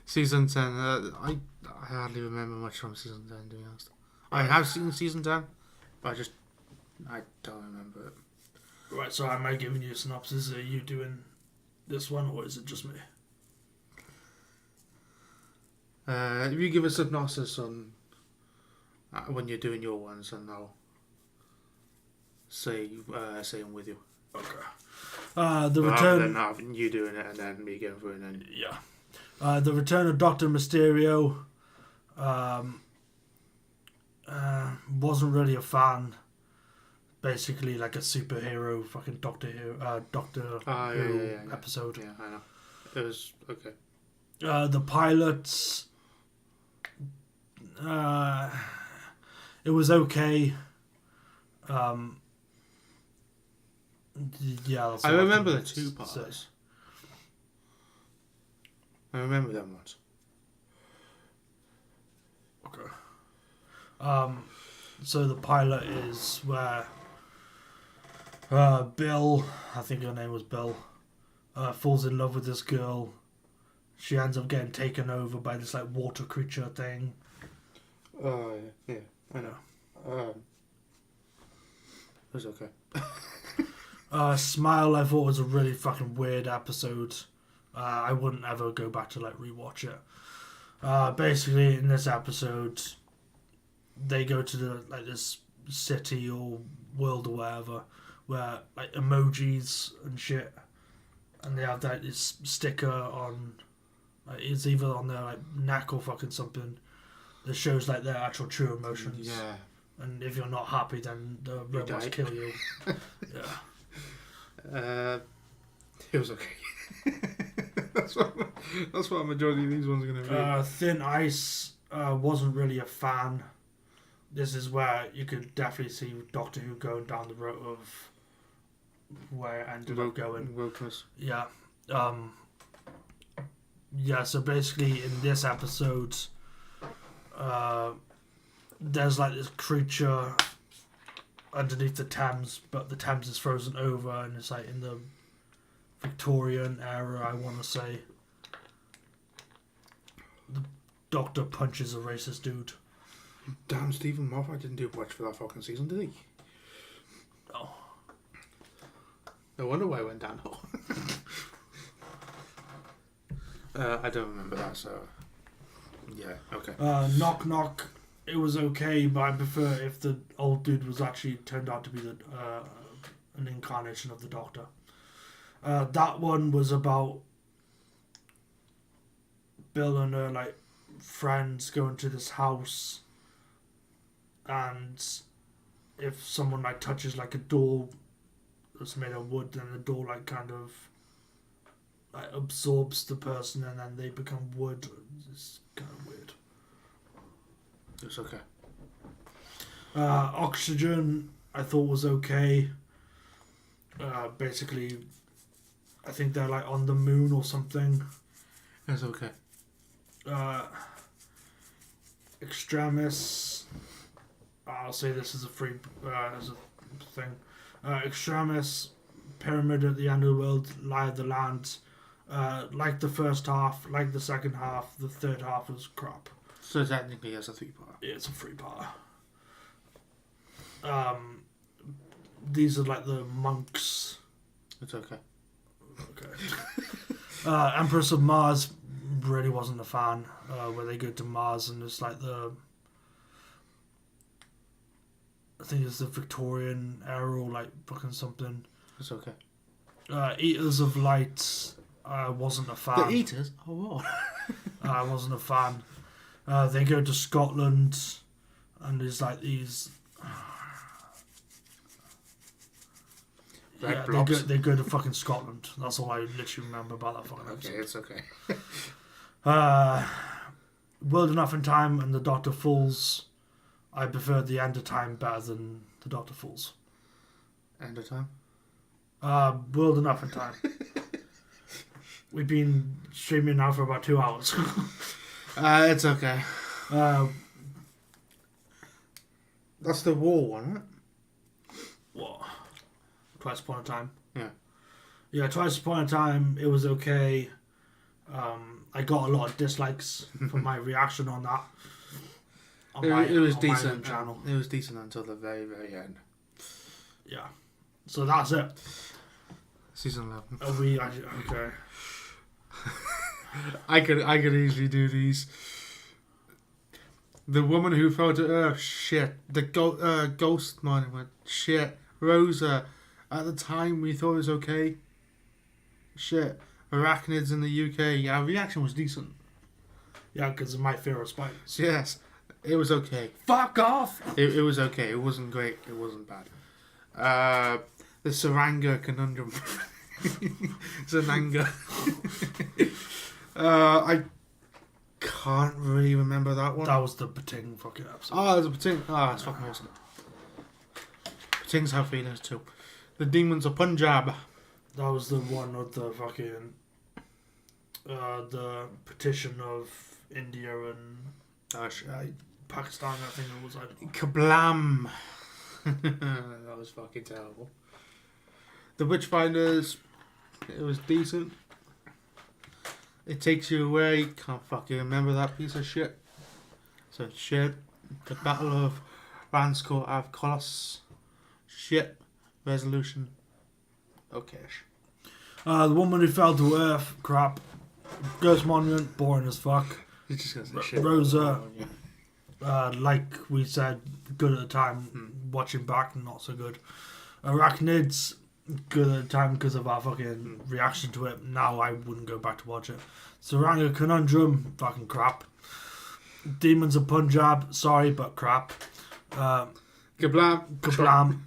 Season 10, I hardly remember much from season 10, to be honest. I have seen season 10, but I don't remember it. Right, so am I giving you a synopsis? Are you doing this one, or is it just me? If you give a synopsis on when you're doing your ones, and I'll say I'm with you. Okay. The Rather return. than having you doing it and then me going through it, and then yeah. The Return of Doctor Mysterio. Wasn't really a fan. Basically, like a superhero fucking Doctor Who episode. Yeah, I know. It was okay. The pilots. It was okay. Yeah. That's I all remember can the 2 say. parts. I remember them ones. Okay. So the pilot is where Bill, I think her name was Bill, falls in love with this girl. She ends up getting taken over by this water creature thing. Oh, yeah, I know. It was okay. Smile, I thought was a really fucking weird episode. I wouldn't ever go back to like rewatch it. Basically, in this episode, they go to this city or world or whatever, where like emojis and shit, and they have this sticker on, like, it's either on their like neck or fucking something that shows like their actual true emotions. Yeah. And if you're not happy, then the robots kill you. Yeah. It was okay. that's what a majority of these ones are going to be. Thin Ice wasn't really a fan. This is where you could definitely see Doctor Who going down the road of where it ended up going. Wokeness. Yeah. Yeah, so basically in this episode, there's like this creature underneath the Thames, but the Thames is frozen over, and it's like in the Victorian era, I want to say. The Doctor punches a racist dude. Damn, Stephen Moffat didn't do much for that fucking season, did he? Oh. No wonder why it went downhill. I don't remember that, so... Yeah, okay. Knock Knock, it was okay, but I prefer if the old dude was actually turned out to be an incarnation of the Doctor. That one was about Bill and her like friends going to this house, and if someone like touches like a door that's made of wood, then the door like kind of like absorbs the person, and then they become wood. It's kind of weird. It's okay. Oxygen, I thought was okay. Basically, I think they're like on the moon or something. It's okay. Extremis, I'll say this as a free as a thing. Extremis, Pyramid at the End of the World, Lie of the Land. Like the first half, like the second half, the third half was crap. So technically it's a 3-part. Yeah, it's a 3-part. These are like the monks. It's okay. Okay. Empress of Mars, really wasn't a fan. Where they go to Mars and it's like I think it's the Victorian era or like fucking something. It's okay. Eaters of Light, I wasn't a fan. The Eaters? Oh, what? I wasn't a fan. They go to Scotland and there's like these... Red yeah, blobs. they go to fucking Scotland. That's all I literally remember about that fucking episode. Okay, it's okay. World Enough in Time and the Doctor Falls. I prefer the End of Time better than the Doctor Falls. End of Time? World Enough in Time. We've been streaming now for about 2 hours. It's okay. That's the war one, right? What? Twice Upon a Time? Yeah. Yeah, Twice Upon a Time, it was okay. I got a lot of dislikes for my reaction on that. It was decent. My own channel. It was decent until the very, very end. Yeah. So that's it. Season 11. Are we okay? I could easily do these. The woman who fell to earth, shit. The ghost monument, shit. Rosa, at the time we thought it was okay. Shit. Arachnids in the UK, our reaction was decent. Yeah, because of my fear of spiders. Yes, it was okay. Fuck off! It was okay. It wasn't great. It wasn't bad. The Saranga conundrum. Zananga. I can't really remember that one. That was the Pating fucking episode. Oh, there's a Pating. Oh, it's fucking awesome. Patings have feelings too. The Demons of Punjab. That was the one with the fucking... the petition of India and Pakistan, I think it was. Kablam. That was fucking terrible. The Witchfinders, it was decent. It Takes You Away, can't fucking remember that piece of shit. So shit. The Battle of Ranskow of Colossus. Shit. Resolution. Okay. The Woman Who Fell to Earth, crap. Ghost Monument, boring as fuck. You're just gonna say shit. Rosa, like we said, good at the time. Watching back, not so good. Arachnids, good at the time because of our fucking reaction to it. Now I wouldn't go back to watch it. Saranga Conundrum, fucking crap. Demons of Punjab, sorry, but crap. Kablam.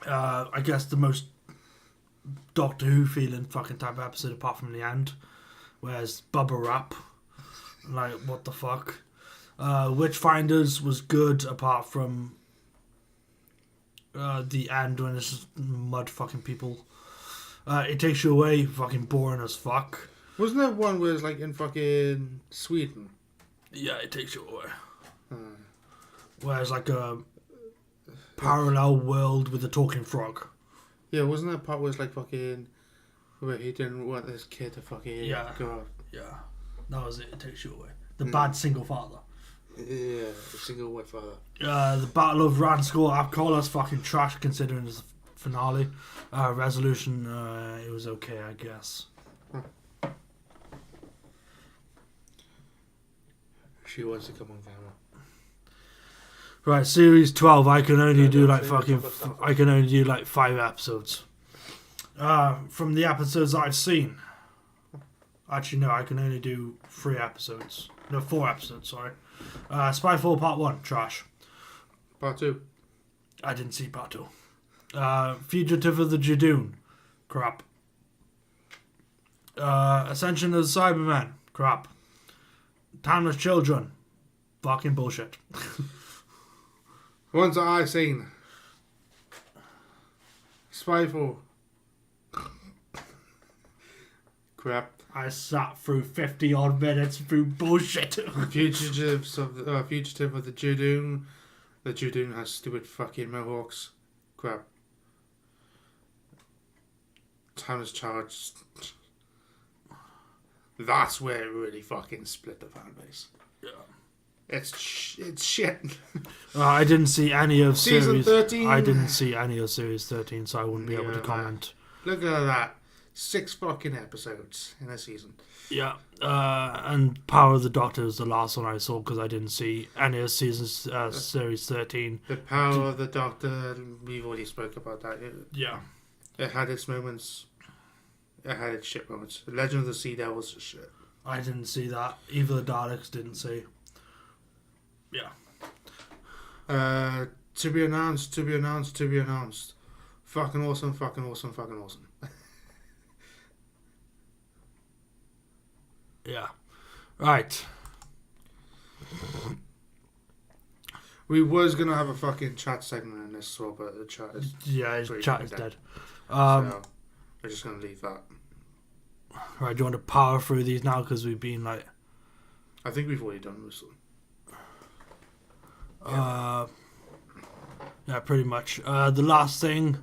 I guess the most Doctor Who feeling fucking type of episode apart from the end. Whereas Bubba Rap, like, what the fuck. Witchfinders was good apart from the end when it's just mud fucking people. It Takes You Away, fucking boring as fuck. Wasn't there one where it's like in fucking Sweden? Yeah, It Takes You Away. Whereas like a parallel world with a talking frog. Yeah, wasn't that part where it's like fucking where he didn't want this kid to fucking go? Yeah, that was It Takes You Away. The bad single father. Yeah, the single white father. The Battle of Ranskow, I call us fucking trash considering it's the finale. Resolution, it was okay, I guess. She wants to come on camera. Right, series 12. I can only do like fucking. I can only do like 5 episodes. From the episodes I've seen. Actually, no, I can only do 3 episodes. No, 4 episodes. Sorry. Spyfall Part 1, trash. Part 2. I didn't see Part 2. Fugitive of the Judoon, crap. Ascension of the Cybermen, crap. Timeless Children, fucking bullshit. Ones that I've seen. Spyfall. Crap. I sat through 50 odd minutes through bullshit. Fugitive of the Judoon. The Judoon has stupid fucking mohawks. Crap. Timeless Charge. That's where it really fucking split the fan base. Yeah. It's shit. I didn't see any of Season series 13. I didn't see any of series 13, so I wouldn't be able to comment. Look at that. 6 fucking episodes in a season. Yeah, and Power of the Doctor is the last one I saw because I didn't see any of series 13. The Power of the Doctor, we've already spoke about that. Yeah. It had its moments. It had its shit moments. The Legend of the Sea Devils is shit. I didn't see that. Evil the Daleks didn't see. Yeah. To be announced. Fucking awesome. Yeah. Right. We was gonna have a fucking chat segment in this as well, but the chat is chat is dead. So we're just gonna leave that. Right, do you want to power through these now because we've been like? I think we've already done most of them. Yeah, pretty much. The last thing,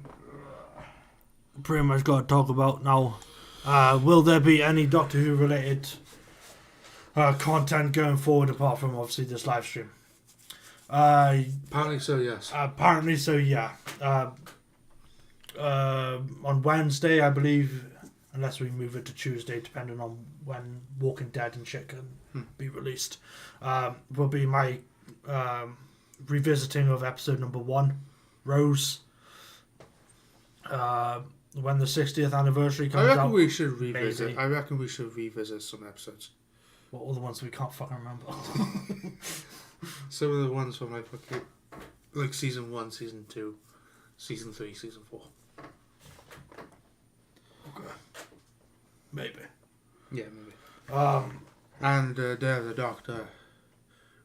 pretty much got to talk about now. Will there be any Doctor Who related content going forward apart from obviously this live stream? Apparently so, yes. Apparently so, yeah. On Wednesday, I believe, unless we move it to Tuesday, depending on when Walking Dead and shit can be released, will be my revisiting of episode number 1, Rose. When the 60th anniversary comes out. We should revisit. maybe. I reckon we should revisit some episodes. What all the ones we can't fucking remember? Some of the ones from like season 1, season 2, season 3, season 4. Okay. Maybe. Yeah, maybe. And Day of the Doctor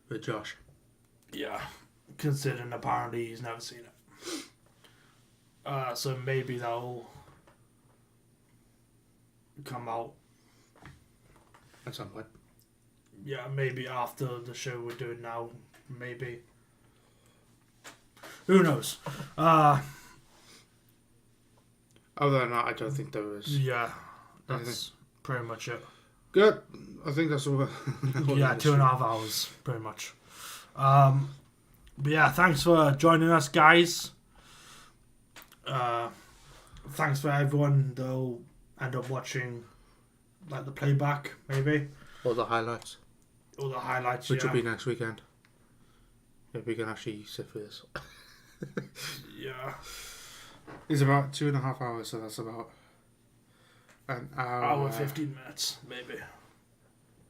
with Josh. Yeah. Considering apparently he's never seen it. So maybe that'll come out At some point. Yeah, maybe after the show we're doing now. Maybe. Who knows? Other than that, I don't think there is. Yeah, that's pretty much it. Good. I think that's all. Yeah, 2.5 hours, pretty much. But yeah, thanks for joining us, guys. Thanks for everyone that'll end up watching like the playback, maybe. Or the highlights. All the highlights, Which will be next weekend. If we can actually sit for this. Yeah. It's about 2.5 hours, so that's about an hour. 15 minutes, maybe.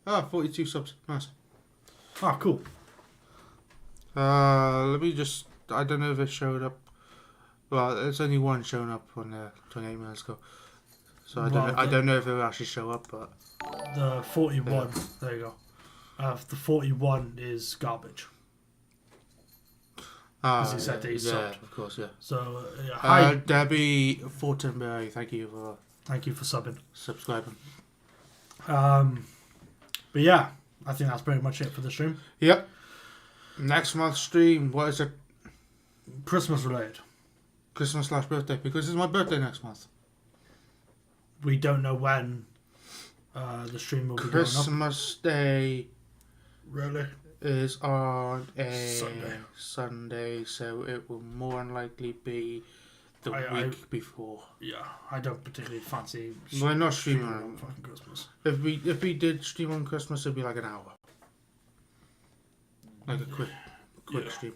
42 subs. Nice. Oh, cool. Let me just... I don't know if it showed up. Well, there's only one showing up on 28 minutes ago. So I don't know if it will actually show up, but... The 41, there you go. The 41 is garbage. As he said, he's subbed. Of course, yeah. So, hi. Debbie Fortenberry, thank you for subbing. Subscribing. But yeah, I think that's pretty much it for the stream. Yep. Next month's stream, what is it? Christmas related. Christmas/birthday, because it's my birthday next month. We don't know when the stream will be going up. Christmas Day Really? is on a Sunday, so it will more than likely be the week before. Yeah, I don't particularly fancy. We're not streaming on fucking Christmas. If we did stream on Christmas, it'd be like an hour, like a quick stream,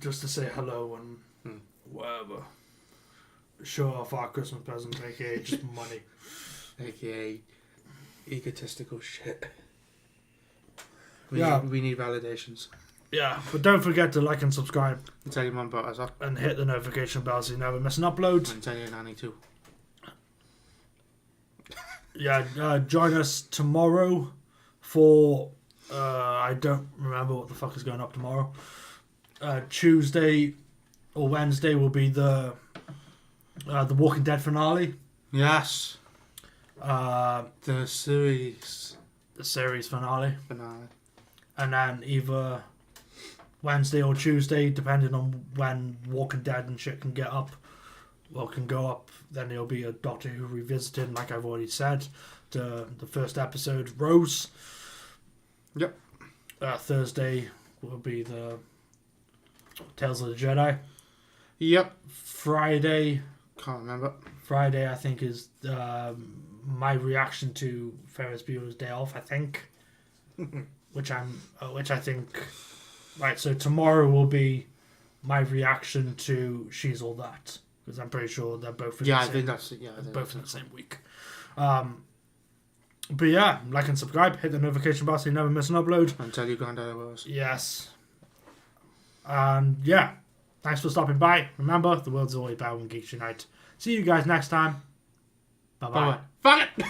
just to say hello and whatever. Show off our Christmas present, aka just money, aka egotistical shit. We need validations. Yeah, but don't forget to like and subscribe. And tell your mum about us up. And hit the notification bell so you never miss an upload. And tell your nanny too. Yeah, join us tomorrow for... I don't remember what the fuck is going up tomorrow. Tuesday or Wednesday will be the Walking Dead finale. Yes. The series finale. And then either Wednesday or Tuesday, depending on when Walking Dead and shit can get up, or can go up, then there'll be a Doctor Who revisited, like I've already said. The first episode, Rose. Yep. Thursday will be the Tales of the Jedi. Yep. Friday. Can't remember. Friday, I think, is my reaction to Ferris Bueller's Day Off, I think. which I think, right. So tomorrow will be my reaction to She's All That, because I'm pretty sure they're both. I think that's it. Yeah, both in the same week. But yeah, like and subscribe, hit the notification bell so you never miss an upload. And tell your granddad about us. Yes. And yeah, thanks for stopping by. Remember, the world's always better when geeks unite. See you guys next time. Bye bye. Fuck it.